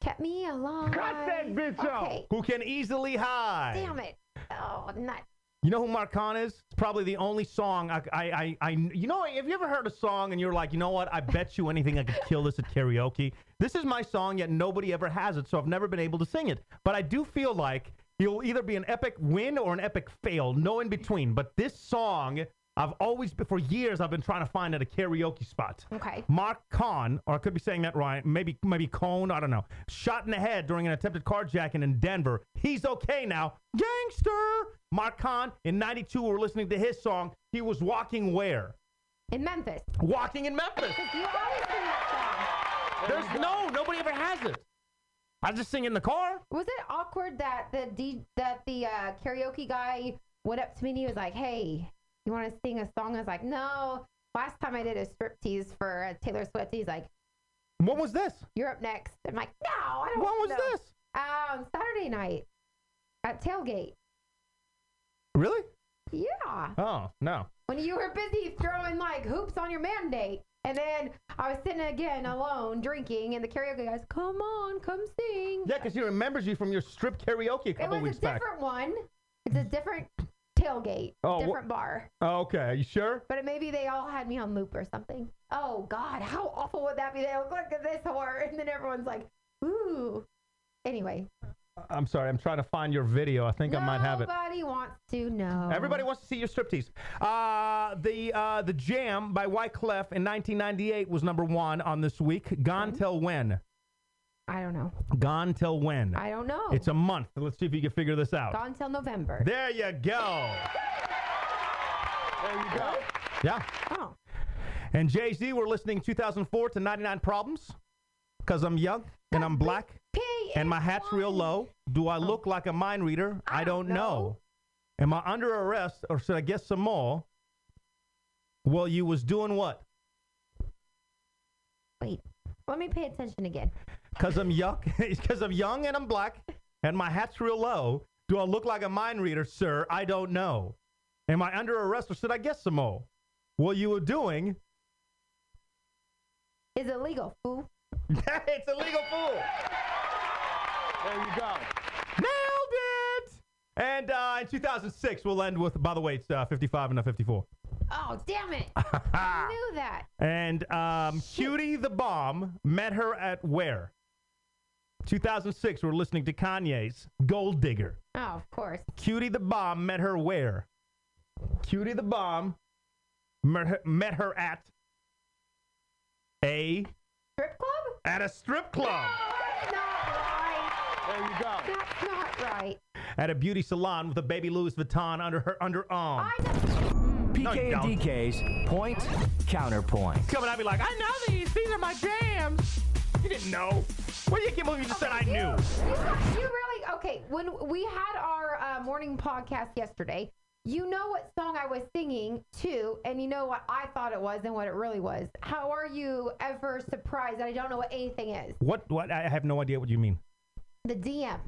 kept me alive. Cut that bitch okay. out. Who can easily hide. Damn it. Oh, nut. You know who Mark Khan is? It's probably the only song I you know, have you ever heard a song and you're like, you know what? I bet you anything I could kill this at karaoke. This is my song, yet nobody ever has it, so I've never been able to sing it. But I do feel like it'll either be an epic win or an epic fail, no in between. But this song, I've always, for years, I've been trying to find at a karaoke spot. Okay. Mark Khan, or I could be saying that right, maybe Cone, I don't know, shot in the head during an attempted carjacking in Denver. He's okay now. Gangster! Mark Khan, in 92, we were listening to his song. He was walking where? In Memphis. Walking in Memphis. You always sing that song. Nobody ever has it. I just sing in the car. Was it awkward that the karaoke guy went up to me and he was like, hey, you want to sing a song? I was like, no. Last time I did a striptease for Taylor Swift, he's like, what was this? You're up next. I'm like, no, I don't know. What was this? Saturday night at Tailgate. Really? Yeah. Yeah. Oh, no. When you were busy throwing like hoops on your mandate. And then I was sitting again alone drinking, and the karaoke guys, come on, come sing. Yeah, because he remembers you from your strip karaoke a couple weeks back. It was a different one. It's a different tailgate, different bar. Oh, okay. Are you sure? But maybe they all had me on loop or something. Oh, God, how awful would that be? They look at this whore, and then everyone's like, ooh. Anyway. I'm sorry. I'm trying to find your video. I think I might have it. Nobody wants to know. Everybody wants to see your striptease. The Jam by Wyclef in 1998 was #1 on This Week. Gone Till When? I don't know. Gone Till When? I don't know. It's a month. Let's see if you can figure this out. Gone Till November. There you go. There you go. Yeah. Oh. And Jay-Z, we're listening 2004 to 99 Problems. Because I'm young and I'm black. And my hat's real low. Do I look like a mind reader? I don't know. Am I under arrest or should I guess some more? Well, you was doing what? Wait, let me pay attention again. Because I'm young. Because I'm young and I'm black and my hat's real low. Do I look like a mind reader, sir? I don't know. Am I under arrest or should I guess some more? What you were doing is illegal, fool. It's illegal, fool. There you go. Nailed it! And in 2006, we'll end with, by the way, it's 55 and a 54. Oh, damn it. I knew that. And Cutie the Bomb met her at where? 2006, we're listening to Kanye's Gold Digger. Oh, of course. Cutie the Bomb met her where? Cutie the Bomb met her at a... strip club? At a strip club. No, that's not right. There you go. That's not right. At a beauty salon with a baby Louis Vuitton under her underarm. I know. PK and DK's point, counterpoint. Coming at me like, I know these. These are my jams. You didn't know. What do you can't believe you just said I knew? You really, okay, when we had our morning podcast yesterday, you know what song I was singing to, and you know what I thought it was and what it really was. How are you ever surprised that I don't know what anything is? What? I have no idea what you mean. The DM.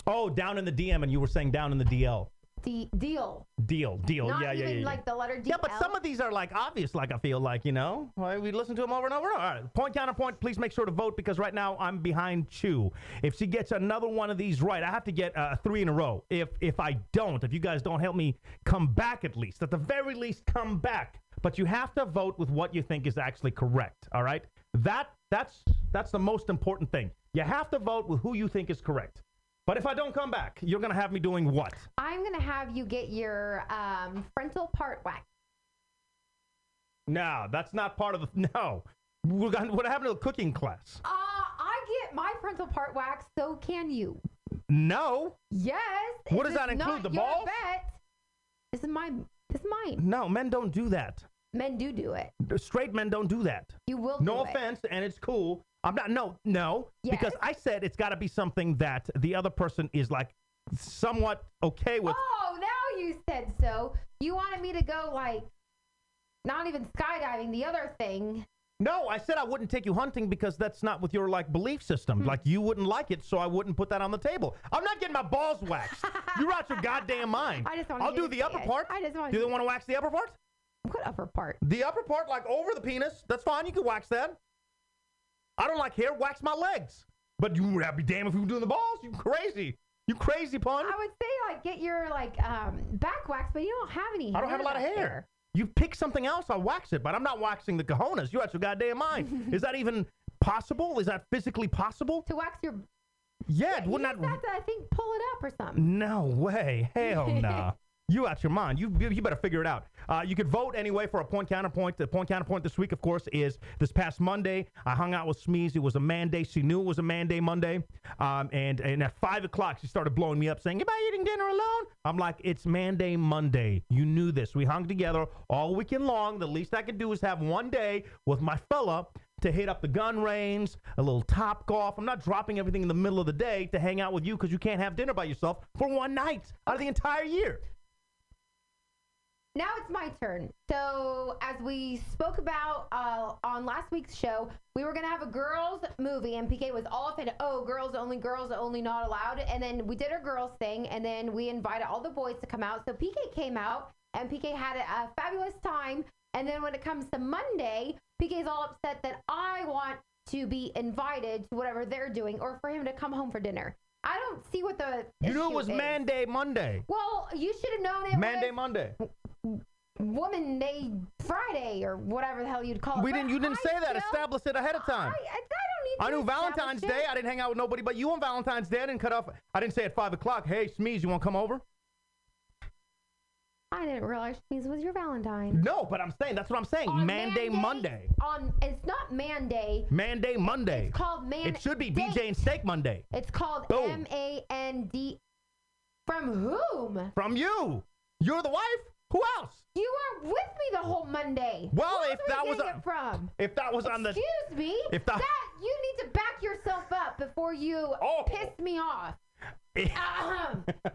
Oh, down in the DM, and you were saying down in the DL. Deal. Deal. Not Yeah. even like the letter D. Yeah, but some of these are like obvious, like I feel like, you know. We listen to them over and over. All right. Point, counterpoint, please make sure to vote because right now I'm behind Chew. If she gets another one of these right, I have to get 3 in a row. If I don't, if you guys don't help me come back at least, at the very least come back. But you have to vote with what you think is actually correct, all right? That's the most important thing. You have to vote with who you think is correct. But if I don't come back, you're going to have me doing what? I'm going to have you get your frontal part waxed. No, that's not part of the... No. What happened to the cooking class? I get my frontal part waxed, so can you. No. Yes. What does that include? The balls? Bet. This is mine. No, men don't do that. Men do it. Straight men don't do that. You will do it. No offense, and it's cool. I'm not, no, yes. Because I said it's got to be something that the other person is like somewhat okay with. Oh, now you said so. You wanted me to go like, not even skydiving, the other thing. No, I said I wouldn't take you hunting because that's not with your like belief system. Like you wouldn't like it, so I wouldn't put that on the table. I'm not getting my balls waxed. You're out your goddamn mind. I just want I'll do the upper part. I just want Do they want to wax the upper part? What upper part? The upper part, like over the penis. That's fine. You can wax that. I don't like hair. Wax my legs. But you would be damned if you were doing the balls. You crazy. You crazy, pun. I would say like get your like back wax, but you don't have any hair. I don't have a lot of hair. You pick something else, I'll wax it, but I'm not waxing the cojones. You're out your goddamn mind. Is that even possible? Is that physically possible? To wax your... Yeah, wouldn't that... have to, I think, pull it up or something. No way. Hell no. You out your mind. You better figure it out. You could vote anyway for a point counterpoint. The point counterpoint this week, of course, is this past Monday. I hung out with Shmeeze. It was a man day. She knew it was a man day Monday. And at 5 o'clock, she started blowing me up saying, "Am I eating dinner alone?" I'm like, it's man day Monday. You knew this. We hung together all weekend long. The least I could do is have one day with my fella to hit up the gun range, a little top golf. I'm not dropping everything in the middle of the day to hang out with you because you can't have dinner by yourself for one night out of the entire year. Now it's my turn. So as we spoke about on last week's show, we were going to have a girls movie, and PK was all offended. Oh, girls only, not allowed. And then we did our girls thing, and then we invited all the boys to come out. So PK came out, and PK had a fabulous time. And then when it comes to Monday, PK's all upset that I want to be invited to whatever they're doing or for him to come home for dinner. I don't see what the You knew it issue was is. Man Day Monday. Well, you should have known it Man Day was Monday. Woman Day Friday or whatever the hell you'd call it. You didn't say that. Establish it ahead of time. I don't need to I knew Valentine's establish Day. it. I didn't hang out with nobody but you on Valentine's Day. I didn't cut off. I didn't say at 5 o'clock, hey, Shmeeze, you want to come over? I didn't realize Shmeeze was your Valentine. No, but I'm saying, that's what I'm saying. On Man Day Monday. It's not Man Day. Man Day Monday. It's called Man It should be Day. BJ and Steak Monday. It's called Boom. MAND. From whom? From you. You're the wife? Who else? You were with me the whole Monday. Well, Who if else that were you was getting a- it from? If that was on the... Excuse me. If that- You need to back yourself up before you Oh. piss me off.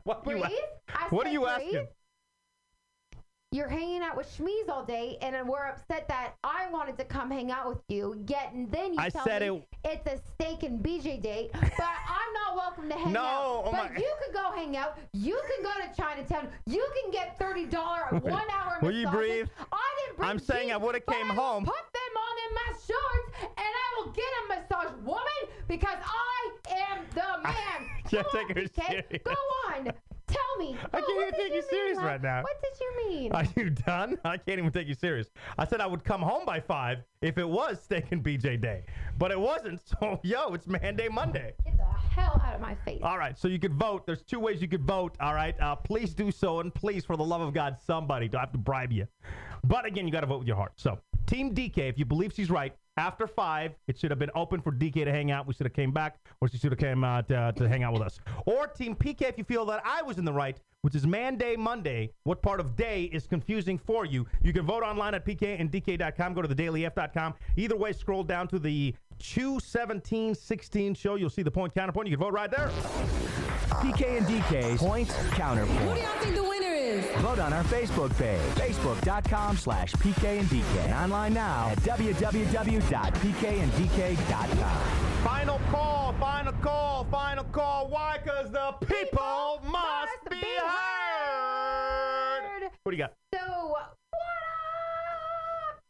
What Breathe. I What said are you breathe. asking? You're hanging out with Shmeeze all day, and then we're upset that I wanted to come hang out with you. Yet, and then you I tell said me it's a steak and BJ date, but I'm not welcome to hang No, out. oh But my- you can go hang out. You can go to Chinatown. You can get $30 1-hour Will you massages. breathe? I didn't bring I'm saying I jeans, would've but came I will home. Put them on in my shorts, and I will get a massage, woman, because I am the man. can't Come on, take her PK. serious. Go on. Tell me. I can't even take you serious right now. What did you mean? Are you done? I can't even take you serious. I said I would come home by 5 if it was Steak and BJ Day. But it wasn't. So, it's Man Day Monday. Get the hell out of my face. All right, so you could vote. There's 2 ways you could vote, all right? Please do so, and please, for the love of God, somebody. Do I have to bribe you? But, again, you got to vote with your heart. So, Team DK, if you believe she's right, after 5, it should have been open for DK to hang out. We should have came back, or she should have came out to hang out with us. Or Team PK, if you feel that I was in the right, which is Man Day Monday, what part of day is confusing for you? You can vote online at pkanddk.com. Go to thedailyf.com. Either way, scroll down to the 21716 show. You'll see the point counterpoint. You can vote right there. PK and DK's Point Counterpoint. Who do y'all think the winner is? Vote on our Facebook page, facebook.com/PK and DK. And online now at www.pkanddk.com. Final call, final call, final call. Why? Because the people must be heard. What do you got? So, what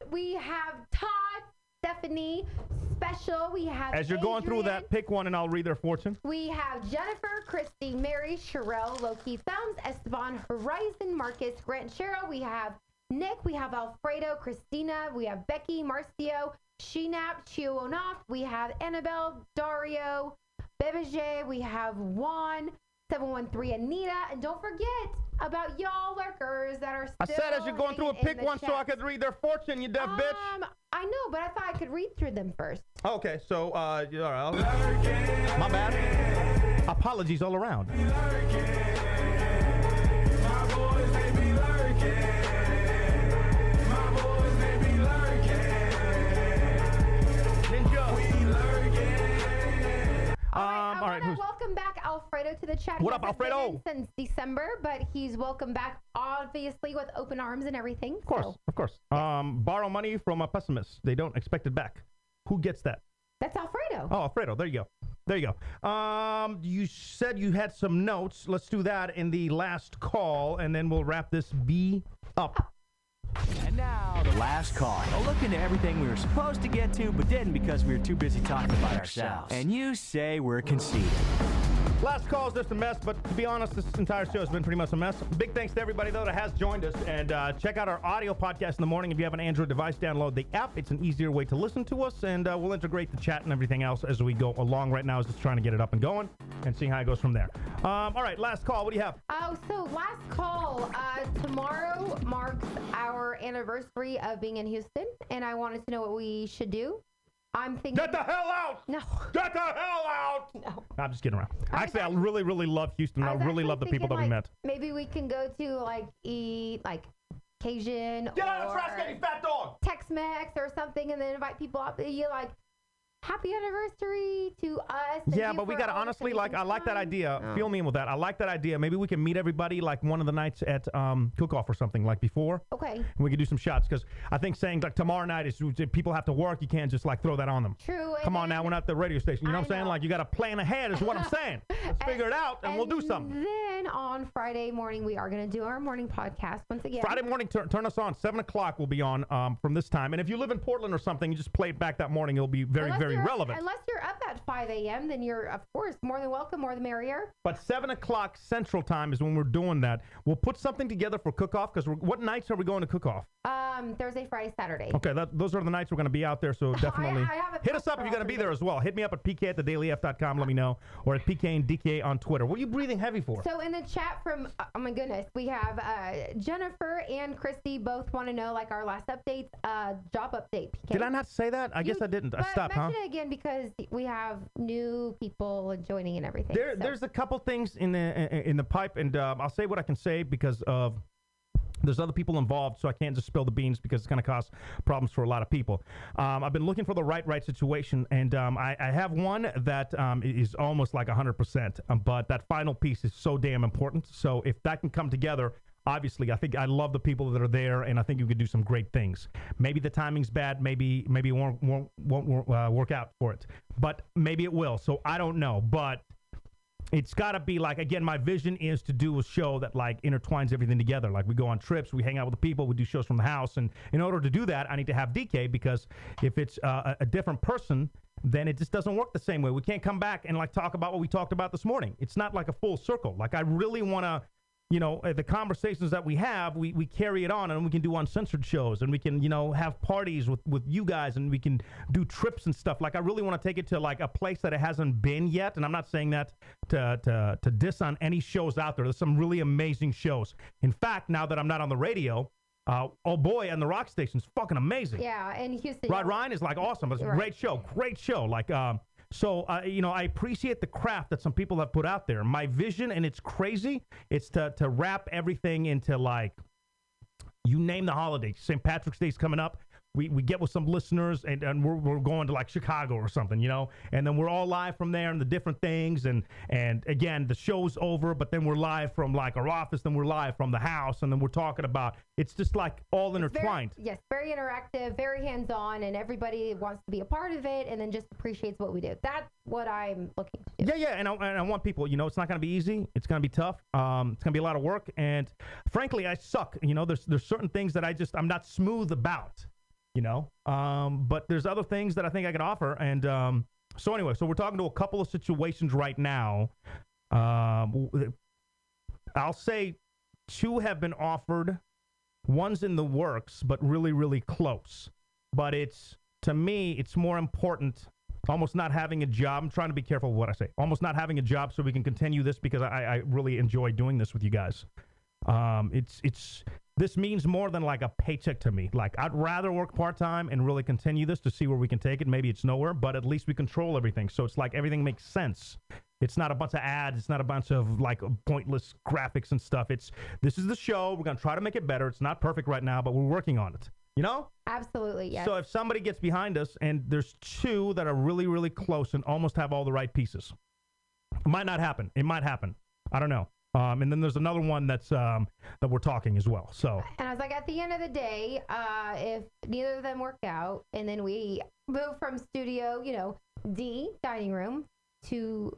up? We have Todd, Stephanie, Special. We have As you're going through Adrian. that, pick one and I'll read their fortune. We have Jennifer, Christy, Mary, Sherelle, Loki, Thumbs, Esteban, Horizon, Marcus, Grant, Cheryl. We have Nick. We have Alfredo, Christina. We have Becky, Marcio, Shinap, Chionaf. We have Annabelle, Dario, Bebege. We have Juan, 713 Anita. And don't forget about y'all lurkers that are still I said as you're going through it, hanging in pick the one so I chat. could read their fortune, you deaf bitch. I know, but I thought I could read through them first. Okay, so, all right. My bad. Apologies all around. All right, who's... Welcome back Alfredo to the chat. What He up, hasn't been Alfredo? in since December, but he's welcome back, obviously, with open arms and everything. Of course, of course. Borrow money from a pessimist. They don't expect it back. Who gets that? That's Alfredo. Oh, Alfredo. There you go. There you go. You said you had some notes. Let's do that in the last call, and then we'll wrap this B up. And now, the last call. A look into everything we were supposed to get to, but didn't because we were too busy talking about ourselves. And you say we're conceited. Last call is just a mess, but to be honest, this entire show has been pretty much a mess. Big thanks to everybody, though, that has joined us. And check out our audio podcast in the morning. If you have an Android device, download the app. It's an easier way to listen to us, and we'll integrate the chat and everything else as we go along. Right now is just trying to get it up and going and seeing how it goes from there. All right, last call. What do you have? So last call. Tomorrow marks our anniversary of being in Houston, and I wanted to know what we should do. I'm thinking. Get the hell out! No. Get the hell out! No. I'm just kidding around. Actually, I really, really love Houston. I really love the people that we met. Maybe we can go to eat Cajun Get or out of the trash can, you fat dog! Tex-Mex or something, and then invite people up. You happy anniversary to us. Yeah, but we got to honestly, like, I like that idea. Feel me in with that. I like that idea. Maybe we can meet everybody, like, one of the nights at cook-off or something, like, before. Okay. And we could do some shots, because I think saying, like, tomorrow night is people have to work. You can't just, like, throw that on them. True. Come on now, we're not the radio station. You know what I'm saying? Like, you got to plan ahead is what I'm saying. Let's figure it out, and we'll do something. Then on Friday morning, we are going to do our morning podcast once again. Friday morning, turn us on. 7 o'clock will be on from this time. And if you live in Portland or something, you just play it back that morning. It'll be very, very relevant. Unless you're up at 5 a.m., then you're, of course, more than welcome, more the merrier. But 7 o'clock Central Time is when we're doing that. We'll put something together for cook-off, because what nights are we going to cook-off? Thursday, Friday, Saturday. Okay, those are the nights we're going to be out there, so definitely hit us up if you're going to be there as well. Hit me up at pk@thedailyf.com, let me know, or at PK and DK on Twitter. What are you breathing heavy for? So in the chat from, oh my goodness, we have Jennifer and Christy both want to know, like, our last updates, job update, PK. Did I not say that? I guess I didn't. I stopped, huh? Mention it again, because we have new people joining and everything. There's a couple things in the pipe, and I'll say what I can say because of there's other people involved, so I can't just spill the beans because it's going to cause problems for a lot of people. I've been looking for the right situation, and I have one that is almost like 100%, but that final piece is so damn important. So if that can come together, obviously, I love the people that are there, and I think you could do some great things. Maybe the timing's bad. Maybe it won't work out for it, but maybe it will. So I don't know, but it's got to be like, again, my vision is to do a show that like intertwines everything together. Like we go on trips, we hang out with the people, we do shows from the house. And in order to do that, I need to have DK, because if it's a different person, then it just doesn't work the same way. We can't come back and like talk about what we talked about this morning. It's not like a full circle. Like I really want to, you know, the conversations that we have, we carry it on, and we can do uncensored shows, and we can, you know, have parties with you guys, and we can do trips and stuff. Like I really want to take it to like a place that it hasn't been yet. And I'm not saying that to diss on any shows out there. There's some really amazing shows. In fact, now that I'm not on the radio, oh boy, and the rock station's fucking amazing. Yeah, and Houston. Ryan is like awesome. It's a great show. Like, so, you know, I appreciate the craft that some people have put out there. My vision, and it's crazy, it's to wrap everything into, like, you name the holiday. St. Patrick's Day's coming up. We get with some listeners, and we're going to, like, Chicago or something, you know? And then we're all live from there and the different things. And again, the show's over, but then we're live from, like, our office, then we're live from the house, and then we're talking about, it's just, like, all intertwined. Very interactive, very hands-on, and everybody wants to be a part of it and then just appreciates what we do. That's what I'm looking to do. Yeah, and I want people, you know, it's not going to be easy. It's going to be tough. It's going to be a lot of work. And frankly, I suck. You know, there's certain things that I'm not smooth about. You know, but there's other things that I think I can offer. And so anyway, so we're talking to a couple of situations right now. I'll say 2 have been offered. One's in the works, but really, really close. But to me, it's more important almost not having a job. I'm trying to be careful with what I say. Almost not having a job so we can continue this, because I really enjoy doing this with you guys. This means more than like a paycheck to me. Like I'd rather work part-time and really continue this to see where we can take it. Maybe it's nowhere, but at least we control everything. So it's like everything makes sense. It's not a bunch of ads. It's not a bunch of like pointless graphics and stuff. This is the show. We're going to try to make it better. It's not perfect right now, but we're working on it. You know? Absolutely, yes. So if somebody gets behind us, and there's 2 that are really, really close and almost have all the right pieces. It might not happen. It might happen. I don't know. And then there's another one that's that we're talking as well. So. And I was like, at the end of the day, if neither of them work out, and then we move from studio, you know, D, dining room, to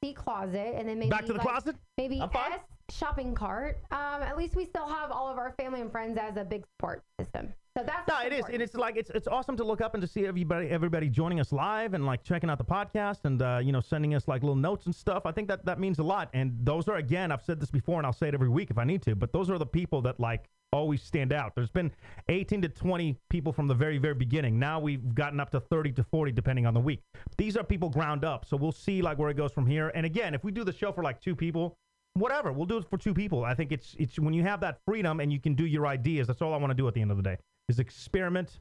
C, closet, and then maybe back to the closet. Maybe S, shopping cart. At least we still have all of our family and friends as a big support system. So that's it is, and it's like it's awesome to look up and to see everybody joining us live and like checking out the podcast and you know, sending us like little notes and stuff. I think that means a lot. And those are, again, I've said this before and I'll say it every week if I need to, but those are the people that like always stand out. There's been 18 to 20 people from the very, very beginning. Now we've gotten up to 30 to 40 depending on the week. These are people ground up, so we'll see like where it goes from here. And again, if we do the show for like 2 people, whatever, we'll do it for 2 people. I think it's when you have that freedom and you can do your ideas. That's all I want to do at the end of the day. Is experiment,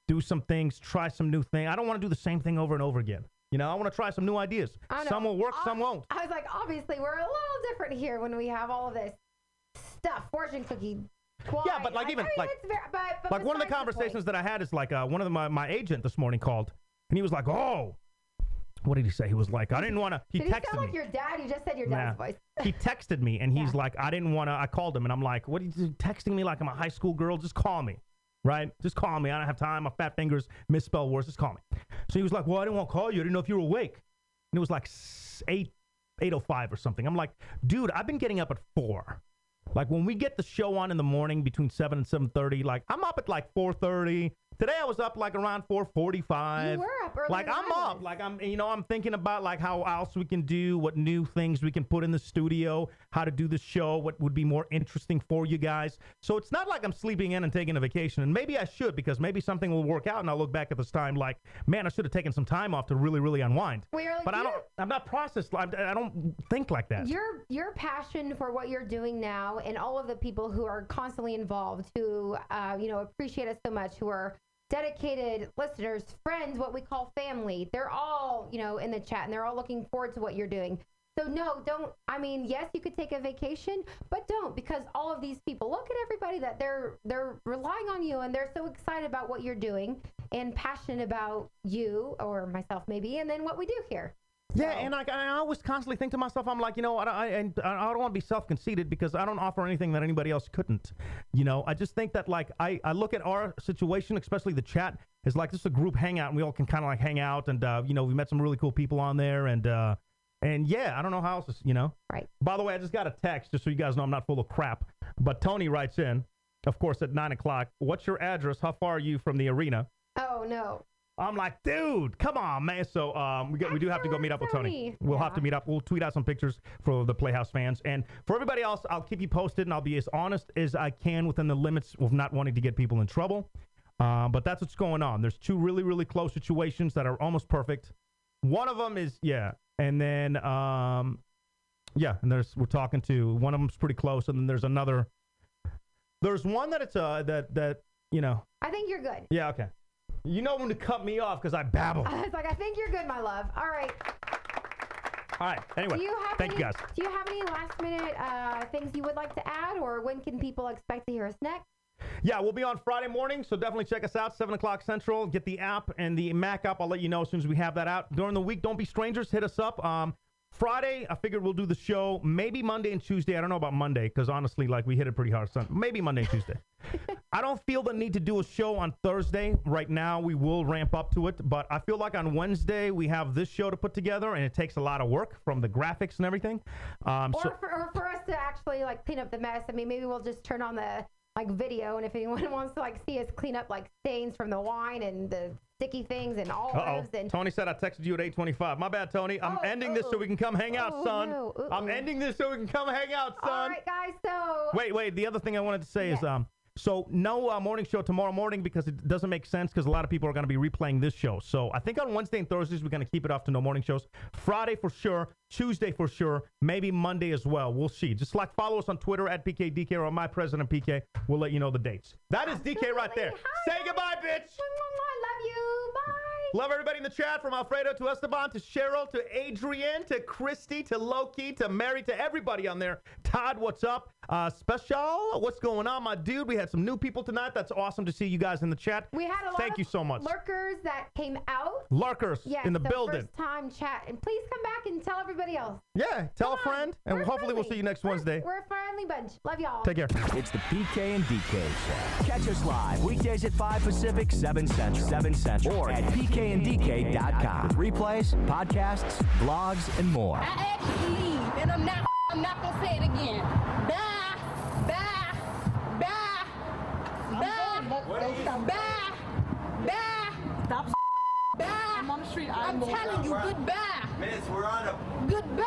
do some things, try some new thing. I don't want to do the same thing over and over again. You know, I want to try some new ideas. Some will work, some won't. I was like, obviously, we're a little different here when we have all of this stuff, fortune cookie. Yeah, but like even like one of the conversations that I had is like one of my agent this morning called, And he was like, oh. What did he say? He was like, I didn't want to. He Did he texted sound me. like your dad? You just said your dad's voice. He texted me, and he's Yeah. like, I didn't want to. I called him, and I'm like, what are you texting me like I'm a high school girl? Just call me, right? Just call me. I don't have time. My fat fingers misspell words. Just call me. So he was like, well, I didn't want to call you. I didn't know if you were awake. And it was like 8:05 or something. I'm like, dude, I've been getting up at 4. Like when we get the show on in the morning between 7 and 7:30, like I'm up at like 4:30. Today I was up like around 4:45. You were up earlier Like than I'm I up. was. Like I'm thinking about like how else we can do, what new things we can put in the studio, how to do the show, what would be more interesting for you guys. So it's not like I'm sleeping in and taking a vacation. And maybe I should, because maybe something will work out and I'll look back at this time like, man, I should have taken some time off to really, really unwind. But I'm not processed. I don't think like that. Your passion for what you're doing now, and all of the people who are constantly involved, who appreciate us so much, who are dedicated listeners, friends, what we call family. They're all, in the chat, and they're all looking forward to what you're doing. So no, don't. I mean, yes, you could take a vacation, but don't, because all of these people, look at everybody that they're relying on you, and they're so excited about what you're doing and passionate about you, or myself maybe, and then what we do here. Yeah, and I always constantly think to myself, I'm like, I don't want to be self-conceited because I don't offer anything that anybody else couldn't. I just think that, like, I look at our situation, especially the chat, is like this is a group hangout, and we all can kind of like hang out, and we met some really cool people on there, and yeah, I don't know how else, Right. By the way, I just got a text, just so you guys know I'm not full of crap, but Tony writes in, of course, at 9 o'clock, what's your address? How far are you from the arena? Oh, no. I'm like, dude, come on, man. So we do have to go meet up with Tony. We'll have to meet up. We'll tweet out some pictures for the Playhouse fans. And for everybody else, I'll keep you posted, and I'll be as honest as I can within the limits of not wanting to get people in trouble. But that's what's going on. There's 2 really, really close situations that are almost perfect. One of them is, and then, and we're talking to, one of them's pretty close, and then there's another. There's one that it's, that I think you're good. Yeah, okay. You know when to cut me off because I babble. I was like, I think you're good, my love. All right. All right. Anyway, thank you guys. Do you have any last minute things you would like to add, or when can people expect to hear us next? Yeah, we'll be on Friday morning, so definitely check us out, 7 o'clock Central. Get the app and the Mac app. I'll let you know as soon as we have that out. During the week, don't be strangers. Hit us up. Friday, I figured we'll do the show. Maybe Monday and Tuesday. I don't know about Monday because, honestly, like, we hit it pretty hard. So maybe Monday and Tuesday. I don't feel the need to do a show on Thursday. Right now, we will ramp up to it. But I feel like on Wednesday, we have this show to put together, and it takes a lot of work from the graphics and everything. Or for us to actually, like, clean up the mess. I mean, maybe we'll just turn on the, like, video, and if anyone wants to, like, see us clean up, like, stains from the wine and the sticky things and olives. And Tony said I texted you at 8:25. My bad, Tony. I'm ending this so we can come hang out, son. No. I'm ending this so we can come hang out, son. All right, guys, so... Wait. The other thing I wanted to say is, so no morning show tomorrow morning because it doesn't make sense because a lot of people are going to be replaying this show. So I think on Wednesday and Thursdays, we're going to keep it off to no morning shows. Friday for sure. Tuesday for sure. Maybe Monday as well. We'll see. Just like follow us on Twitter at PKDK or my President PK. We'll let you know the dates. That is DK right there. Hi. Say goodbye, bitch. Love you. Bye. Love everybody in the chat, from Alfredo to Esteban to Cheryl to Adrienne to Christy to Loki to Mary to everybody on there. Todd, what's up? Special, what's going on, my dude? We had some new people tonight. That's awesome to see you guys in the chat. We had a lot Thank you so much. lurkers that came out. Lurkers in the building. First time chat. And please come back and tell everybody else. Yeah, tell a friend, and hopefully we'll see you next Wednesday. We're a friendly bunch. Love y'all. Take care. It's the PK and DK Show. Catch us live weekdays at 5 Pacific, 7 Central, or at pkandDK.com. Replays, podcasts, vlogs, and more. I actually leave, and I'm not gonna say it again. Bye. Stop. Bye. I'm on the street. I'm telling you, goodbye. Miss, we're on a... Goodbye.